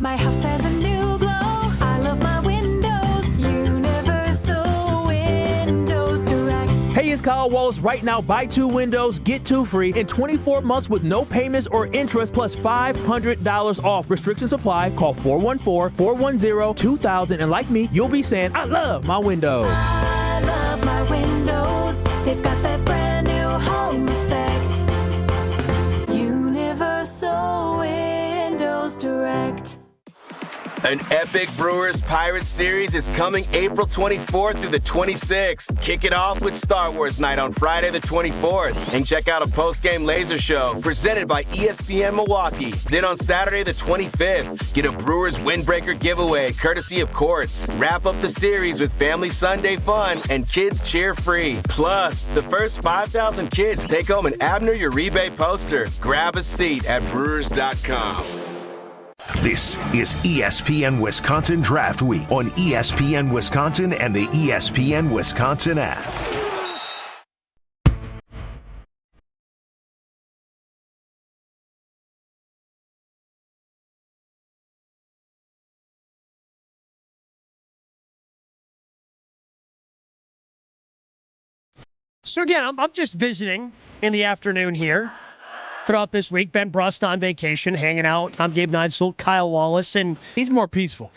My house has a new glow. I love my windows. Universal Windows Direct. Hey, it's Kyle Wallace. Right now, buy 2 windows, get 2 free in 24 months with no payments or interest plus $500 off. Restrictions apply. Call 414-410-2000. And like me, you'll be saying, I love my windows. I love my windows. They've got that brand new home effect. Universal Windows Direct. An epic Brewers Pirates series is coming April 24th through the 26th. Kick it off with Star Wars Night on Friday the 24th. And check out a post-game laser show presented by ESPN Milwaukee. Then on Saturday the 25th, get a Brewers Windbreaker giveaway courtesy of Courts. Wrap up the series with Family Sunday fun and kids cheer free. Plus, the first 5,000 kids take home an Abner Uribe poster. Grab a seat at Brewers.com. This is ESPN Wisconsin Draft Week on ESPN Wisconsin and the ESPN Wisconsin app. So again, I'm just visiting in the afternoon here. Throughout this week, Ben Brust on vacation, hanging out. I'm Gabe Neitzel, Kyle Wallace, and he's more peaceful.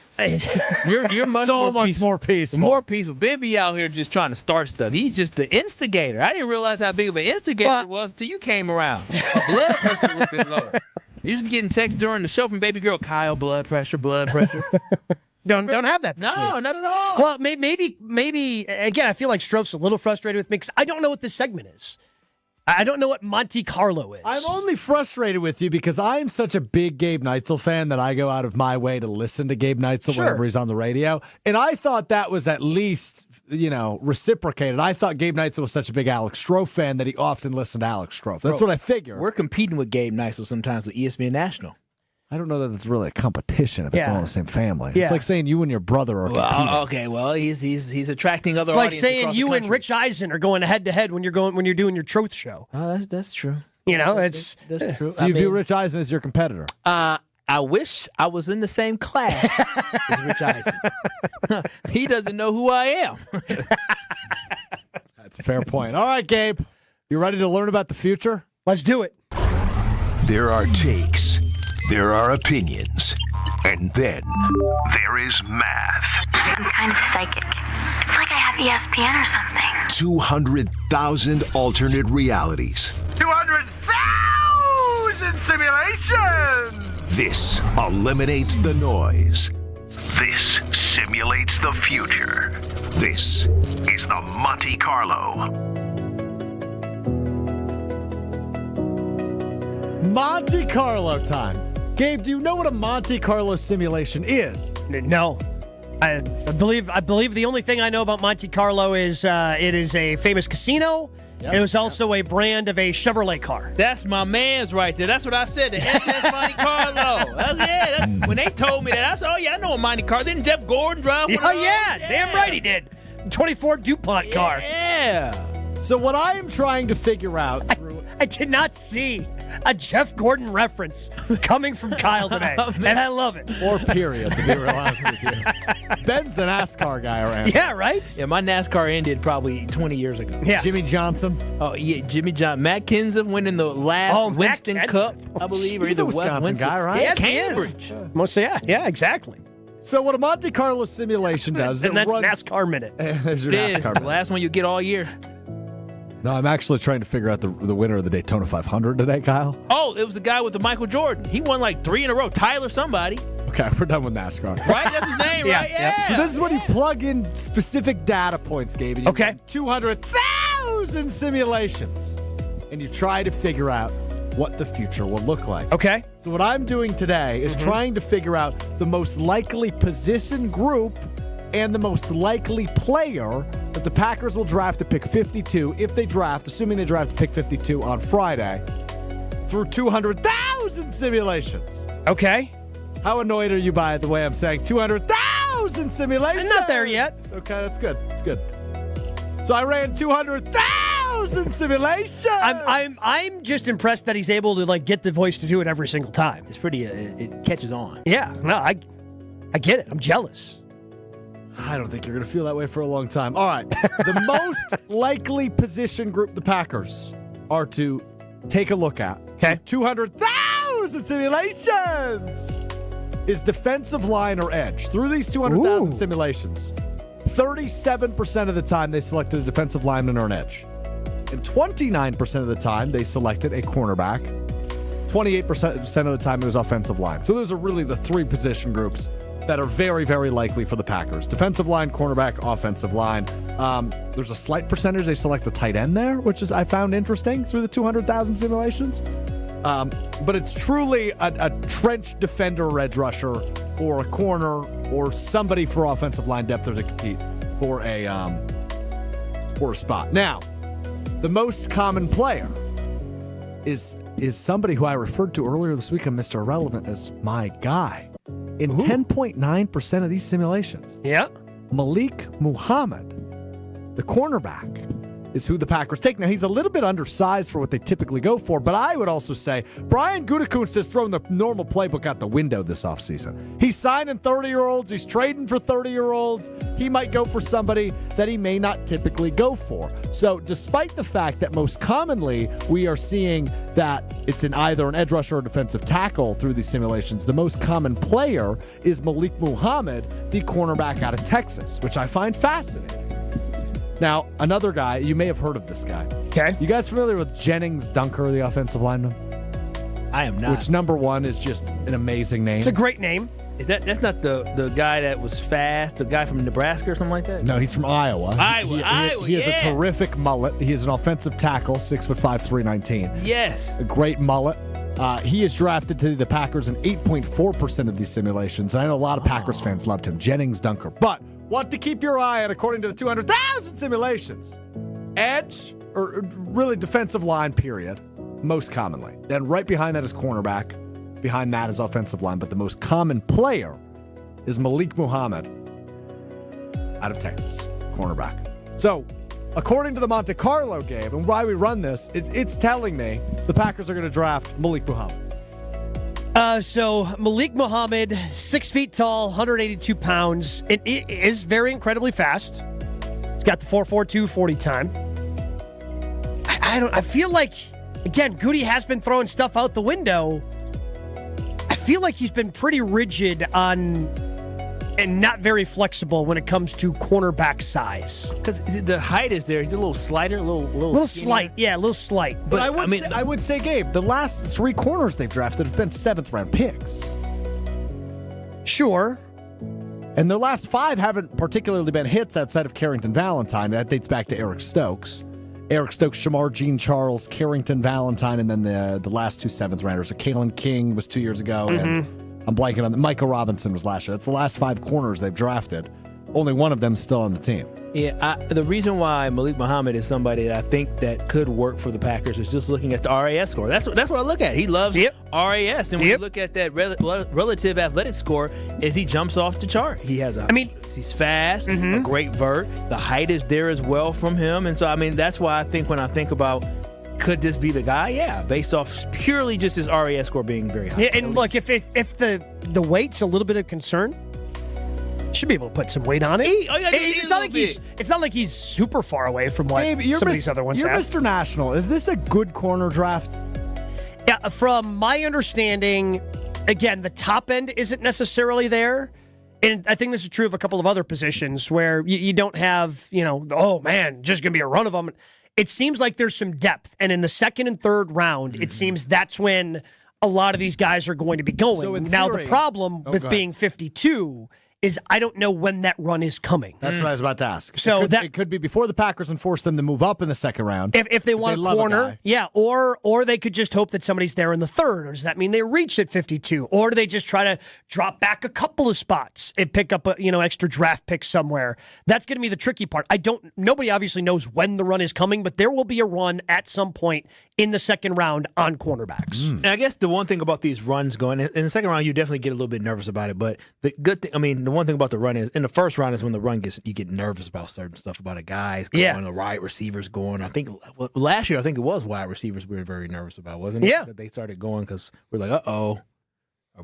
You're much more peaceful. More peaceful. Ben be out here just trying to start stuff. He's just the instigator. I didn't realize how big of an instigator it was until you came around. Blood pressure was a bit lower. You just getting texts during the show from baby girl, Kyle, blood pressure, blood pressure. Don't have that. No, not at all. Well, maybe again, I feel like Stroph's a little frustrated with me because I don't know what this segment is. I don't know what Monte Carlo is. I'm only frustrated with you because I'm such a big Gabe Neitzel fan that I go out of my way to listen to Gabe Neitzel whenever he's on the radio. And I thought that was at least, reciprocated. I thought Gabe Neitzel was such a big Alex Strofe fan that he often listened to Alex Strofe. That's what I figured. We're competing with Gabe Neitzel sometimes with ESPN National. I don't know that it's really a competition if it's all in the same family. Yeah. It's like saying you and your brother are competing. Okay, well, he's attracting other It's like audiences saying across you the and country. Rich Eisen are going head to head when you're doing your truth show. Oh, that's true. It's That's true. Do you view Rich Eisen as your competitor? I wish I was in the same class as Rich Eisen. He doesn't know who I am. That's a fair point. All right, Gabe, you ready to learn about the future? Let's do it. There are takes, there are opinions, and then there is math. I'm kind of psychic. It's like I have ESPN or something. 200,000 alternate realities. 200,000 simulations! This eliminates the noise. This simulates the future. This is the Monte Carlo. Monte Carlo time. Gabe, do you know what a Monte Carlo simulation is? No. I believe the only thing I know about Monte Carlo is it is a famous casino. Yep. It was also a brand of a Chevrolet car. That's my man's right there. That's what I said. The SS Monte Carlo. When they told me that, I said, "Oh yeah, I know a Monte Carlo." Didn't Jeff Gordon drive one? Oh yeah, damn right he did. 24 DuPont car. Yeah. So what I am trying to figure out I did not see a Jeff Gordon reference coming from Kyle today, and I love it. Or period, to be real honest with you. Ben's the NASCAR guy around. Yeah, right? Yeah, my NASCAR ended probably 20 years ago. Yeah. Jimmy Johnson. Oh, yeah, Jimmy Johnson. Matt Kenseth winning the last Winston Cup, I believe. Or He's a either Wisconsin guy, right? Yes, Cambridge. he is. Mostly, yeah, exactly. So what a Monte Carlo simulation does, And that's NASCAR Minute. There's your It is. NASCAR The minute. last one you get all year. No, I'm actually trying to figure out the winner of the Daytona 500 today, Kyle. Oh, it was the guy with the Michael Jordan. He won like 3 in a row. Tyler somebody. Okay, we're done with NASCAR. Right? That's his name, right? Yeah. So this is when you plug in specific data points, Gabe. And you Okay. run 200,000 simulations. And you try to figure out what the future will look like. Okay. So what I'm doing today is trying to figure out the most likely position group and the most likely player that the Packers will draft to pick 52 if they draft, assuming they draft to pick 52 on Friday, through 200,000 simulations. Okay. How annoyed are you by the way I'm saying 200,000 simulations? I'm not there yet. Okay, that's good. That's good. So I ran 200,000 simulations. I'm just impressed that he's able to get the voice to do it every single time. It's pretty, it catches on. Yeah, no, I get it. I'm jealous. I don't think you're going to feel that way for a long time. All right. The most likely position group the Packers are to take a look at. Okay. 200,000 simulations is defensive line or edge. Through these 200,000 simulations, 37% of the time they selected a defensive lineman or an edge. And 29% of the time they selected a cornerback. 28% of the time it was offensive line. So those are really the 3 position groups that are very, very likely for the Packers. Defensive line, cornerback, offensive line. There's a slight percentage they select a tight end there, which is I found interesting through the 200,000 simulations. But it's truly a trench defender or edge rusher or a corner or somebody for offensive line depth or to compete for a spot. Now, the most common player is somebody who I referred to earlier this week on Mr. Irrelevant as my guy. In 10.9% of these simulations, Malik Muhammad, the cornerback, is who the Packers take. Now, he's a little bit undersized for what they typically go for, but I would also say Brian Gutekunst has thrown the normal playbook out the window this offseason. He's signing 30-year-olds. He's trading for 30-year-olds. He might go for somebody that he may not typically go for. So despite the fact that most commonly we are seeing that it's in either an edge rusher or defensive tackle through these simulations, the most common player is Malik Muhammad, the cornerback out of Texas, which I find fascinating. Now, another guy, you may have heard of this guy. Okay. You guys familiar with Jennings Dunker, the offensive lineman? I am not. Which number 1 is just an amazing name. It's a great name. That's not the guy that was fast, the guy from Nebraska or something like that? No, he's from Iowa. Iowa, He has a terrific mullet. He is an offensive tackle, 6'5", 319. Yes. A great mullet. He is drafted to the Packers in 8.4% of these simulations. And I know a lot of Packers fans loved him. Jennings Dunker. But what to keep your eye on according to the 200,000 simulations? Edge, or really defensive line, period, most commonly. Then right behind that is cornerback. Behind that is offensive line. But the most common player is Malik Muhammad out of Texas, cornerback. So, according to the Monte Carlo game and why we run this, it's telling me the Packers are going to draft Malik Muhammad. So Malik Muhammad, 6 feet tall, 182 pounds. It is very incredibly fast. He's got the 4.42 40 time. I feel like, again, Goody has been throwing stuff out the window. I feel like he's been pretty rigid on and not very flexible when it comes to cornerback size. Because the height is there. He's a little slighter, a little slight. Yeah, a little slight. But I would say, Gabe, the last 3 corners they've drafted have been 7th-round picks. Sure. And their last 5 haven't particularly been hits outside of Carrington Valentine. That dates back to Eric Stokes. Eric Stokes, Shamar Jean Charles, Carrington Valentine, and then the last 2 7th-rounders. So Kalen King was 2 years ago, and I'm blanking on Micah Robinson was last year. That's the last 5 corners they've drafted. Only one of them still on the team. Yeah, the reason why Malik Muhammad is somebody that I think that could work for the Packers is just looking at the RAS score. That's what I look at. He loves RAS, and when you look at that relative athletic score, is he jumps off the chart. He has he's fast, a great vert. The height is there as well from him, and so that's why I think when I think about could this be the guy? Yeah, based off purely just his RAS score being very high. Yeah, and look, if the weight's a little bit of concern, should be able to put some weight on it. It's not like he's super far away from what some of these other ones You're have. Mr. National. Is this a good corner draft? Yeah, from my understanding, again, the top end isn't necessarily there. And I think this is true of a couple of other positions where you don't have, oh man, just going to be a run of them. It seems like there's some depth. And in the 2nd and 3rd round, it seems that's when a lot of these guys are going to be going. So now, the problem with being 52 is I don't know when that run is coming. That's what I was about to ask. So it could be before the Packers and force them to move up in the 2nd round. If they want a corner, or they could just hope that somebody's there in the 3rd. Or does that mean they reach at 52? Or do they just try to drop back a couple of spots and pick up extra draft picks somewhere? That's going to be the tricky part. Nobody obviously knows when the run is coming, but there will be a run at some point in the 2nd round on cornerbacks. And I guess the one thing about these runs going in the 2nd round, you definitely get a little bit nervous about it. But the good thing, the one thing about the run is in the 1st round is when the run you get nervous about certain stuff about a guy's going, the wide receivers going. I think last year, it was wide receivers we were very nervous about, wasn't it? Yeah. That they started going because we're like, uh-oh.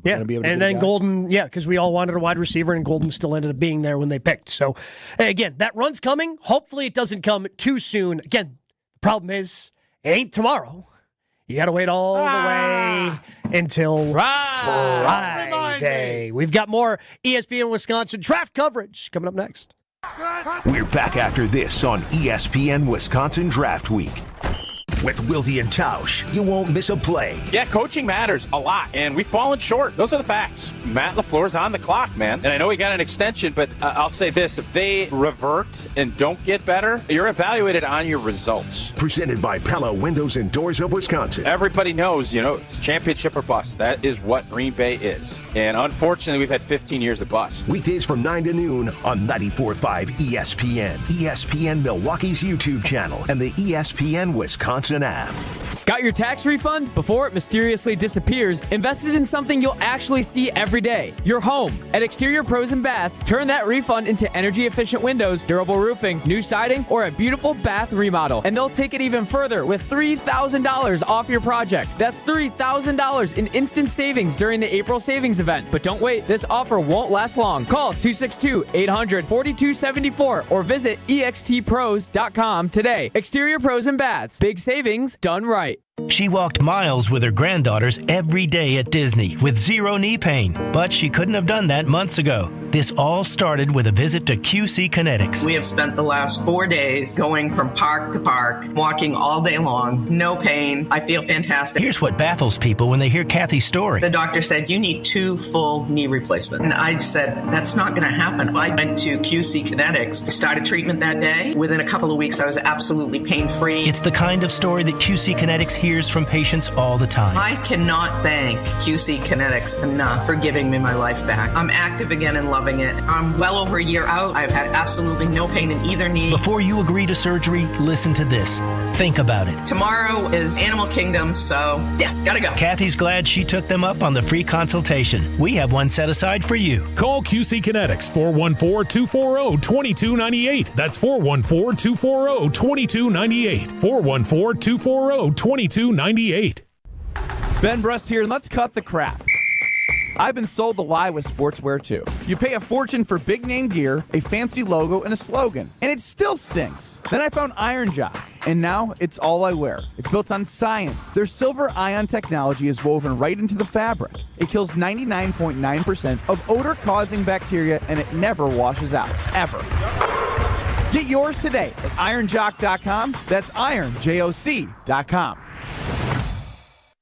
Yeah, and then Golden, because we all wanted a wide receiver, and Golden still ended up being there when they picked. So, again, that run's coming. Hopefully it doesn't come too soon. Again, the problem is it ain't tomorrow. You got to wait all the way until Friday. We've got more ESPN Wisconsin draft coverage coming up next. We're back after this on ESPN Wisconsin Draft Week. With Wilde and Tausch, you won't miss a play. Yeah, coaching matters a lot, and we've fallen short. Those are the facts. Matt LaFleur's on the clock, man. And I know he got an extension, but I'll say this. If they revert and don't get better, you're evaluated on your results. Presented by Pella Windows and Doors of Wisconsin. Everybody knows, it's championship or bust. That is what Green Bay is. And unfortunately, we've had 15 years of bust. Weekdays from 9 to noon on 94.5 ESPN, ESPN Milwaukee's YouTube channel, and the ESPN Wisconsin app. Got your tax refund? Before it mysteriously disappears, invested in something you'll actually see every day. Your home. At Exterior Pros and Baths, turn that refund into energy-efficient windows, durable roofing, new siding, or a beautiful bath remodel. And they'll take it even further with $3,000 off your project. That's $3,000 in instant savings during the April savings event. But don't wait. This offer won't last long. Call 262-800-4274 or visit extpros.com today. Exterior Pros and Baths. Big savings done right. She walked miles with her granddaughters every day at Disney with zero knee pain, but she couldn't have done that months ago. This all started with a visit to QC Kinetics. We have spent the last 4 days going from park to park, walking all day long, no pain. I feel fantastic. Here's what baffles people when they hear Kathy's story. The doctor said, you need 2 full knee replacements. And I said, that's not going to happen. I went to QC Kinetics, started treatment that day. Within a couple of weeks, I was absolutely pain-free. It's the kind of story that QC Kinetics hears from patients all the time. I cannot thank QC Kinetics enough for giving me my life back. I'm active again and loving it. I'm well over a year out. I've had absolutely no pain in either knee. Before you agree to surgery, listen to this. Think about it. Tomorrow is Animal Kingdom, so yeah, gotta go. Kathy's glad she took them up on the free consultation. We have one set aside for you. Call QC Kinetics, 414-240-2298. That's 414-240-2298. 414-240-2298. Ben Brust here, and let's cut the crap. I've been sold the lie with sportswear too. You pay a fortune for big name gear, a fancy logo, and a slogan, and it still stinks. Then I found Iron Jock, and now it's all I wear. It's built on science. Their silver ion technology is woven right into the fabric. It kills 99.9% of odor-causing bacteria, and it never washes out, ever. Get yours today at ironjock.com. That's ironjoc.com.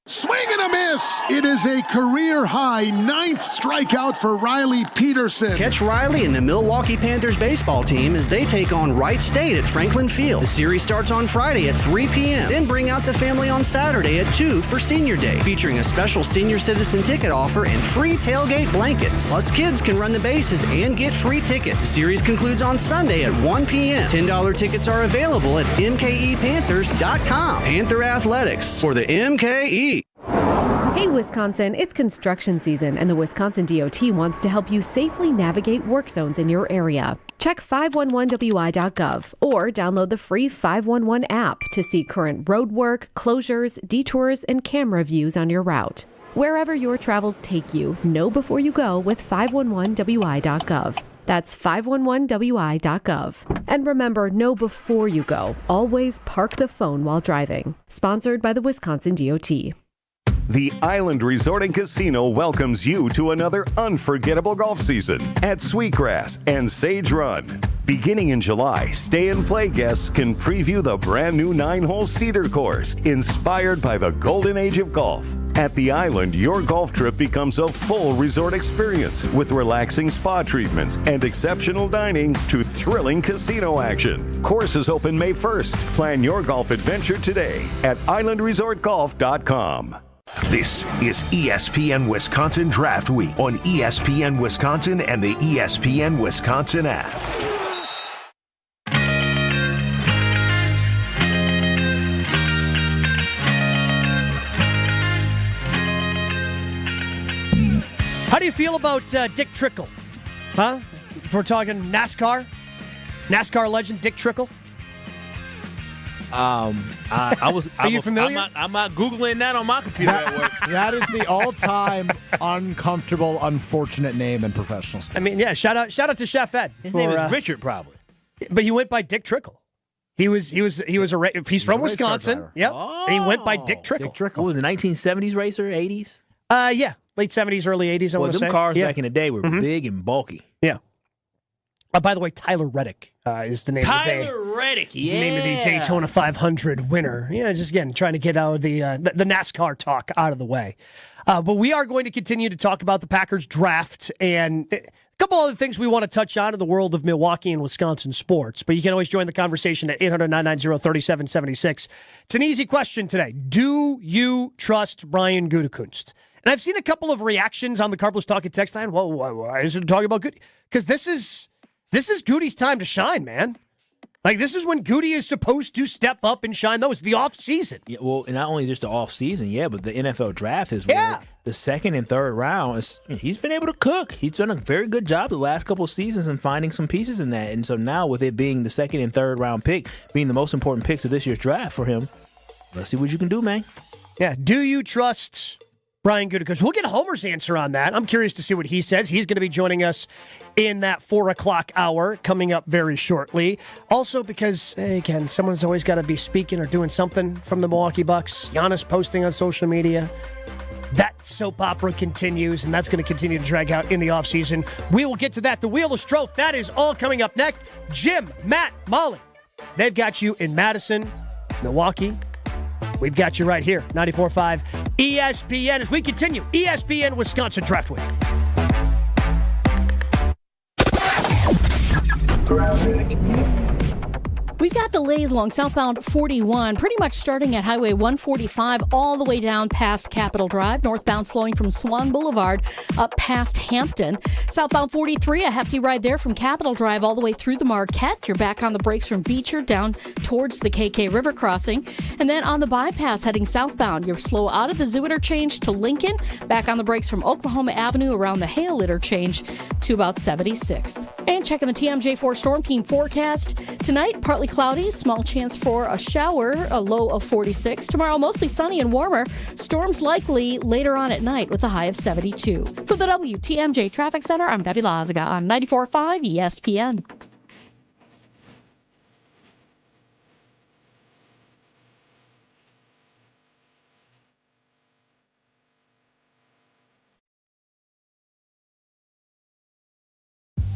Swing and a miss. It is a career-high 9th strikeout for Riley Peterson. Catch Riley and the Milwaukee Panthers baseball team as they take on Wright State at Franklin Field. The series starts on Friday at 3 p.m. Then bring out the family on Saturday at 2 for Senior Day, featuring a special senior citizen ticket offer and free tailgate blankets. Plus, kids can run the bases and get free tickets. The series concludes on Sunday at 1 p.m. $10 tickets are available at mkepanthers.com. Panther Athletics for the MKE. Hey Wisconsin, it's construction season and the Wisconsin DOT wants to help you safely navigate work zones in your area. Check 511wi.gov or download the free 511 app to see current road work, closures, detours, and camera views on your route. Wherever your travels take you, know before you go with 511wi.gov. That's 511wi.gov. And remember, know before you go. Always park the phone while driving. Sponsored by the Wisconsin DOT. The Island Resort and Casino welcomes you to another unforgettable golf season at Sweetgrass and Sage Run. Beginning in July, stay and play guests can preview the brand new 9-hole Cedar course, inspired by the golden age of golf. At the Island, your golf trip becomes a full resort experience with relaxing spa treatments and exceptional dining to thrilling casino action. Courses open May 1st. Plan your golf adventure today at islandresortgolf.com. This is ESPN Wisconsin Draft Week on ESPN Wisconsin and the ESPN Wisconsin app. How do you feel about Dick Trickle? Huh? If we're talking NASCAR legend Dick Trickle? Are you familiar? I'm not Googling that on my computer at work. That is the all-time uncomfortable, unfortunate name in professional sports. I mean, yeah, shout out to Chef Ed. His name is Richard, probably. But he went by Dick Trickle. He's from Wisconsin. Yep. Oh. And he went by Dick Trickle. What was the 1970s racer, 80s? Yeah. Late 70s, early 80s, I want to say. Them cars back in the day were big and bulky. Yeah. By the way, Tyler Reddick is the name of the day. Tyler Reddick, yeah. Name of the Daytona 500 winner. Yeah, just again, trying to get out of the NASCAR talk out of the way. But we are going to continue to talk about the Packers draft and a couple other things we want to touch on in the world of Milwaukee and Wisconsin sports. But you can always join the conversation at 800-990-3776. It's an easy question today. Do you trust Brian Gutekunst? And I've seen a couple of reactions on the Carpus Talking text line. Well, why is it talking about Goody? Because this is Goody's time to shine, man. Like, this is when Goody is supposed to step up and shine. That was the off season. Yeah, well, and not only just the off season, but the NFL draft is where the second and third round he's been able to cook. He's done a very good job the last couple of seasons in finding some pieces in that. And so now with it being the second and third round pick, being the most important picks of this year's draft for him, let's see what you can do, man. Yeah. Do you trust Brian Gutekunst? We'll get Homer's answer on that. I'm curious to see what he says. He's going to be joining us in that 4 o'clock hour coming up very shortly. Also because, again, someone's always got to be speaking or doing something from the Milwaukee Bucks. Giannis posting on social media. that soap opera continues, and that's going to continue to drag out in the offseason. We will get to that. The Wheel of Strofe, that is all coming up next. Jim, Matt, Molly, they've got you in Madison, Milwaukee. We've got you right here, 94.5 ESPN, as we continue ESPN Wisconsin Draft Week. We've got delays along southbound 41, pretty much starting at Highway 145 all the way down past Capitol Drive, northbound slowing from Swan Boulevard up past Hampton. Southbound 43, a hefty ride there from Capitol Drive all the way through the Marquette. You're back on the brakes from Beecher down towards the KK River crossing. And then on the bypass heading southbound, you're slow out of the Zoo interchange to Lincoln, back on the brakes from Oklahoma Avenue around the Hale interchange to about 76th. And checking the TMJ4 Storm Team forecast. Tonight, partly cloudy, small chance for a shower, a low of 46. Tomorrow, mostly sunny and warmer. Storms likely later on at night with a high of 72. For the WTMJ Traffic Center, I'm Debbie Lazaga on 94.5 ESPN.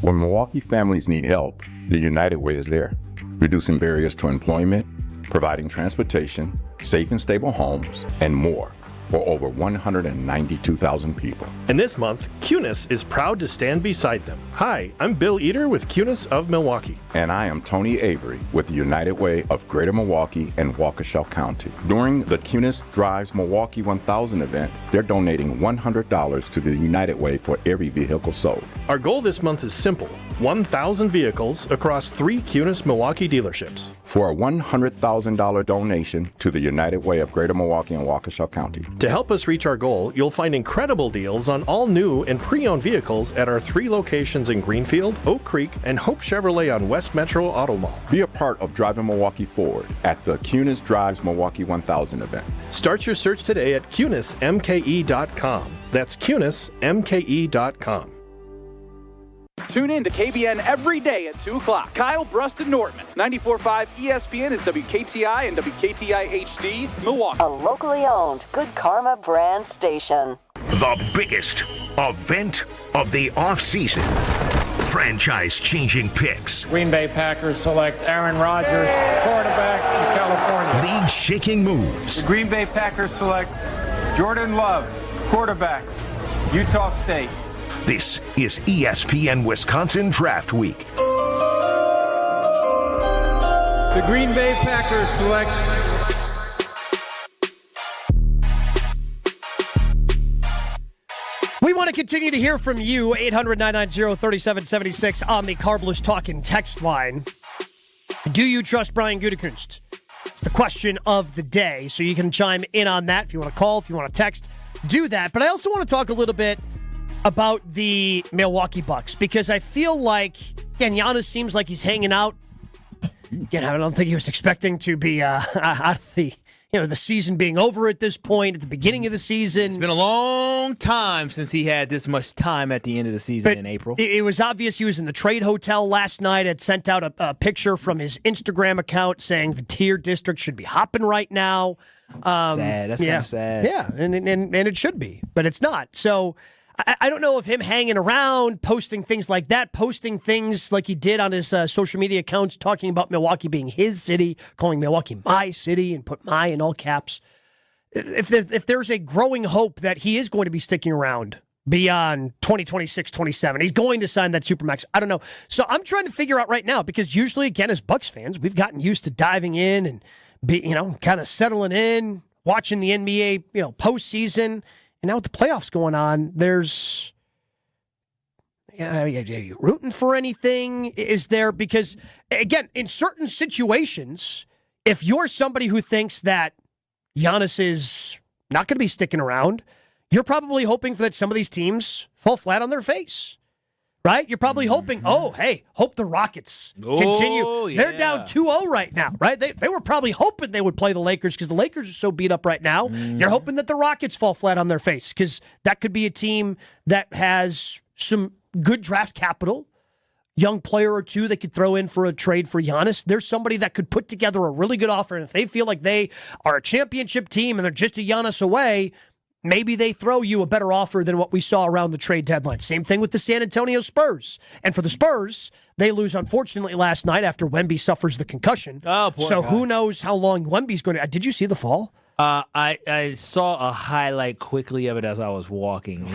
When Milwaukee families need help, the United Way is there, reducing barriers to employment, providing transportation, safe and stable homes, and more for over 192,000 people. And this month, Cunis is proud to stand beside them. Hi, I'm Bill Eater with Cunis of Milwaukee. And I am Tony Avery with the United Way of Greater Milwaukee and Waukesha County. During the Cunis Drives Milwaukee 1000 event, they're donating $100 to the United Way for every vehicle sold. Our goal this month is simple: 1,000 vehicles across 3 Cunis Milwaukee dealerships. For a $100,000 donation to the United Way of Greater Milwaukee and Waukesha County. To help us reach our goal, you'll find incredible deals on all new and pre-owned vehicles at our 3 locations in Greenfield, Oak Creek, and Hope Chevrolet on West Metro Auto Mall. Be a part of driving Milwaukee forward at the Cunis Drives Milwaukee 1000 event. Start your search today at CunisMKE.com. That's CunisMKE.com. Tune in to KBN every day at 2 o'clock. Kyle Brust and Nortman. 94.5 ESPN is WKTI and WKTI HD, Milwaukee. A locally owned Good Karma brand station. The biggest event of the offseason. Franchise-changing picks. Green Bay Packers select Aaron Rodgers, quarterback from California. League-shaking moves. The Green Bay Packers select Jordan Love, quarterback, Utah State. This is ESPN Wisconsin Draft Week. The Green Bay Packers select We want to continue to hear from you, 800-990-3776 on the Carbless Talkin' text line. Do you trust Brian Gutekunst? It's the question of the day, so you can chime in on that if you want to call, if you want to text, do that. But I also want to talk a little bit about the Milwaukee Bucks, because I feel like, again, Giannis seems like he's hanging out. Again, I don't think he was expecting to be out of the season being over at this point, at the beginning of the season. It's been a long time since he had this much time at the end of the season in April. It was obvious he was in the trade hotel last night, had sent out a picture from his Instagram account saying the tier district should be hopping right now. Sad. That's kind of sad. Yeah, and it should be, but it's not. So I don't know if him hanging around, posting things like that, posting things like he did on his social media accounts, talking about Milwaukee being his city, calling Milwaukee my city, and put my in all caps. If there's a growing hope that he is going to be sticking around beyond 2026, 27, he's going to sign that Supermax. I don't know. So I'm trying to figure out right now, because usually, again, as Bucks fans, we've gotten used to diving in and kind of settling in, watching the NBA, postseason. And now with the playoffs going on, there's, are you rooting for anything? Is there, because, again, in certain situations, if you're somebody who thinks that Giannis is not going to be sticking around, you're probably hoping that some of these teams fall flat on their face. Right? You're probably hoping, hope the Rockets continue. Yeah. They're down 2-0 right now, right? They were probably hoping they would play the Lakers because the Lakers are so beat up right now. You're hoping that the Rockets fall flat on their face because that could be a team that has some good draft capital, young player or two they could throw in for a trade for Giannis. There's somebody that could put together a really good offer, and if they feel like they are a championship team and they're just a Giannis away, maybe they throw you a better offer than what we saw around the trade deadline. Same thing with the San Antonio Spurs. And for the Spurs, they lose, unfortunately, last night after Wemby suffers the concussion. Oh, poor so guy. who knows how long Wemby's going to... Did you see the fall? I saw a highlight quickly of it as I was walking.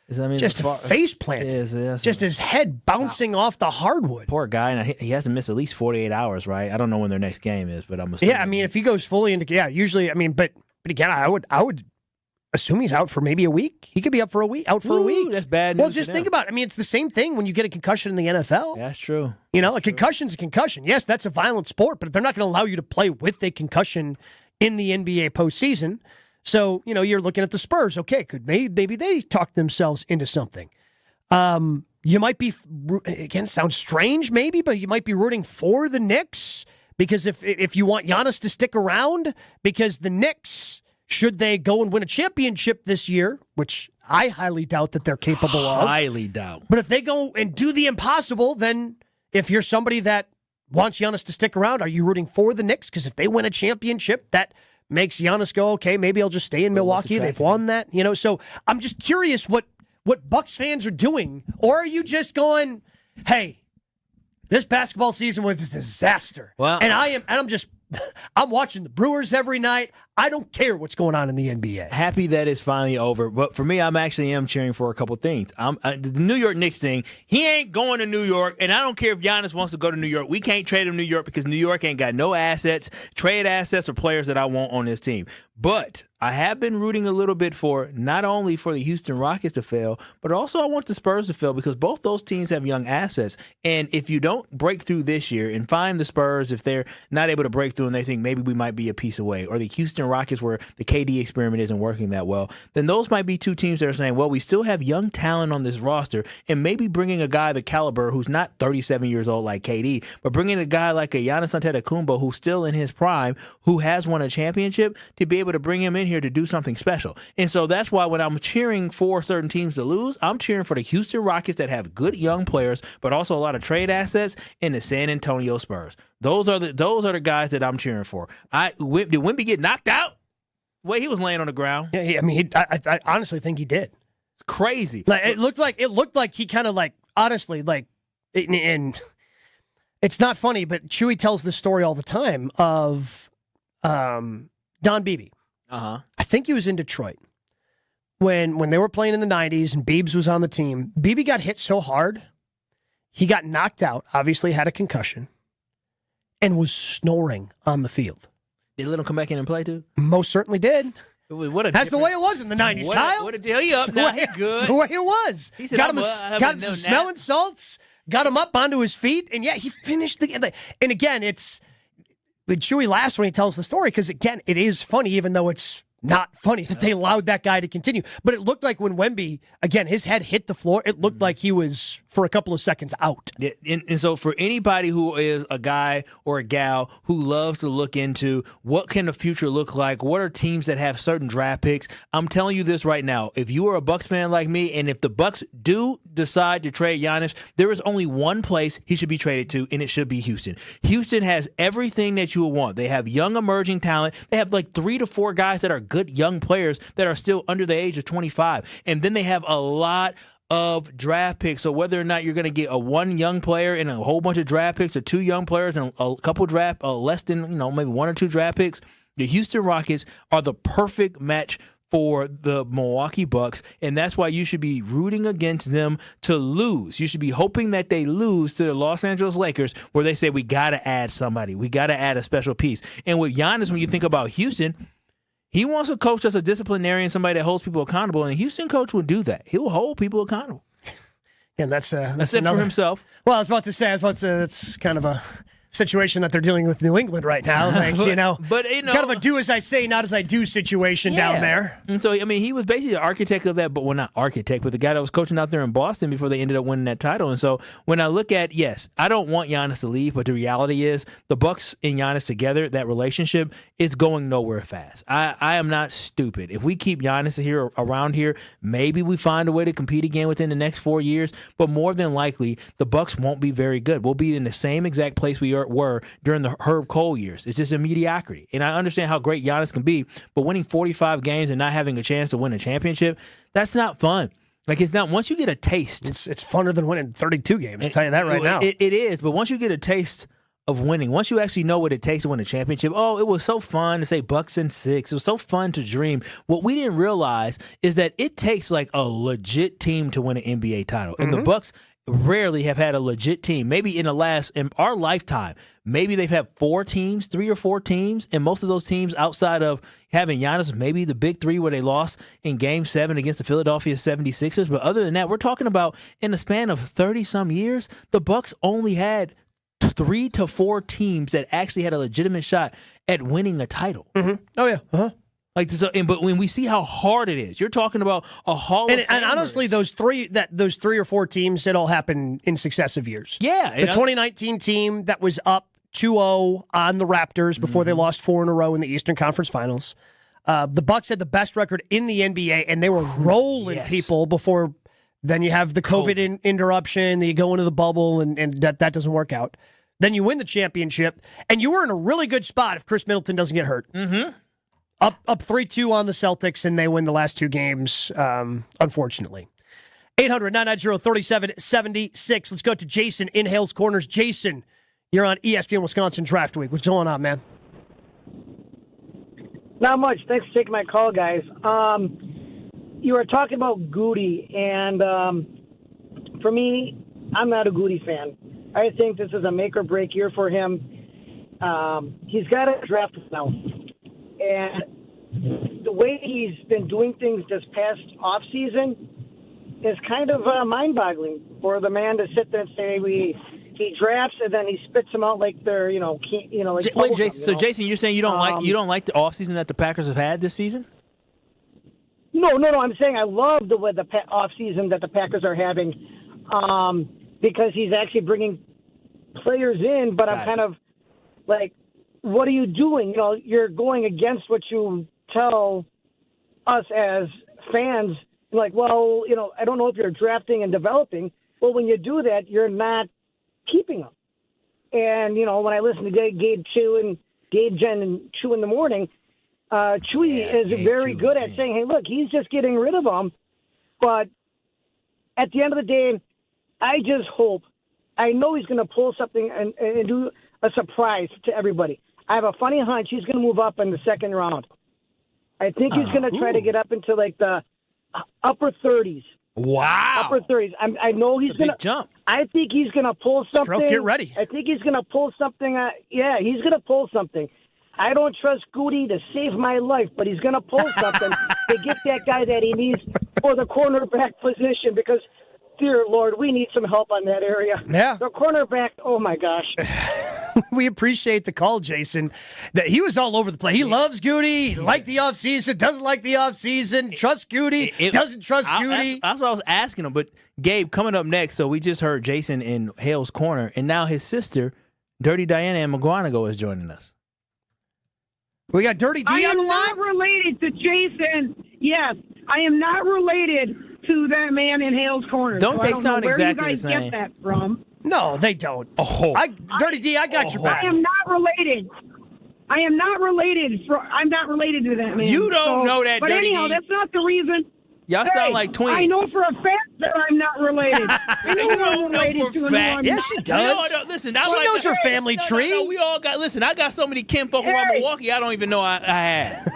Just a face plant. Just his head bouncing off the hardwood. Poor guy, and he has to miss at least 48 hours, right? I don't know when their next game is, but I'm assuming. Yeah, I mean, if he goes fully into... Yeah, usually, I mean, but again, I would assume he's out for maybe a week. He could be out for a week. That's bad news. Well, just think about it. I mean, it's the same thing when you get a concussion in the NFL. That's true. You know, a concussion's a concussion. Yes, that's a violent sport, but they're not going to allow you to play with a concussion in the NBA postseason. So, you know, you're looking at the Spurs. Okay, maybe they talk themselves into something. You might be, again, sounds strange maybe, but you might be rooting for the Knicks because if you want Giannis to stick around, because the Knicks, should they go and win a championship this year, which I highly doubt that they're capable of. Highly doubt. But if they go and do the impossible, then if you're somebody that wants Giannis to stick around, are you rooting for the Knicks? Because if they win a championship, that makes Giannis go, okay, maybe I'll just stay in Milwaukee. They've won that, you know. So I'm just curious what Bucks fans are doing. Or are you just going, hey, this basketball season was a disaster. Well, and I'm watching the Brewers every night. I don't care what's going on in the NBA. Happy that it's finally over. But for me, I am cheering for a couple things. The New York Knicks thing, he ain't going to New York, and I don't care if Giannis wants to go to New York. We can't trade him to New York because New York ain't got no assets, trade assets, or players that I want on this team. But I have been rooting a little bit for not only for the Houston Rockets to fail, but also I want the Spurs to fail because both those teams have young assets. And if you don't break through this year and find the Spurs, if they're not able to break through and they think maybe we might be a piece away, or the Houston Rockets where the KD experiment isn't working that well, then those might be two teams that are saying, well, we still have young talent on this roster, and maybe bringing a guy the caliber who's not 37 years old like KD, but bringing a guy like a Giannis Antetokounmpo who's still in his prime, who has won a championship, to be able to bring him in here to do something special. And so that's why when I'm cheering for certain teams to lose, I'm cheering for the Houston Rockets that have good young players, but also a lot of trade assets, and the San Antonio Spurs. Those are the guys that I'm cheering for. Did Wemby get knocked out? The way he was laying on the ground. Yeah, I honestly think he did. It's crazy. Like it looked like he kind of like honestly like, and it's not funny, but Chewy tells this story all the time of Don Beebe. Uh-huh. I think he was in Detroit when they were playing in the 90s and Biebs was on the team. Beebe got hit so hard, he got knocked out, obviously had a concussion, and was snoring on the field. Did they let him come back in and play too? Most certainly did. That's the way it was in the 90s, Kyle. What a deal. He up now. He good. That's the way it was. He said, got him some smelling salts, got him up onto his feet, and yeah, he finished the... And again, it's... But Chewy laughs when he tells the story because, again, it is funny, even though it's not funny that they allowed that guy to continue. But it looked like when Wemby, again, his head hit the floor, it looked like he was, for a couple of seconds, out. Yeah, and so for anybody who is a guy or a gal who loves to look into what can the future look like, what are teams that have certain draft picks, I'm telling you this right now. If you are a Bucks fan like me, and if the Bucks do decide to trade Giannis, there is only one place he should be traded to, and it should be Houston. Houston has everything that you would want. They have young emerging talent. They have like 3 to 4 guys that are good young players that are still under the age of 25. And then they have a lot of draft picks. So whether or not you're going to get a 1 young player and a whole bunch of draft picks, or 2 young players and a couple draft, less than, maybe 1 or 2 draft picks, the Houston Rockets are the perfect match for the Milwaukee Bucks, and that's why you should be rooting against them to lose. You should be hoping that they lose to the Los Angeles Lakers, where they say, we got to add somebody. We got to add a special piece. And with Giannis, when you think about Houston, he wants a coach that's a disciplinarian, somebody that holds people accountable, and a Houston coach will do that. He'll hold people accountable. And that's it for himself. Well, I was about to say, that's kind of a situation that they're dealing with New England right now. Like, but kind of a do as I say, not as I do situation down there. And so, he was basically the architect of that, but not architect, but the guy that was coaching out there in Boston before they ended up winning that title. And so when I look at, yes, I don't want Giannis to leave, but the reality is the Bucks and Giannis together, that relationship is going nowhere fast. I am not stupid. If we keep Giannis here around here, maybe we find a way to compete again within the next 4 years, but more than likely, the Bucks won't be very good. We'll be in the same exact place we were during the Herb Cole years. It's just a mediocrity. And I understand how great Giannis can be, but winning 45 games and not having a chance to win a championship, that's not fun. Like, it's not. Once you get a taste. It's funner than winning 32 games, I'll tell you that right now. It is, but once you get a taste of winning, once you actually know what it takes to win a championship, it was so fun to say Bucks in 6. It was so fun to dream. What we didn't realize is that it takes like a legit team to win an NBA title. And the Bucks rarely have had a legit team. Maybe in our lifetime, maybe they've had 3 or 4 teams, and most of those teams outside of having Giannis, maybe the big 3 where they lost in Game 7 against the Philadelphia 76ers. But other than that, we're talking about in the span of 30-some years, the Bucks only had 3 to 4 teams that actually had a legitimate shot at winning a title. Oh, yeah. But when we see how hard it is, you're talking about a Hall of Famers. And honestly, those 3 or 4 teams, it all happened in successive years. Yeah. The 2019 team that was up 2-0 on the Raptors before they lost 4 in a row in the Eastern Conference Finals. The Bucks had the best record in the NBA, and they were rolling people before. Then you have the COVID interruption, then you go into the bubble, and that doesn't work out. Then you win the championship, and you were in a really good spot if Chris Middleton doesn't get hurt. Up 3-2 on the Celtics, and they win the last 2 games, unfortunately. 800-990-3776. Let's go to Jason in Hales Corners. Jason, you're on ESPN Wisconsin Draft Week. What's going on, man? Not much. Thanks for taking my call, guys. You were talking about Goody, and for me, I'm not a Goody fan. I think this is a make-or-break year for him. He's got to draft now. And the way he's been doing things this past offseason is kind of mind-boggling for the man to sit there and say he drafts and then he spits them out like they're like Wait, Jason. So Jason, you're saying you don't like the offseason that the Packers have had this season? No. I'm saying I love the way the offseason that the Packers are having because he's actually bringing players in. But I'm kind of like, what are you doing? You're going against what you tell us as fans. Like, well, I don't know if you're drafting and developing. Well, when you do that, you're not keeping them. And, when I listen to Gabe Jen and Chew in the morning, Chewy is very good at saying, hey, look, he's just getting rid of them. But at the end of the day, I just hope, I know he's going to pull something and do a surprise to everybody. I have a funny hunch he's going to move up in the second round. I think he's going to try to get up into like the upper 30s. Wow. Upper 30s. I know he's going to jump. I think he's going to pull something. Strouf, get ready. I think he's going to pull something. He's going to pull something. I don't trust Goody to save my life, but he's going to pull something to get that guy that he needs for the cornerback position because, dear Lord, we need some help on that area. Yeah. The cornerback, oh, my gosh. We appreciate the call, Jason. That he was all over the place. He loves Goody. He liked the offseason, doesn't like the offseason, trusts Goody, doesn't trust Goody. That's what I was asking him. But, Gabe, coming up next, so we just heard Jason in Hale's Corner, and now his sister, Dirty Diana and McGuanago, is joining us. We got Dirty D on the line? I am not related to Jason. Yes, I am not related to that man in Hale's Corner. Don't they sound exactly the same? Where you guys get that from? No, they don't. Dirty D, I got your back. I am not related. I'm not related to that man. You don't know that, but Dirty anyhow, D. that's not the reason. Y'all sound like twins. I know for a fact that I'm not related. I know You I'm don't know related for to a fact. Yes, she does. No, listen, She knows her family tree. No, we all got. Listen, I got so many kinfolk around Milwaukee. I don't even know I had.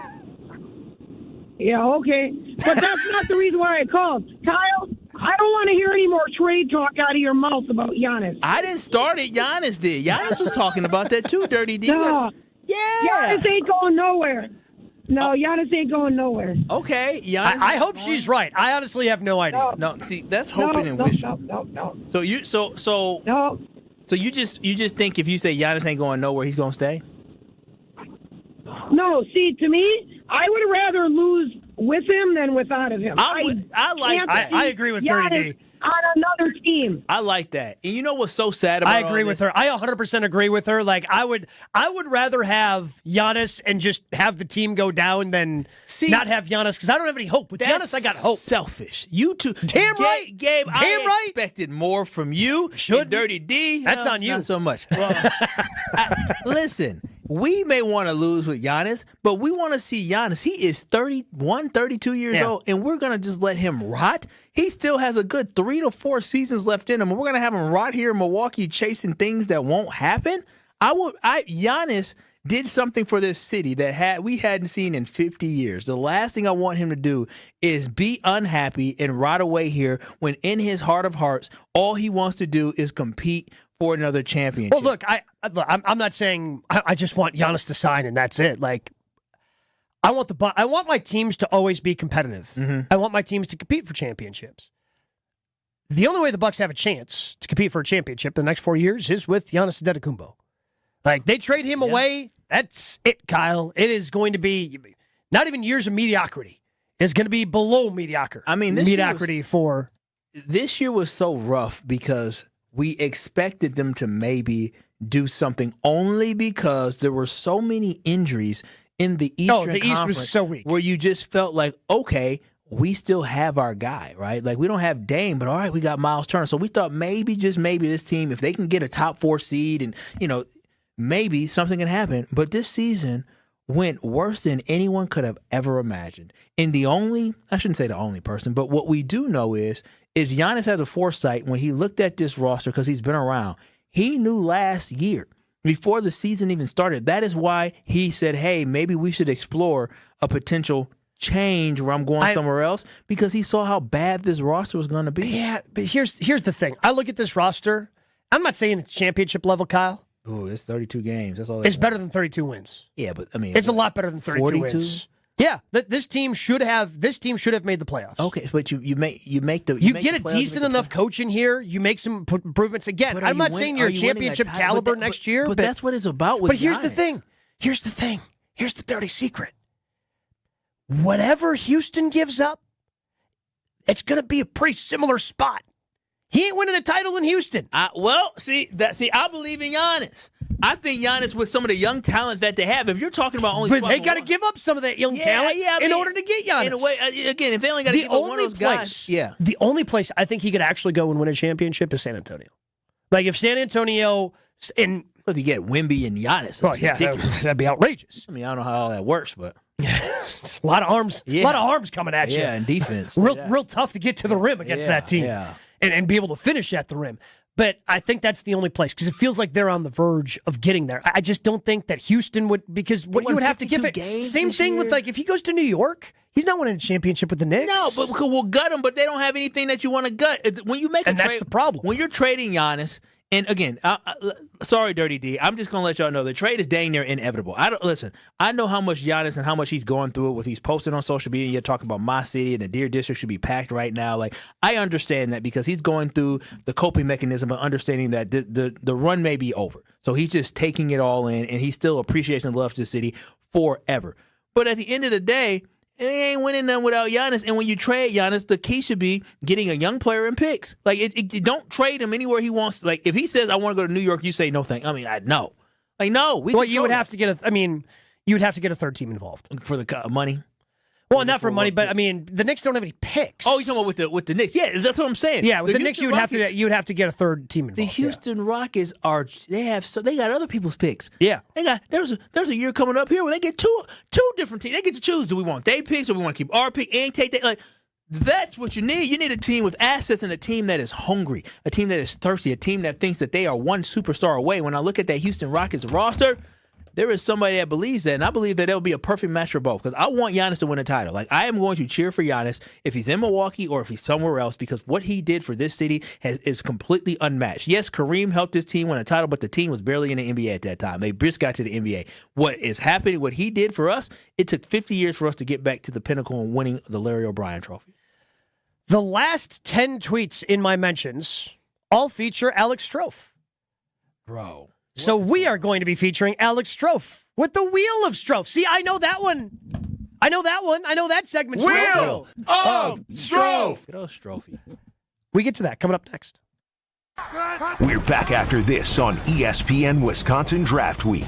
Yeah, okay. But that's not the reason why I called. Kyle, I don't want to hear any more trade talk out of your mouth about Giannis. I didn't start it. Giannis did. Giannis was talking about that too, Dirty D. No. Yeah. Giannis ain't going nowhere. No, Giannis ain't going nowhere. Okay, Giannis. I hope she's right. I honestly have no idea. No, see, that's hoping and wishing. No. So you you just think if you say Giannis ain't going nowhere, he's gonna stay? No, see, to me, I would rather lose with him than without of him. I agree with Dirty D. on another team. I like that. And you know what's so sad about I agree with her. I 100% agree with her. Like, I would rather have Giannis and just have the team go down than not have Giannis, because I don't have any hope. With Giannis, I got hope. Selfish. You two. Damn right. Gabe, Damn I expected more from you. Should Dirty D. That's on you. Not so much. Well, listen, we may want to lose with Giannis, but we want to see Giannis. He is 31, 32 years old, and we're going to just let him rot. He still has a good 3 to 4 seasons left in him, and we're going to have him rot here in Milwaukee chasing things that won't happen. Giannis did something for this city that we hadn't seen in 50 years. The last thing I want him to do is be unhappy and rot away here when in his heart of hearts, all he wants to do is compete for another championship. Well, look, I'm not saying I just want Giannis to sign and that's it. Like, I want my teams to always be competitive. Mm-hmm. I want my teams to compete for championships. The only way the Bucks have a chance to compete for a championship in the next 4 years is with Giannis Antetokounmpo. Like, they trade him away, that's it, Kyle. It is going to be not even years of mediocrity. It's going to be below mediocre. I mean, this year was so rough because we expected them to maybe do something only because there were so many injuries in the Eastern Conference. East was so weak. Where you just felt like, okay, we still have our guy, right? Like, we don't have Dame, but all right, we got Miles Turner. So we thought maybe, just maybe, this team, if they can get a top 4 seed and, maybe something can happen. But this season went worse than anyone could have ever imagined. And I shouldn't say the only person, but what we do know is Giannis has a foresight when he looked at this roster, because he's been around. He knew last year, before the season even started, that is why he said, hey, maybe we should explore a potential change where I'm going somewhere else, because he saw how bad this roster was going to be. Yeah, but here's the thing. I look at this roster. I'm not saying it's championship level, Kyle. Ooh, it's 32 games. That's all. It's better than 32 wins. Yeah, but I mean, it's a lot better than 32 42? wins. Yeah, this team should have made the playoffs. Okay, but you get a decent enough coach in here. You make some improvements. Again, I'm not saying you're a championship caliber next year, but that's what it's about. But here's the thing. Here's the dirty secret. Whatever Houston gives up, it's going to be a pretty similar spot. He ain't winning a title in Houston. I believe in Giannis. I think Giannis, with some of the young talent that they have, if you're talking about only, but they got to give up some of that young talent in order to get Giannis. In a way, again, if they only got to give up one of those guys, the only place I think he could actually go and win a championship is San Antonio. Like, if San Antonio if you get Wemby and Giannis, that'd be outrageous. I mean, I don't know how all that works, but a lot of arms, coming at you. Yeah, and defense, real tough to get to the rim against that team. Yeah. And be able to finish at the rim. But I think that's the only place, because it feels like they're on the verge of getting there. I just don't think that Houston would, because what you would have to give it. Same thing with, like, if he goes to New York, he's not winning a championship with the Knicks. No, but we'll gut him, but they don't have anything that you want to gut. When you make a trade, that's the problem. When you're trading Giannis, and again, sorry, Dirty D, I'm just going to let y'all know the trade is dang near inevitable. I know how much Giannis and how much he's going through it with he's posting on social media. You're talking about my city and the Deer District should be packed right now. Like, I understand that, because he's going through the coping mechanism of understanding that the run may be over. So he's just taking it all in, and he still appreciates and loves the city forever. But at the end of the day, they ain't winning none without Giannis. And when you trade Giannis, the key should be getting a young player in picks. Like, don't trade him anywhere he wants. Like, if he says, I want to go to New York, you say no thank. I mean, no. Like, no. You would have to get a third team involved. For the money? Well, not for money, but I mean, the Knicks don't have any picks. Oh, you're talking about with the Knicks? Yeah, that's what I'm saying. Yeah, with the Knicks, you would have to get a third team involved. The Houston Rockets they got other people's picks. Yeah, there's a year coming up here where they get two different teams. They get to choose: do we want their picks, or we want to keep our pick and take that? Like, that's what you need. You need a team with assets and a team that is hungry, a team that is thirsty, a team that thinks that they are one superstar away. When I look at that Houston Rockets roster, there is somebody that believes that, and I believe that it will be a perfect match for both, because I want Giannis to win a title. Like, I am going to cheer for Giannis if he's in Milwaukee or if he's somewhere else, because what he did for this city is completely unmatched. Yes, Kareem helped his team win a title, but the team was barely in the NBA at that time. They just got to the NBA. What is happening, what he did for us, it took 50 years for us to get back to the pinnacle and winning the Larry O'Brien Trophy. The last 10 tweets in my mentions all feature Alex Strofe. Bro. So we are going to be featuring Alex Strofe with the Wheel of Strofe. See, I know that one. I know that segment. Wheel of Strofe. Good old Strophe. We get to that coming up next. We're back after this on ESPN Wisconsin Draft Week.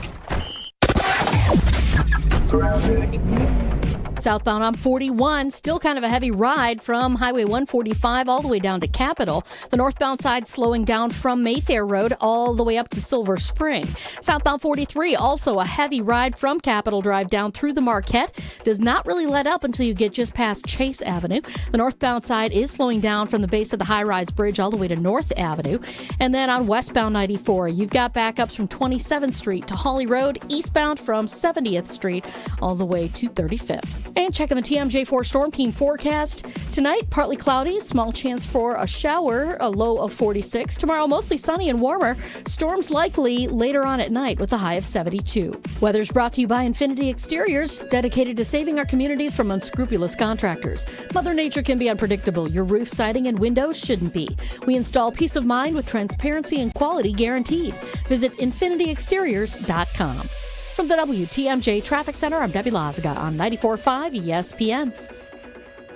Southbound on 41, still kind of a heavy ride from Highway 145 all the way down to Capitol. The northbound side slowing down from Mayfair Road all the way up to Silver Spring. Southbound 43, also a heavy ride from Capitol Drive down through the Marquette. Does not really let up until you get just past Chase Avenue. The northbound side is slowing down from the base of the high-rise bridge all the way to North Avenue. And then on westbound 94, you've got backups from 27th Street to Hawley Road, eastbound from 70th Street all the way to 35th. And checking the TMJ4 Storm Team forecast. Tonight, partly cloudy, small chance for a shower, a low of 46. Tomorrow, mostly sunny and warmer. Storms likely later on at night with a high of 72. Weather's brought to you by Infinity Exteriors, dedicated to saving our communities from unscrupulous contractors. Mother Nature can be unpredictable. Your roof, siding, and windows shouldn't be. We install peace of mind with transparency and quality guaranteed. Visit infinityexteriors.com. From the WTMJ Traffic Center, I'm Debbie Lazaga on 94.5 ESPN.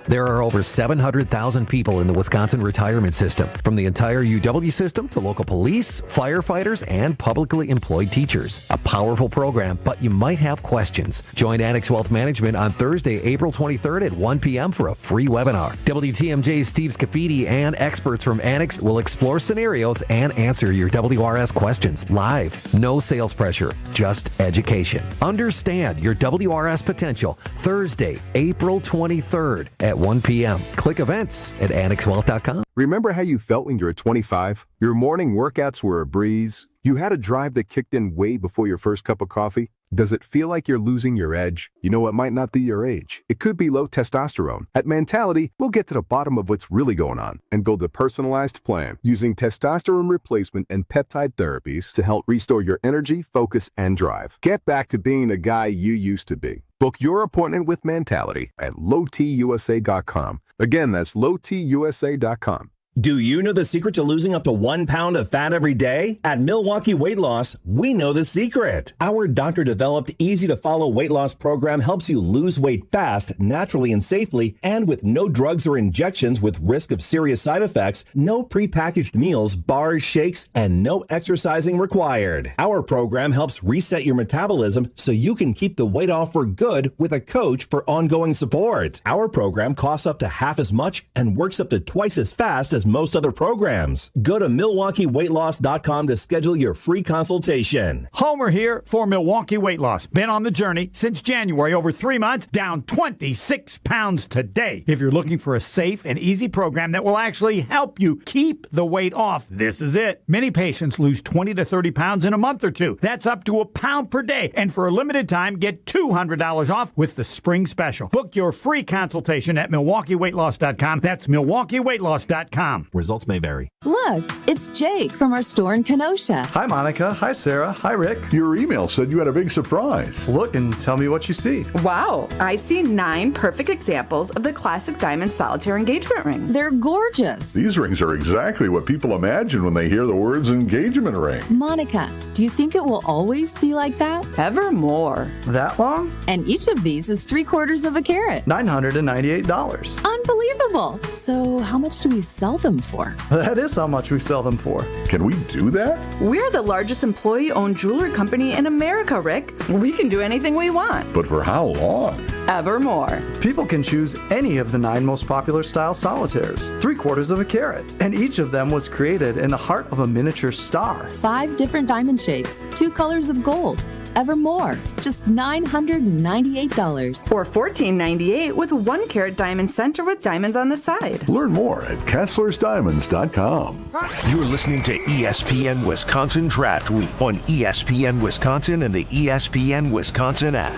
There are over 700,000 people in the Wisconsin retirement system, from the entire UW system to local police, firefighters, and publicly employed teachers. A powerful program, but you might have questions. Join Annex Wealth Management on Thursday, April 23rd at 1 p.m. for a free webinar. WTMJ's Steve Scafidi and experts from Annex will explore scenarios and answer your WRS questions live. No sales pressure, just education. Understand your WRS potential. Thursday, April 23rd at 1 p.m. Click events at annexwealth.com. Remember how you felt when you were 25? Your morning workouts were a breeze. You had a drive that kicked in way before your first cup of coffee. Does it feel like you're losing your edge? You know, it might not be your age. It could be low testosterone. At Mentality, we'll get to the bottom of what's really going on and build a personalized plan using testosterone replacement and peptide therapies to help restore your energy, focus, and drive. Get back to being the guy you used to be. Book your appointment with Mentality at lowtusa.com. Again, that's lowtusa.com. Do you know the secret to losing up to 1 pound of fat every day? At Milwaukee Weight Loss, we know the secret. Our doctor-developed, easy-to-follow weight loss program helps you lose weight fast, naturally and safely, and with no drugs or injections with risk of serious side effects, no prepackaged meals, bars, shakes, and no exercising required. Our program helps reset your metabolism so you can keep the weight off for good with a coach for ongoing support. Our program costs up to half as much and works up to twice as fast as most other programs. Go to MilwaukeeWeightLoss.com to schedule your free consultation. Homer here for Milwaukee Weight Loss. Been on the journey since January, over 3 months, down 26 pounds today. If you're looking for a safe and easy program that will actually help you keep the weight off, this is it. Many patients lose 20 to 30 pounds in a month or two. That's up to £1 pound per day. And for a limited time, get $200 off with the spring special. Book your free consultation at MilwaukeeWeightLoss.com. That's MilwaukeeWeightLoss.com. Results may vary. Look, it's Jake from our store in Kenosha. Hi, Monica. Hi, Sarah. Hi, Rick. Your email said you had a big surprise. Look and tell me what you see. Wow, I see 9 perfect examples of the classic diamond solitaire engagement ring. They're gorgeous. These rings are exactly what people imagine when they hear the words engagement ring. Monica, do you think it will always be like that? Evermore. That long? And each of these is 3/4 of a carat. $998. Unbelievable. So how much do we sell them for? That is how much we sell them for. Can we do that? We're the largest employee-owned jewelry company in America, Rick. We can do anything we want. But for how long? Evermore. People can choose any of the 9 most popular style solitaires, 3/4 of a carat, and each of them was created in the heart of a miniature star. 5 different diamond shapes, 2 colors of gold. Evermore, just $998. Or $14.98 with 1 carat diamond center with diamonds on the side. Learn more at KesslersDiamonds.com. You're listening to ESPN Wisconsin Draft Week on ESPN Wisconsin and the ESPN Wisconsin app.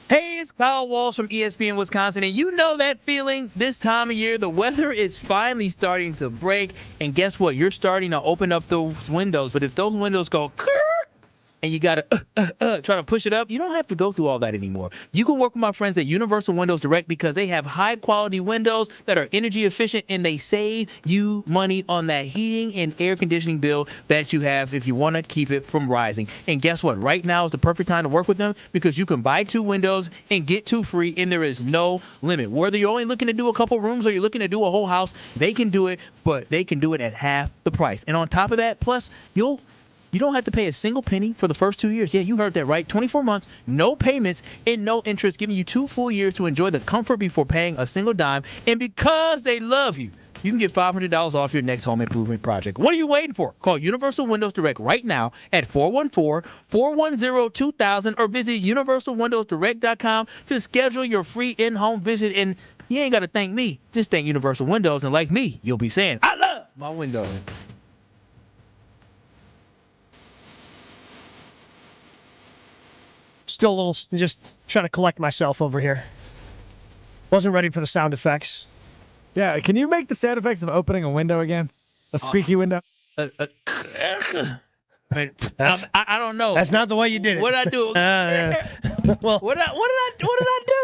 Hey, it's Kyle Walsh from ESPN Wisconsin, and you know that feeling this time of year. The weather is finally starting to break, and guess what? You're starting to open up those windows, but if those windows go and you got to try to push it up, you don't have to go through all that anymore. You can work with my friends at Universal Windows Direct because they have high-quality windows that are energy efficient, and they save you money on that heating and air conditioning bill that you have if you want to keep it from rising. And guess what? Right now is the perfect time to work with them because you can buy 2 windows and get 2 free, and there is no limit. Whether you're only looking to do a couple rooms or you're looking to do a whole house, they can do it, but they can do it at half the price. And on top of that, plus, you don't have to pay a single penny for the first 2 years. Yeah, you heard that right. 24 months, no payments, and no interest, giving you 2 full years to enjoy the comfort before paying a single dime. And because they love you, you can get $500 off your next home improvement project. What are you waiting for? Call Universal Windows Direct right now at 414-410-2000 or visit universalwindowsdirect.com to schedule your free in-home visit. And you ain't got to thank me. Just thank Universal Windows, and like me, you'll be saying, I love my windows. Still a little, just trying to collect myself over here. Wasn't ready for the sound effects. Yeah, can you make the sound effects of opening a window again? A squeaky window? I don't know. That's not the way you did it. What did I do? Well, what did I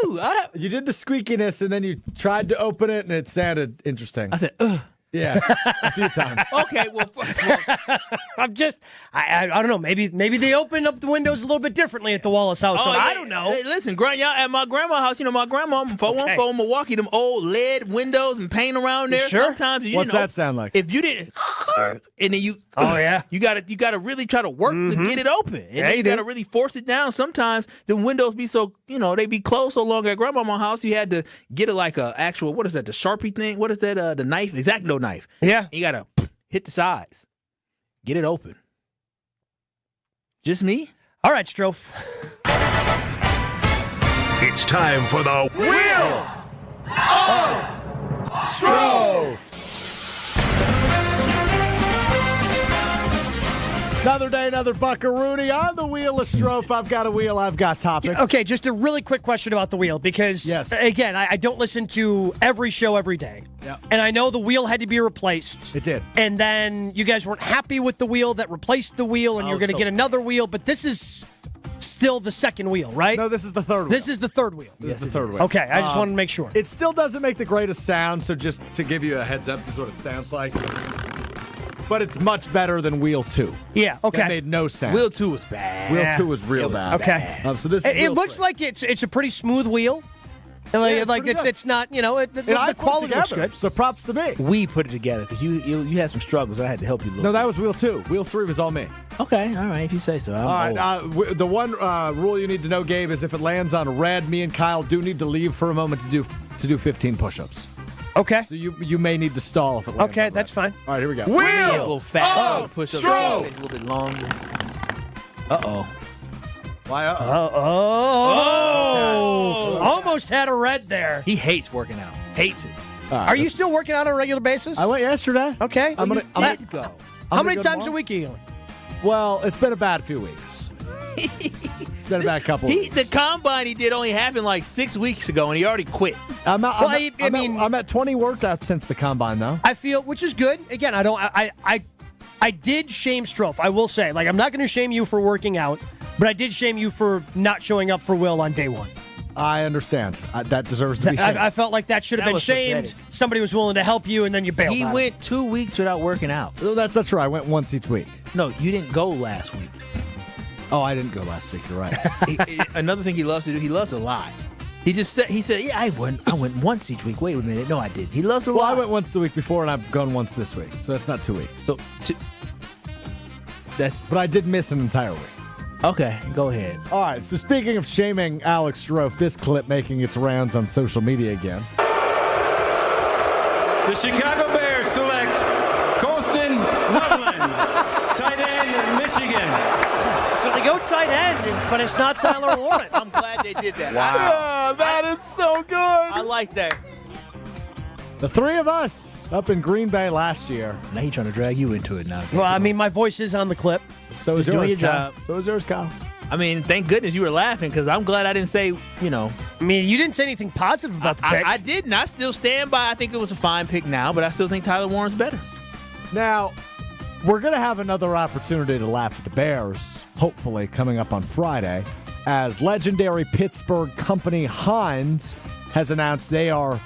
do? You did the squeakiness, and then you tried to open it, and it sounded interesting. I said, ugh. Yeah, a few times. Okay, well, I'm just, I don't know. Maybe they open up the windows a little bit differently at the Wallace house. So I don't know. Hey, listen, y'all at my grandma's house, my grandma, 414 Milwaukee, them old lead windows and paint around there. Sure? Sometimes What's that sound like? If you didn't, and then you, yeah, you gotta really try to work to get it open. And yeah, then you gotta really force it down. Sometimes the windows be so, they be closed so long at grandma's house. You had to get it like a actual, what is that? The Sharpie thing? What is that? The knife, X-Acto knife. Yeah. You gotta hit the sides, get it open. Just me? All right, Strofe. It's time for the Wheel of Strofe. Another day, another buckaroonie on the wheel of Strofe. I've got a wheel, I've got topics. Okay, just a really quick question about the wheel because, again, I don't listen to every show every day. Yeah. And I know the wheel had to be replaced. It did. And then you guys weren't happy with the wheel that replaced the wheel, and you're going to get another wheel, but this is still the second wheel, right? No, this is the third wheel. This is the third wheel. This is the third wheel. Okay, I just wanted to make sure. It still doesn't make the greatest sound, so just to give you a heads up, this is what it sounds like. But it's much better than Wheel 2. Yeah, okay. That made no sound. Wheel 2 was bad. Wheel 2 was real bad. Okay. So this is it looks like it's a pretty smooth wheel. And it's not, the quality looks good. So props to me. We put it together because you had some struggles. I had to help you a little No, that was Wheel 2. Wheel 3 was all me. Okay, all right, if you say so. All right, the one rule you need to know, Gabe, is if it lands on red, me and Kyle do need to leave for a moment to do 15 push-ups. Okay. So you may need to stall if it lands on red. That's fine. All right, here we go. A little fat, push-ups, a little bit longer. Uh-oh. Why? Almost had a red there. He hates working out. Hates it. Are you still working out on a regular basis? I went yesterday. Okay. I'm gonna go. How many times a week are you going? Well, it's been a bad few weeks. It's been a bad couple of weeks. The combine he did only happened like 6 weeks ago, and he already quit. I'm at 20 workouts since the combine, though. I feel, which is good. Again, I did shame Strofe. I will say, I'm not going to shame you for working out, but I did shame you for not showing up for Will on day one. I understand. That deserves to be shamed. I felt like that should have been shamed. Pathetic. Somebody was willing to help you, and then you bailed He out. went 2 weeks without working out. Well, that's not true. I went once each week. No, you didn't go last week. Oh, I didn't go last week. You're right. Another thing he loves to do, he loves to lie. He said, yeah, I went once each week. Wait a minute. No, I didn't. He loves to lie. Well, I went once the week before, and I've gone once this week. So that's not 2 weeks. So But I did miss an entire week. Okay, go ahead. All right, so speaking of shaming Alex Strofe, this clip making its rounds on social media again. The Chicago Bears select Colston Loveland, tight end, Michigan. So they go tight end, but it's not Tyler Warren. I'm glad they did that. Wow. Yeah, that is so good. I like that. The three of us up in Green Bay last year. Now he's trying to drag you into it now. Well, I mean, my voice is on the clip. So is Just doing yours, your Kyle. job. So is yours, Kyle. I mean, thank goodness you were laughing because I'm glad I didn't say, I mean, you didn't say anything positive about the pick. I didn't. I still stand by. I think it was a fine pick now, but I still think Tyler Warren's better. Now, we're going to have another opportunity to laugh at the Bears, hopefully, coming up on Friday, as legendary Pittsburgh company Heinz has announced they are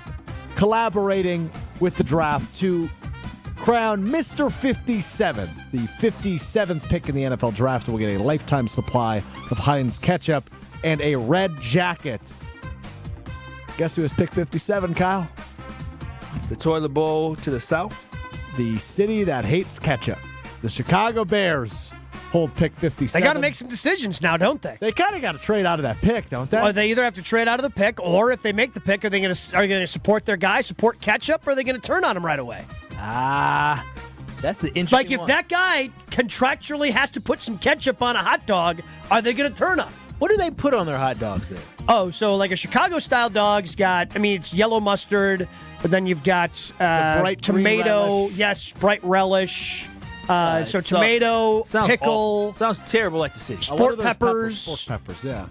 collaborating with the draft to crown Mr. 57. The 57th pick in the NFL draft will get a lifetime supply of Heinz ketchup and a red jacket. Guess who was pick 57, Kyle? The toilet bowl to the south? The city that hates ketchup. The Chicago Bears hold pick 57. They got to make some decisions now, don't they? They kind of got to trade out of that pick, don't they? Or they either have to trade out of the pick, or if they make the pick, are they going to support their guy, support ketchup, or are they going to turn on him right away? That's the interesting Like, if one. that guy contractually has to put some ketchup on a hot dog, are they going to turn on him? What do they put on their hot dogs there? Oh, so like a Chicago-style dog's got, it's yellow mustard, but then you've got bright tomato, relish. yes, bright relish. So tomato, sounds pickle. awful. Sounds terrible like the city. Sport peppers. Sport peppers, yeah.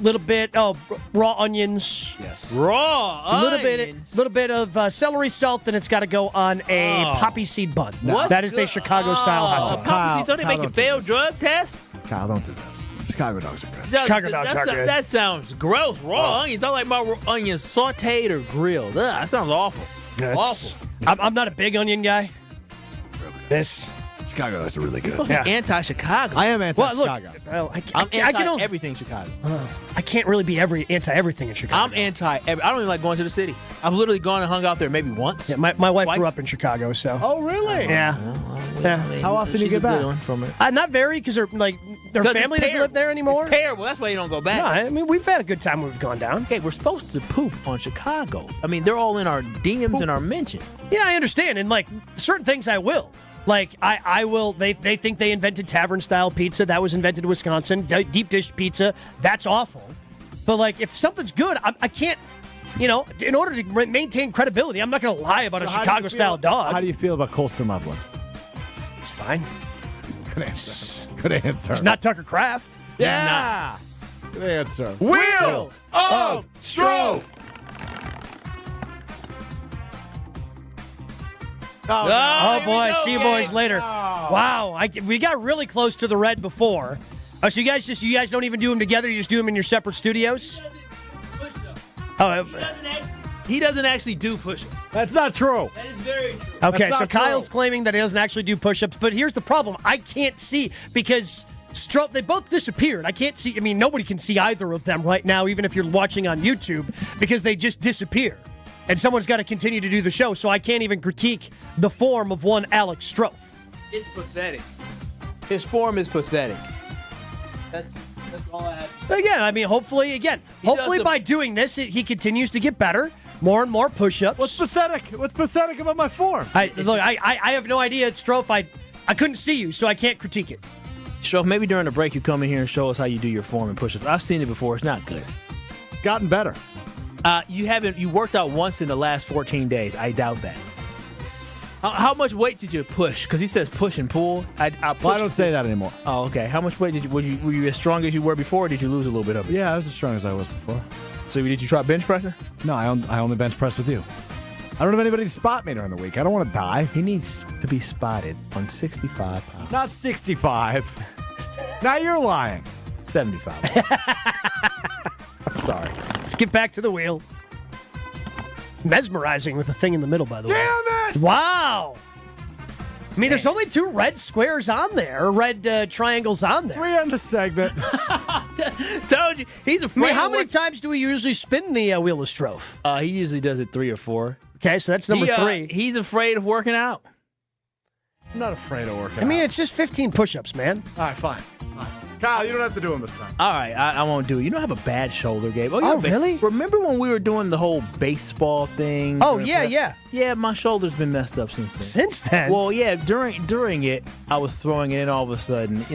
Little bit, raw onions. Yes. Raw onions. Little bit of celery salt, and it's got to go on a poppy seed bun. What's That is good? the Chicago-style hot dog. Poppy seeds, don't they make a failed drug test? Kyle, don't do this. Chicago dogs are good. Chicago dogs are good. That sounds gross. Raw onions. I like my onions sauteed or grilled. Ugh, that sounds awful. Awful. I'm not a big onion guy. This. Chicago dogs are really good. You're anti-Chicago. I am anti-Chicago. I'm anti-everything Chicago. I can't really be anti-everything in Chicago. I'm anti-every. I don't even like going to the city. I've literally gone and hung out there maybe once. Yeah, my wife grew up in Chicago, so. Oh, really? Yeah. How often do you get back? From it. Not very, because their family doesn't live there anymore. It's terrible. That's why you don't go back. No, we've had a good time when we've gone down. Okay, we're supposed to poop on Chicago. They're all in our DMs and our mention. Yeah, I understand. And, certain things I will. I will. They think they invented tavern-style pizza. That was invented in Wisconsin. Deep dish pizza. That's awful. But, if something's good, I can't, in order to maintain credibility, I'm not going to lie about a Chicago-style dog. How do you feel about Colston Loveland? It's fine. Good answer. Good answer. It's not Tucker Kraft. Yeah. Good answer. Wheel of Strofe. Oh boy, see you boys later. Wow, we got really close to the red before. Oh, so you guys don't even do them together? You just do them in your separate studios? He doesn't actually do push-ups. That's not true. That is very true. Okay, so Kyle's claiming that he doesn't actually do push-ups, but here's the problem. I can't see because they both disappeared. I can't see. Nobody can see either of them right now, even if you're watching on YouTube, because they just disappear. And someone's got to continue to do the show, so I can't even critique the form of one Alex Strofe. It's pathetic. His form is pathetic. That's all I have. Again, hopefully by doing this, he continues to get better. More and more push-ups. What's pathetic? What's pathetic about my form? I have no idea, Strofe. I couldn't see you, so I can't critique it. Strofe, maybe during the break you come in here and show us how you do your form and push-ups. I've seen it before. It's not good. Gotten better. You worked out once in the last 14 days. I doubt that. How much weight did you push? Because he says push and pull. I don't say that anymore. Oh, okay. How much weight were you as strong as you were before, or did you lose a little bit of it? Yeah, I was as strong as I was before. So did you try bench pressing? No, I only bench press with you. I don't have anybody to spot me during the week. I don't want to die. He needs to be spotted on 65 pounds. Not 65. Now you're lying. 75. Sorry. Let's get back to the wheel. Mesmerizing with the thing in the middle, by the way. Damn it! Wow. There's only 2 red squares on there, or red triangles on there. 3 on the segment. Told you. He's afraid. How many times do we usually spin the wheel of Strofe? He usually does it 3 or 4. Okay, so that's number 3. He's afraid of working out. I'm not afraid of working out. It's just 15 push-ups, man. All right, fine. Kyle, you don't have to do them this time. All right, I won't do it. You don't have a bad shoulder, Gabe. Really? Remember when we were doing the whole baseball thing? Oh, yeah. Yeah, my shoulder's been messed up since then. Since then? Well, yeah, during it, I was throwing it, and all of a sudden,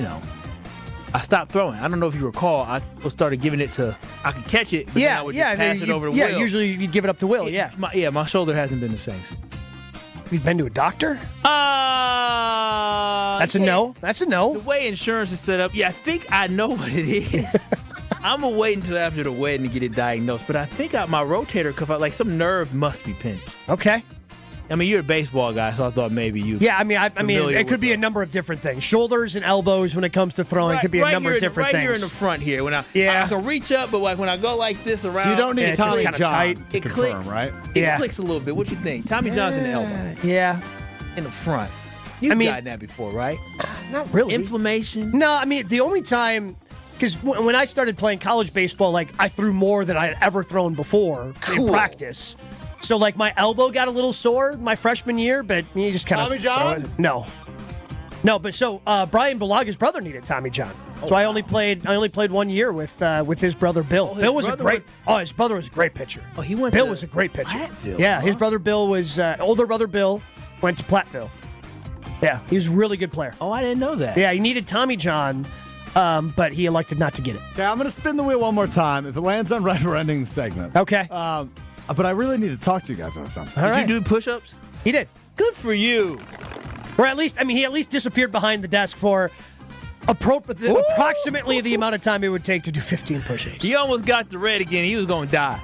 I stopped throwing. I don't know if you recall, I started giving it to, I could catch it, but then I would just pass it over to Will. Yeah, usually you'd give it up to Will, My shoulder hasn't been the same. You've been to a doctor? That's a no. That's a no. The way insurance is set up, I think I know what it is. I'm going to wait until after the wedding to get it diagnosed, but I think my rotator cuff, some nerve must be pinched. Okay. I mean, you're a baseball guy, so I thought maybe you. Yeah, I mean, it could be a number of different things. Shoulders and elbows when it comes to throwing could be a number of different things. Right here in the front here, when I can reach up, but like when I go like this around, so you don't need Tommy John tight. to confirm, right? It clicks a little bit. What you think? Tommy John's in the elbow. Yeah, in the front. You've gotten that before, right? Not really. Inflammation? No, I mean the only time. Because when I started playing college baseball, like I threw more than I had ever thrown before in practice. So like my elbow got a little sore my freshman year, but you just kind of Tommy John? No. But so Brian Balaga's brother needed Tommy John, so I only played 1 year with his brother Bill. Bill was his brother was a great pitcher. Oh, he went. Bill was a great pitcher. Platteville, yeah, his brother Bill was older brother Bill went to Platteville. Yeah, he was a really good player. Oh, I didn't know that. Yeah, he needed Tommy John. But he elected not to get it. Okay, I'm going to spin the wheel one more time. If it lands on red, we're ending the segment. Okay. But I really need to talk to you guys about something. All right. Did you do push-ups? He did. Good for you. Or at least, he at least disappeared behind the desk for approximately the amount of time it would take to do 15 push-ups. He almost got the red again. He was going to die.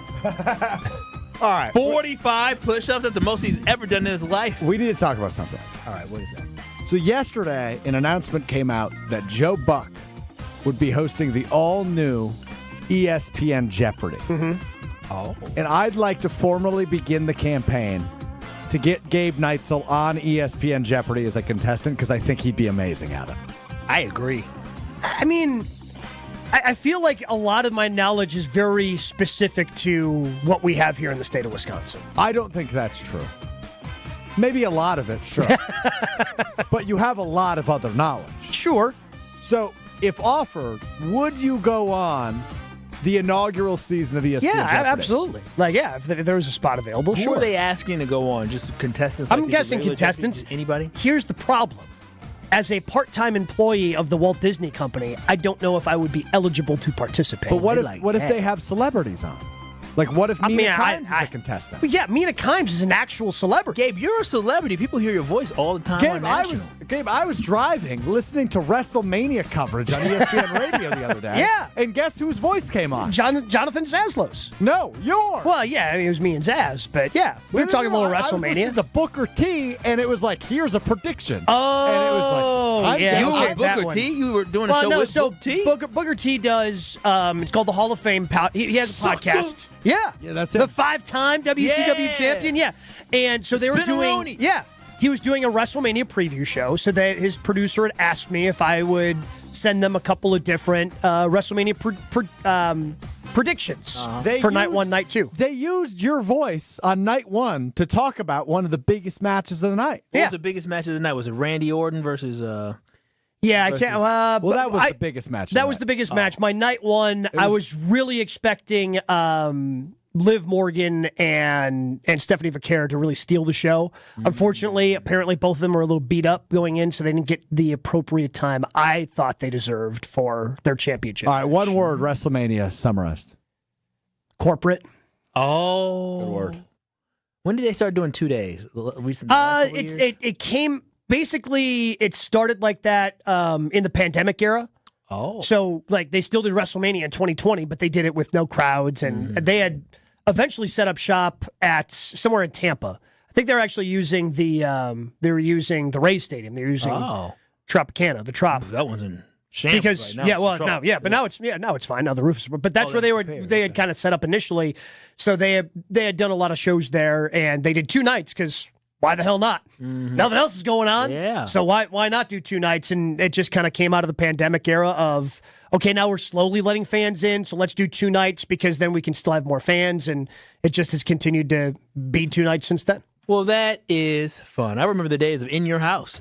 All right. 45 push-ups. That's the most he's ever done in his life. We need to talk about something. All right, what is that? So yesterday, an announcement came out that Joe Buck would be hosting the all-new ESPN Jeopardy. Mm-hmm. Oh. And I'd like to formally begin the campaign to get Gabe Neitzel on ESPN Jeopardy as a contestant because I think he'd be amazing at it. I agree. I mean, I feel like a lot of my knowledge is very specific to what we have here in the state of Wisconsin. I don't think that's true. Maybe a lot of it, sure. But you have a lot of other knowledge. Sure. So, if offered, would you go on the inaugural season of ESPN Yeah, Jeopardy? Absolutely. Like, yeah, if there was a spot available, Who sure. are they asking to go on? Just contestants? I'm guessing contestants. Anybody? Here's the problem. As a part-time employee of the Walt Disney Company, I don't know if I would be eligible to participate. But what if they have celebrities on? Like, what if Mina Kimes is a contestant? Well, yeah, Mina Kimes is an actual celebrity. Gabe, you're a celebrity. People hear your voice all the time on national. Gabe, I was driving, listening to WrestleMania coverage on ESPN Radio the other day. Yeah. And guess whose voice came on? Jonathan Zaslow's. No, yours. Well, yeah, it was me and Zaz, but yeah, we were talking about WrestleMania. I was listening to Booker T, and it was like, here's a prediction. Oh, and it was like, yeah. You were Booker T? You were doing a show with Booker T? Booker T does, it's called the Hall of Fame. He has a podcast. Yeah. Yeah, that's it. The 5-time WCW champion, yeah. And so they were doing, he was doing a WrestleMania preview show, so that his producer had asked me if I would send them a couple of different WrestleMania predictions for night 1, night 2. They used your voice on night 1 to talk about one of the biggest matches of the night. What was the biggest match of the night? Was it Randy Orton versus... Yeah, I can't. That was the biggest match. That was the biggest match. My night 1, I was really expecting Liv Morgan and Stephanie Vaquer to really steal the show. Unfortunately, apparently both of them were a little beat up going in, so they didn't get the appropriate time I thought they deserved for their championship. All right, one word, WrestleMania summarized. Corporate. Oh. Good word. When did they start doing 2 days? Recently? It came... Basically, it started like that in the pandemic era. Oh. So, like, they still did WrestleMania in 2020, but they did it with no crowds, and they had eventually set up shop at somewhere in Tampa. I think they're actually using the Rays Stadium. They're using Tropicana, the Trop. That one's in shambles right now. But now it's fine. Now the roof is, but that's where they had kind of set up initially. So they had done a lot of shows there, and they did 2 nights because. Why the hell not? Mm-hmm. Nothing else is going on. Yeah. So why not do 2 nights? And it just kind of came out of the pandemic era of, okay, now we're slowly letting fans in, so let's do 2 nights because then we can still have more fans. And it just has continued to be 2 nights since then. Well, that is fun. I remember the days of In Your House.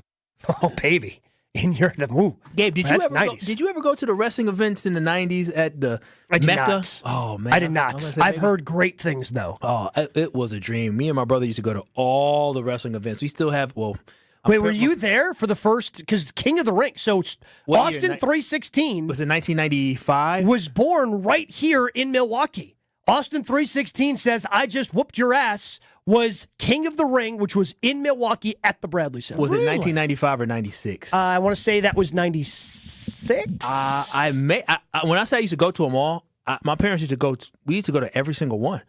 Oh, baby. Gabe, did you ever go to the wrestling events in the 90s at the Mecca? Not. Oh, man. I did not. I've heard great things, though. Oh, it was a dream. Me and my brother used to go to all the wrestling events. We still have, Wait, were you there for the first, because King of the Ring, so Austin 316. Was it 1995? Was born right here in Milwaukee. Austin 316 says, I just whooped your ass, was King of the Ring, which was in Milwaukee at the Bradley Center. Was it 1995 or 96? I want to say that was 96. When I say I used to go to them all, my parents used to go. We used to go to every single one.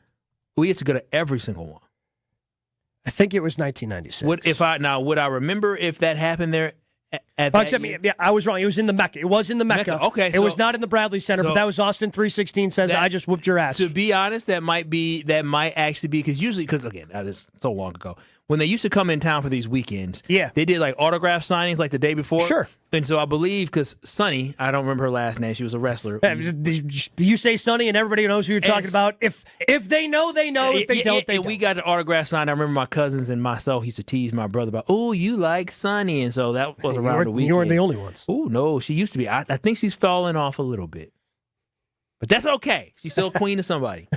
We used to go to every single one. I think it was 1996. Would I remember if that happened there at that year? Yeah, I was wrong. It was in the Mecca. It was in the Mecca. Okay. It was not in the Bradley Center, but that was Austin 316 says, I just whooped your ass. To be honest, that might actually be, because again, this is so long ago, when they used to come in town for these weekends, they did like autograph signings like the day before. Sure. And so I believe, because Sunny, I don't remember her last name, she was a wrestler. You say Sunny and everybody knows who you're talking about. If they know, they know. If they don't, they don't. We got an autograph signed. I remember my cousins and myself used to tease my brother about, oh, you like Sunny. And so that was around the weekend. You weren't the only ones. Oh, no, she used to be. I think she's fallen off a little bit. But that's okay. She's still a queen of somebody.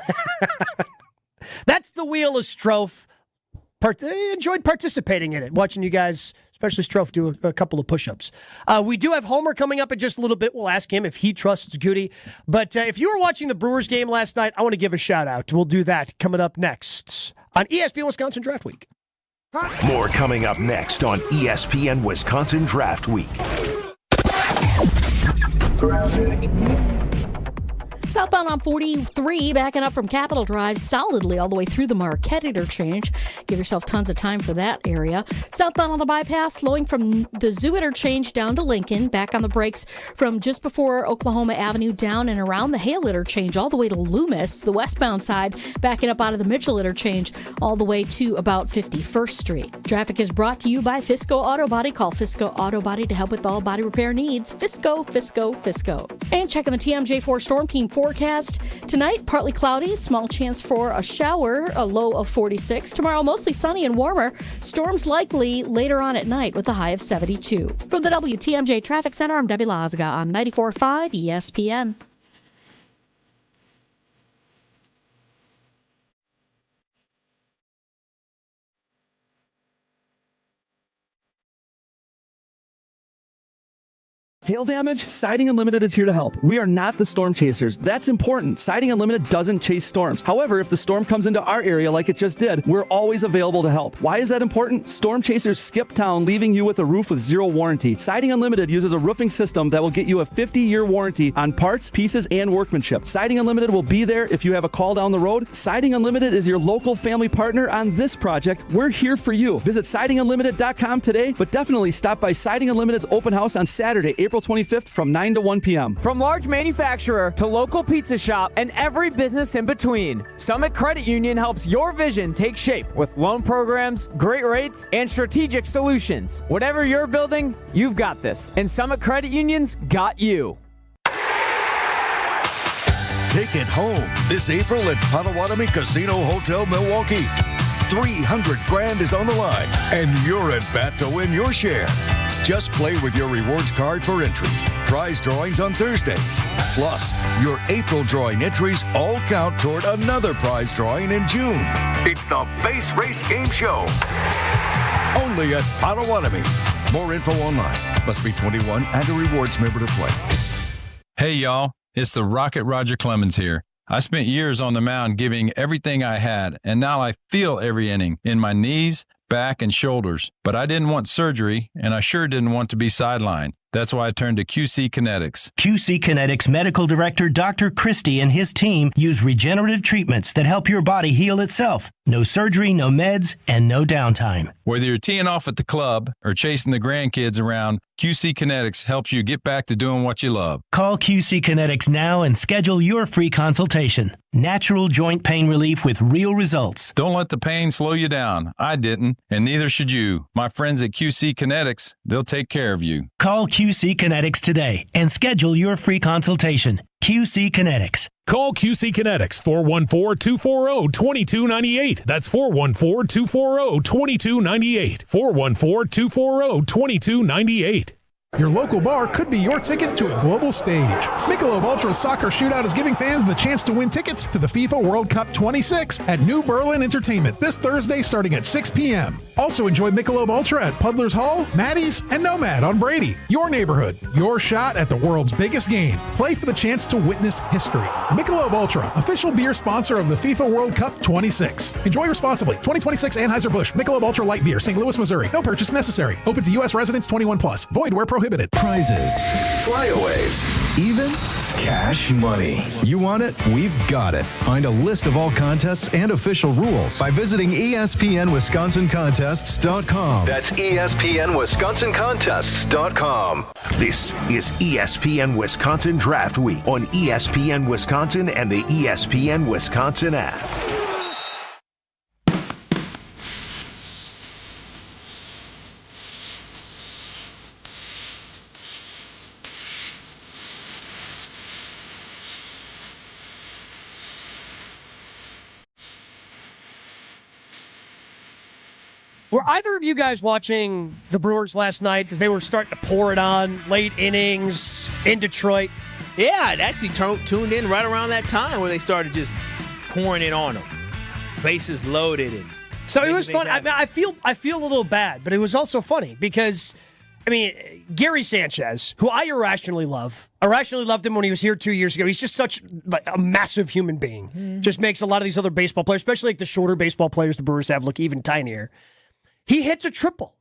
That's the Wheel of Strofe. Enjoyed participating in it, watching you guys, especially Strofe, do a couple of push-ups. We do have Homer coming up in just a little bit. We'll ask him if he trusts Goody. But if you were watching the Brewers game last night, I want to give a shout-out. We'll do that coming up next on ESPN Wisconsin Draft Week. More coming up next on ESPN Wisconsin Draft Week. Southbound on 43, backing up from Capitol Drive solidly all the way through the Marquette interchange. Give yourself tons of time for that area. Southbound on the bypass, slowing from the Zoo interchange down to Lincoln. Back on the brakes from just before Oklahoma Avenue down and around the Hale interchange all the way to Loomis. The westbound side, backing up out of the Mitchell interchange all the way to about 51st Street. Traffic is brought to you by Fisco Auto Body. Call Fisco Auto Body to help with all body repair needs. Fisco, Fisco, Fisco. And checking the TMJ4 Storm Team forecast. Tonight, partly cloudy, small chance for a shower, a low of 46. Tomorrow, mostly sunny and warmer. Storms likely later on at night with a high of 72. From the WTMJ Traffic Center, I'm Debbie Lazga on 94.5 ESPN. Hail damage? Siding Unlimited is here to help. We are not the storm chasers. That's important. Siding Unlimited doesn't chase storms. However, if the storm comes into our area like it just did, we're always available to help. Why is that important? Storm chasers skip town, leaving you with a roof with zero warranty. Siding Unlimited uses a roofing system that will get you a 50-year warranty on parts, pieces, and workmanship. Siding Unlimited will be there if you have a call down the road. Siding Unlimited is your local family partner on this project. We're here for you. Visit sidingunlimited.com today, but definitely stop by Siding Unlimited's open house on Saturday, April 25th from 9 to 1 p.m. From large manufacturer to local pizza shop and every business in between, Summit Credit Union helps your vision take shape with loan programs, great rates, and strategic solutions. Whatever you're building, you've got this. And Summit Credit Union's got you. Take it home this April at Potawatomi Casino Hotel Milwaukee. $300,000 is on the line, and you're at bat to win your share. Just play with your rewards card for entries, prize drawings on Thursdays. Plus, your April drawing entries all count toward another prize drawing in June. It's the Base Race Game Show. Only at Potawatomi. More info online. Must be 21 and a rewards member to play. Hey, y'all. It's the Rocket Roger Clemens here. I spent years on the mound giving everything I had, and now I feel every inning in my knees, back, and shoulders. But I didn't want surgery, and I sure didn't want to be sidelined. That's why I turned to QC Kinetics. QC Kinetics Medical Director Dr. Christie and his team use regenerative treatments that help your body heal itself. No surgery, no meds, and no downtime. Whether you're teeing off at the club or chasing the grandkids around, QC Kinetics helps you get back to doing what you love. Call QC Kinetics now and schedule your free consultation. Natural joint pain relief with real results. Don't let the pain slow you down. I didn't, and neither should you. My friends at QC Kinetics, they'll take care of you. Call QC Kinetics today and schedule your free consultation. QC Kinetics. Call QC Kinetics 414-240-2298. That's 414-240-2298. 414-240-2298. Your local bar could be your ticket to a global stage. Michelob Ultra Soccer Shootout is giving fans the chance to win tickets to the FIFA World Cup 26 at New Berlin Entertainment this Thursday starting at 6 p.m. Also enjoy Michelob Ultra at Puddler's Hall, Maddie's, and Nomad on Brady. Your neighborhood, your shot at the world's biggest game. Play for the chance to witness history. Michelob Ultra, official beer sponsor of the FIFA World Cup 26. Enjoy responsibly. 2026 Anheuser-Busch Michelob Ultra Light Beer, St. Louis, Missouri. No purchase necessary. Open to U.S. residents 21+. Void where prohibited. Prizes, Flyaways, even Cash money. You want it? We've got it. Find a list of all contests and official rules by visiting ESPNWisconsinContests.com. That's ESPNWisconsinContests.com. This is ESPN Wisconsin Draft Week on ESPN Wisconsin and the ESPN Wisconsin app. Were either of you guys watching the Brewers last night because they were starting to pour it on late innings in Detroit? Yeah, I'd actually tuned in right around that time where they started just pouring it on them. Bases loaded. And so it was fun. I feel a little bad, but it was also funny because, Gary Sanchez, who I irrationally loved him when he was here 2 years ago. He's just such a massive human being. Mm-hmm. Just makes a lot of these other baseball players, especially like the shorter baseball players the Brewers have, look even tinier. He hits a triple.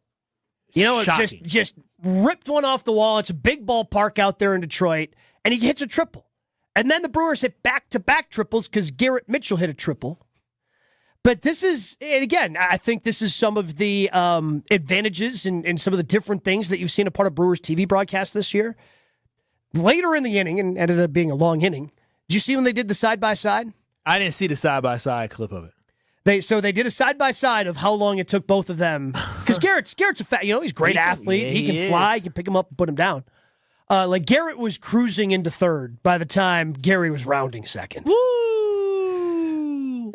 Just ripped one off the wall. It's a big ballpark out there in Detroit, and he hits a triple. And then the Brewers hit back-to-back triples because Garrett Mitchell hit a triple. But this is, and again, I think this is some of the advantages and some of the different things that you've seen a part of Brewers TV broadcast this year. Later in the inning, and ended up being a long inning, did you see when they did the side-by-side? I didn't see the side-by-side clip of it. They did a side-by-side of how long it took both of them. Because Garrett's a fat, he's a great athlete. He can fly. You can pick him up and put him down. Garrett was cruising into third by the time Gary was rounding second. Woo!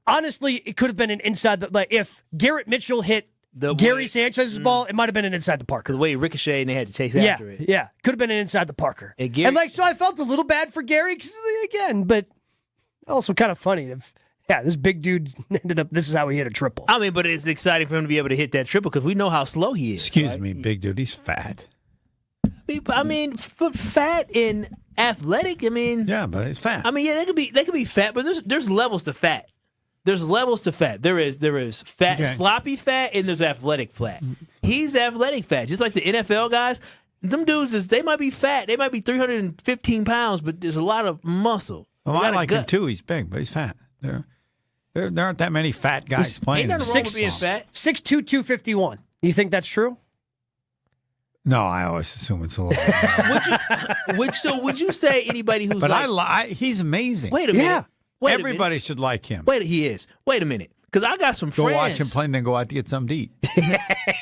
Honestly, it could have been an inside if Garrett Mitchell hit Gary Sanchez's ball, it might have been an inside the Parker. The way he ricocheted and they had to chase after it. Yeah. Could have been an inside the Parker. So I felt a little bad for Gary, but also kind of funny if... Yeah, this big dude ended up, this is how he hit a triple. But it's exciting for him to be able to hit that triple because we know how slow he is. Excuse me, big dude, he's fat. But fat and athletic, Yeah, but he's fat. They could be fat, but there's levels to fat. There's levels to fat. There is fat, sloppy fat, and there's athletic fat. He's athletic fat, just like the NFL guys. Them dudes, they might be fat. They might be 315 pounds, but there's a lot of muscle. Well, I like him too. He's big, but he's fat. There aren't that many fat guys playing. Ain't nothing wrong with being fat. 6'2", 251. You think that's true? No, I always assume it's a little. Would you say anybody who's? But he's amazing. Wait a minute. Yeah. Everybody should like him. He is. Wait a minute. Because I got some friends. Go watch him play and then go out to get something to eat.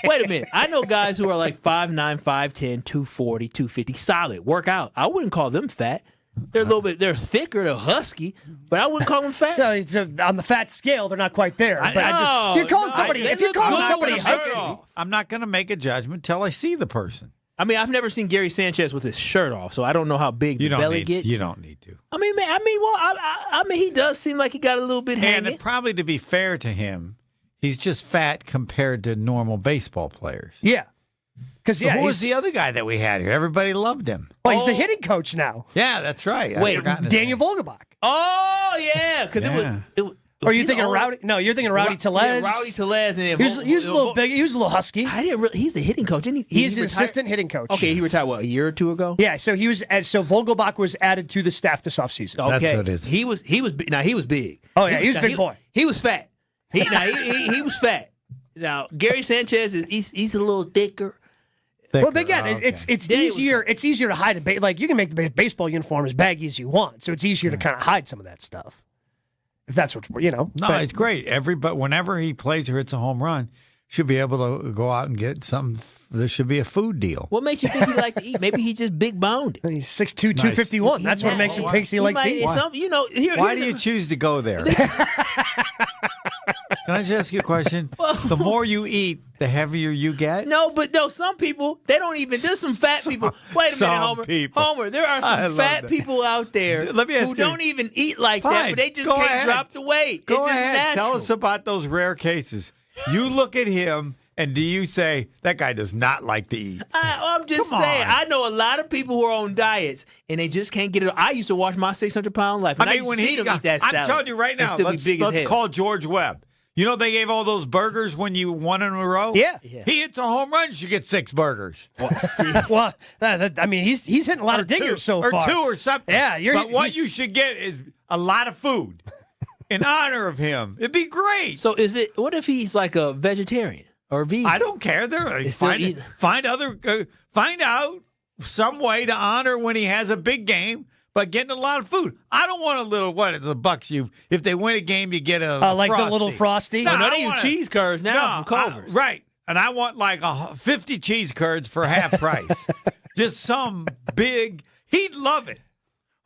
Wait a minute. I know guys who are like 5'9", 5'10", 240, 250, solid, work out. I wouldn't call them fat. They're they're thicker, they're husky, but I wouldn't call them fat. So on the fat scale, they're not quite there. If you're calling somebody husky, I'm not going to make a judgment till I see the person. I've never seen Gary Sanchez with his shirt off, so I don't know how big the belly gets. You don't need to. He does seem like he got a little bit hanging. And probably to be fair to him, he's just fat compared to normal baseball players. Yeah. Who was the other guy that we had here? Everybody loved him. Well, he's the hitting coach now. Yeah, that's right. Wait, Daniel Vogelbach. Oh, yeah. Because it was Or are you thinking of Rowdy? No, you're thinking of Rowdy Tellez. Yeah, Rowdy Tellez. And he was a little big. He was a little husky. He's the hitting coach, isn't he? He's an assistant hitting coach. Okay, he retired, a year or two ago? Yeah, so Vogelbach was added to the staff this offseason. Okay. That's what it is. He was big. Oh, yeah, he was a big boy. He was fat. He was fat. Now, Gary Sanchez, he's a little thicker. Well, but again, it's easier. It's easier to hide it. Like you can make the baseball uniform as baggy as you want, so it's easier to kind of hide some of that stuff. If that's what No, it's great. But whenever he plays or hits a home run, should be able to go out and get something. There should be a food deal. What makes you think he likes to eat? Maybe he's just big boned. He's 6'2", 251. That's what makes him think he likes to eat. Why do you choose to go there? Can I just ask you a question? The more you eat, the heavier you get? No, some people, they don't even, there's some fat people. Wait a minute, Homer. Homer, there are some fat people out there who don't even eat like that, but they just can't drop the weight. Go it's just ahead. natural. Tell us about those rare cases. You look at him, and do you say, that guy does not like to eat? I'm just saying, I know a lot of people who are on diets, and they just can't get it. I used to watch my 600-pound life, and I used to see them eat that salad. I'm telling you right now, let's call George Webb. You know they gave all those burgers when you won in a row? Yeah. He hits a home run, you get 6 burgers. Well, I mean, he's hitting a lot of dingers so far. Or 2 or something. Yeah. But what you should get is a lot of food in honor of him. It'd be great. So what if he's like a vegetarian or vegan? I don't care. Find out some way to honor when he has a big game, but getting a lot of food. I don't want a little, it's $1 if they win a game, you get a like Frosty. the little Frosty? No, they use cheese curds now from Culver's. Right. And I want like 50 cheese curds for half price. Just some big, he'd love it.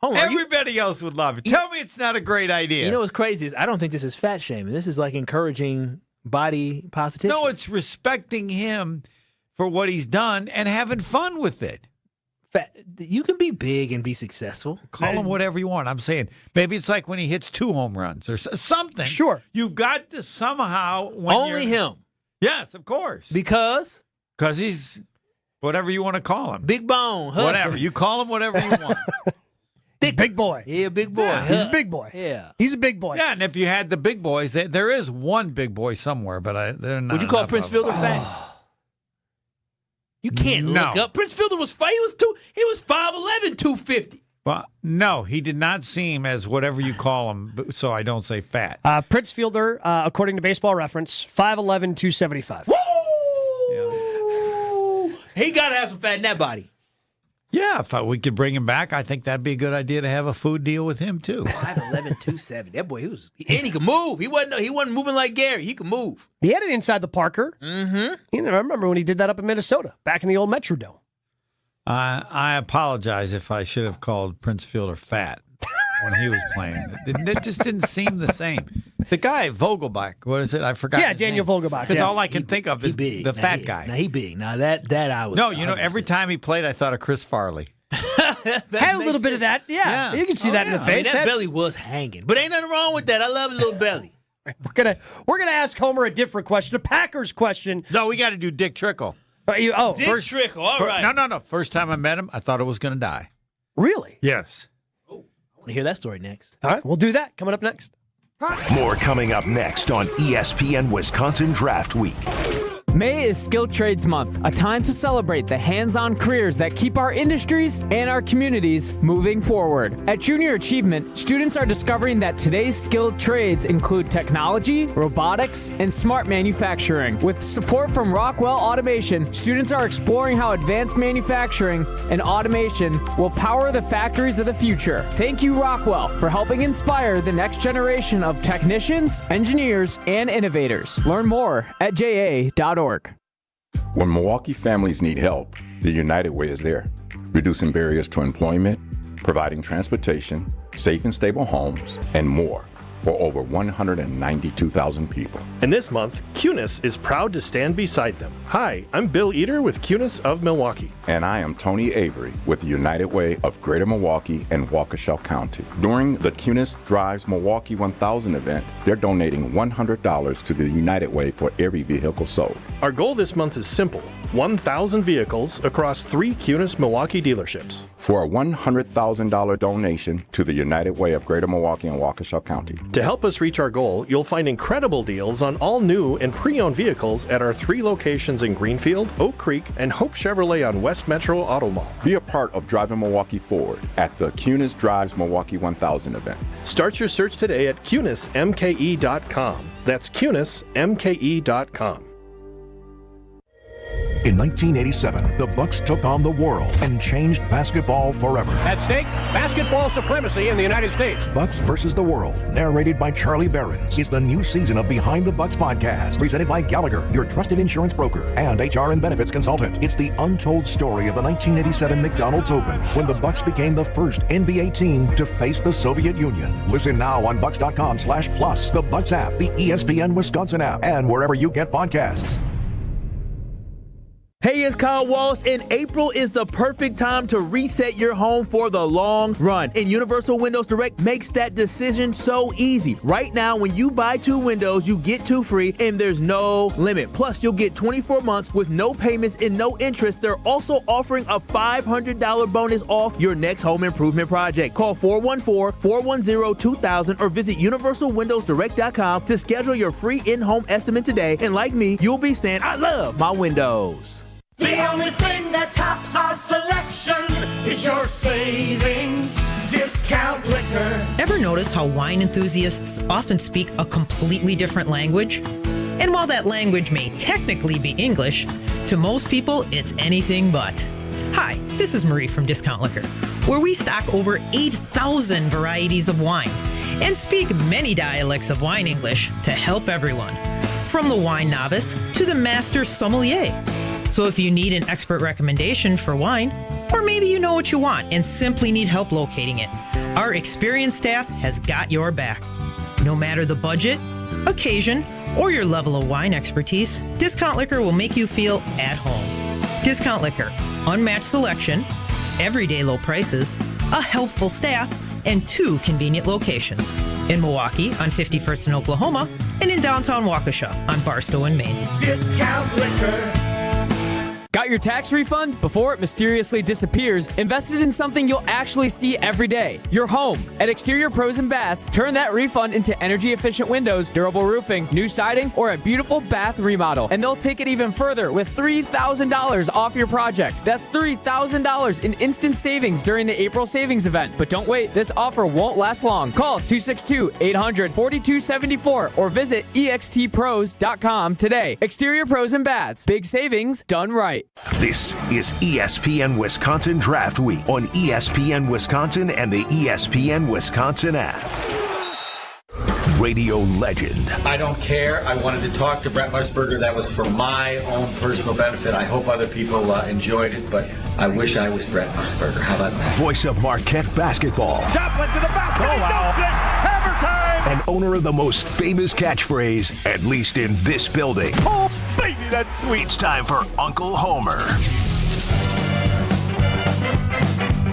Everybody else would love it. Tell me it's not a great idea. You know what's crazy is I don't think this is fat shaming. This is like encouraging body positivity. No, it's respecting him for what he's done and having fun with it. You can be big and be successful. Call him whatever you want. I'm saying maybe it's like when he hits 2 home runs or something. Sure. You've got to somehow. Only him. Yes, of course. Because he's whatever you want to call him. Big bone. Hustle. Whatever. You call him whatever you want. Big boy. Yeah, big boy. Yeah, he's a big boy. Yeah. He's a big boy. Yeah, and if you had the big boys, there is one big boy somewhere, but they're not. Would you call Prince Fielder fat? You can't look up. Prince Fielder was fat. He was 5'11", 250. Well, no, he did not seem as whatever you call him, so I don't say fat. Prince Fielder, according to Baseball Reference, 5'11", 275. Woo! Yeah. He got to have some fat in that body. Yeah, if we could bring him back, I think that'd be a good idea to have a food deal with him, too. 5'11", 270. That boy, he could move. He wasn't moving like Gary. He could move. He had it inside the Parker. Mm-hmm. I remember when he did that up in Minnesota, back in the old Metrodome. I apologize if I should have called Prince Fielder fat when he was playing. It just didn't seem the same. The guy, Vogelbach, what is it? I forgot. Yeah, Daniel Vogelbach. Because all I can think of is the fat guy. Now he big. Now that I was. No, every time he played, I thought of Chris Farley. Had a little bit of that. Yeah. You can see that in the face. That belly was hanging. But ain't nothing wrong with that. I love a little belly. We're gonna ask Homer a different question, a Packers question. No, we got to do Dick Trickle. Dick Trickle. All right. No. First time I met him, I thought it was going to die. Really? Yes. I want to hear that story next. All right, we'll do that. Coming up next. More coming up next on ESPN Wisconsin Draft Week. May is Skilled Trades Month, a time to celebrate the hands-on careers that keep our industries and our communities moving forward. At Junior Achievement, students are discovering that today's skilled trades include technology, robotics, and smart manufacturing. With support from Rockwell Automation, students are exploring how advanced manufacturing and automation will power the factories of the future. Thank you, Rockwell, for helping inspire the next generation of technicians, engineers, and innovators. Learn more at ja.org. When Milwaukee families need help, the United Way is there, reducing barriers to employment, providing transportation, safe and stable homes, and more for over 192,000 people. And this month, CUNIS is proud to stand beside them. Hi, I'm Bill Eater with CUNIS of Milwaukee. And I am Tony Avery with the United Way of Greater Milwaukee and Waukesha County. During the CUNIS Drives Milwaukee 1000 event, they're donating $100 to the United Way for every vehicle sold. Our goal this month is simple: 1,000 vehicles across 3 CUNIS Milwaukee dealerships. For a $100,000 donation to the United Way of Greater Milwaukee and Waukesha County. To help us reach our goal, you'll find incredible deals on all new and pre-owned vehicles at our 3 locations in Greenfield, Oak Creek, and Hope Chevrolet on West Metro Auto Mall. Be a part of driving Milwaukee forward at the CUNIS Drives Milwaukee 1000 event. Start your search today at CUNISMKE.com. That's CUNISMKE.com. In 1987, the Bucks took on the world and changed basketball forever. At stake, basketball supremacy in the United States. Bucks versus the World, narrated by Charlie Behrens, is the new season of Behind the Bucks podcast, presented by Gallagher, your trusted insurance broker and HR and benefits consultant. It's the untold story of the 1987 McDonald's Open, when the Bucks became the first NBA team to face the Soviet Union. Listen now on Bucks.com/plus, the Bucks app, the ESPN Wisconsin app, and wherever you get podcasts. Hey, it's Kyle Wallace, and April is the perfect time to reset your home for the long run. And Universal Windows Direct makes that decision so easy. Right now, when you buy 2 windows, you get 2 free, and there's no limit. Plus, you'll get 24 months with no payments and no interest. They're also offering a $500 bonus off your next home improvement project. Call 414-410-2000 or visit universalwindowsdirect.com to schedule your free in-home estimate today. And like me, you'll be saying, I love my windows. The only thing that tops our selection is your savings discount liquor. Ever notice how wine enthusiasts often speak a completely different language? And while that language may technically be English, to most people it's anything but. Hi, this is Marie from Discount Liquor, where we stock over 8,000 varieties of wine and speak many dialects of wine English to help everyone, from the wine novice to the master sommelier. So if you need an expert recommendation for wine, or maybe you know what you want and simply need help locating it, our experienced staff has got your back. No matter the budget, occasion, or your level of wine expertise, Discount Liquor will make you feel at home. Discount Liquor, unmatched selection, everyday low prices, a helpful staff, and 2 convenient locations. In Milwaukee on 51st and Oklahoma, and in downtown Waukesha on Barstow and Maine. Discount Liquor. Got your tax refund? Before it mysteriously disappears, invested in something you'll actually see every day. Your home. At Exterior Pros and Baths, turn that refund into energy-efficient windows, durable roofing, new siding, or a beautiful bath remodel. And they'll take it even further with $3,000 off your project. That's $3,000 in instant savings during the April savings event. But don't wait, this offer won't last long. Call 262-800-4274 or visit extpros.com today. Exterior Pros and Baths. Big savings done right. This is ESPN Wisconsin Draft Week on ESPN Wisconsin and the ESPN Wisconsin app. Radio legend. I don't care. I wanted to talk to Brett Musburger. That was for my own personal benefit. I hope other people enjoyed it, but I wish I was Brett Musburger. How about that? Voice of Marquette basketball. Joplin to the basket. Oh, wow. Hammer time. And owner of the most famous catchphrase, at least in this building. Oh, baby, that's sweet. It's time for Uncle Homer.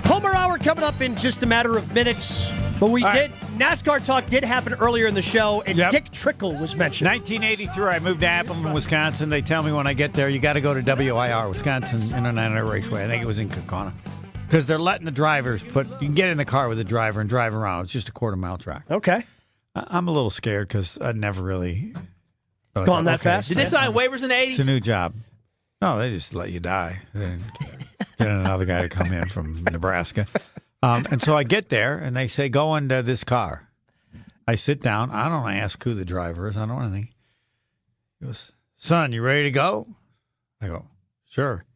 Homer Hour coming up in just a matter of minutes. But NASCAR talk did happen earlier in the show, and Dick Trickle was mentioned. 1983, I moved to Appleton, Wisconsin. They tell me when I get there, you got to go to WIR, Wisconsin International Raceway. I think it was in Kaukauna. Because they're letting the drivers you can get in the car with the driver and drive around. It's just a quarter-mile track. Okay. I'm a little scared because I'd never really gone that fast. Did they sign waivers in the 80s? It's a new job. No, they just let you die. They didn't get another guy to come in from Nebraska. And so I get there, and they say, go into this car. I sit down. I don't ask who the driver is. I don't know anything. He goes, son, you ready to go? I go, sure.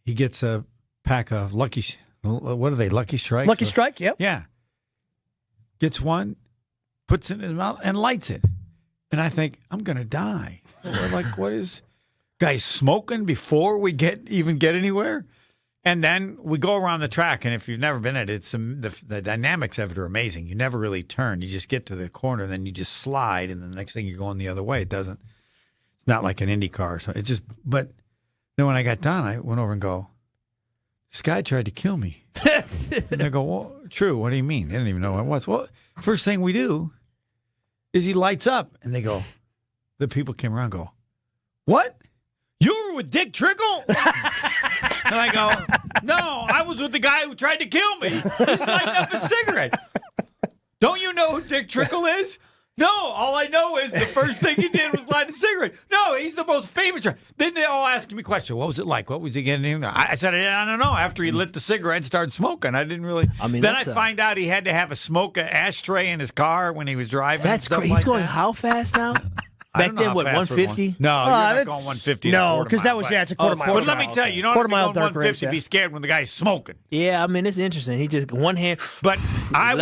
He gets a pack of Lucky Strikes? Lucky Strike, yep. Yeah. Gets one, puts it in his mouth, and lights it. And I think, I'm going to die. We're like, what is... Guys smoking before we even get anywhere? And then we go around the track, and if you've never been in it, the dynamics of it are amazing. You never really turn. You just get to the corner, and then you just slide, and the next thing you're going the other way. It's not like an Indy car. So but then when I got done, I went over and go, this guy tried to kill me. And I go, well, true. What do you mean? They didn't even know who I was. Well, first thing we do is he lights up, and they go, the people came around and go, what? You were with Dick Trickle? And I go, no, I was with the guy who tried to kill me. He's lighting up a cigarette. Don't you know who Dick Trickle is? No, all I know is the first thing he did was light a cigarette. No, he's the most famous. Then they all asking me questions. What was it like? What was he getting into? I said, I don't know. After he lit the cigarette and started smoking, I didn't really. Then I find out he had to have a ashtray in his car when he was driving. That's crazy. He's going how fast now? Back then, what, 150? No, you're not going 150. No, because that was, it's a quarter mile. But let me tell you, you don't have to go 150 to be scared when the guy's smoking. Yeah, I mean, it's interesting. He just one hand. But I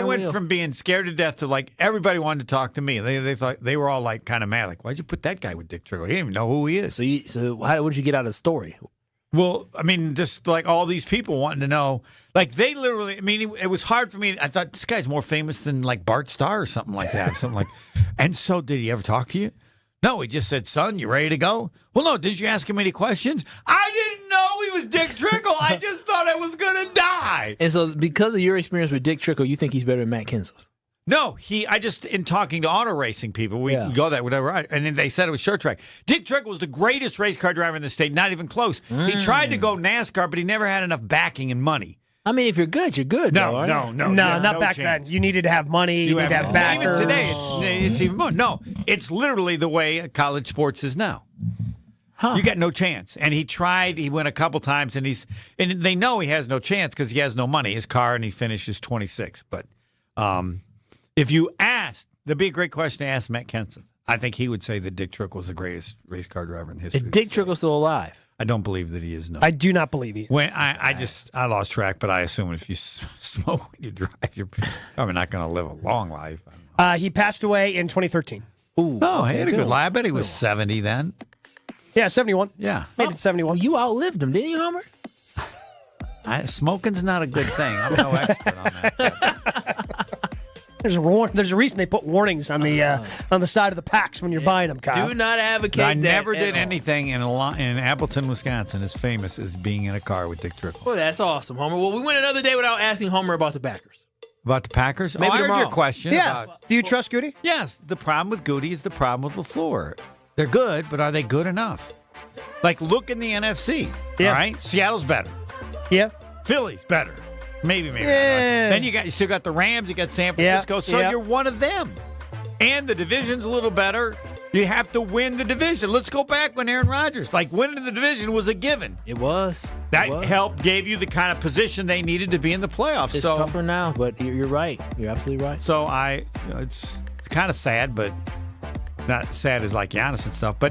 went from being scared to death to like everybody wanted to talk to me. They thought they were all like kind of mad. Like, why'd you put that guy with Dick Trickle? He didn't even know who he is. So what did you get out of the story? Well, I mean, just like all these people wanting to know. Like, they literally, I mean, it was hard for me. I thought, this guy's more famous than, like, Bart Starr or something like that. And so, did he ever talk to you? No, he just said, son, you ready to go? Well, no, did you ask him any questions? I didn't know he was Dick Trickle. I just thought I was going to die. And so because of your experience with Dick Trickle, you think he's better than Matt Kenseth? No, in talking to auto racing people, we go that whatever, and then they said it was short track. Dick Trickle was the greatest race car driver in the state, not even close. He tried to go NASCAR, but he never had enough backing and money. I mean, if you're good, you're good. No, not back then. You needed to have money. You needed to have backers. Even today, it's even more. No, it's literally the way college sports is now. You got no chance. And he tried. He went a couple times, and they know he has no chance because he has no money. His car, and he finishes 26th. But if you asked, that'd be a great question to ask Matt Kenseth. I think he would say that Dick Trickle was the greatest race car driver in history. Is Dick Trickle still alive? I don't believe that he is. No, I do not believe he is. When I lost track, but I assume if you smoke when you drive, you're probably not going to live a long life. He passed away in 2013. Ooh, oh, he had a good life. I bet he was 70 then. Yeah, 71. Yeah, made it 71. You outlived him, didn't you, Homer? Smoking's not a good thing. I'm no expert on that. There's a reason they put warnings on the side of the packs when you're buying them, Kyle. Do not advocate I that never did anything in Appleton, Wisconsin as famous as being in a car with Dick Trickle. Well, that's awesome, Homer. Well, we went another day without asking Homer about the Packers. About the Packers? Maybe I heard tomorrow. your question. Yeah. Do you trust Goody? Yes. The problem with Goody is the problem with LaFleur. They're good, but are they good enough? Like, look in the NFC. Yeah. All right? Seattle's better. Yeah. Philly's better. Maybe. Yeah. Then you still got the Rams, you got San Francisco, so you're one of them. And the division's a little better. You have to win the division. Let's go back when Aaron Rodgers, winning the division was a given. It was. That helped, gave you the kind of position they needed to be in the playoffs. It's tougher now, but you're right. You're absolutely right. So it's kind of sad, but not sad as like Giannis and stuff. But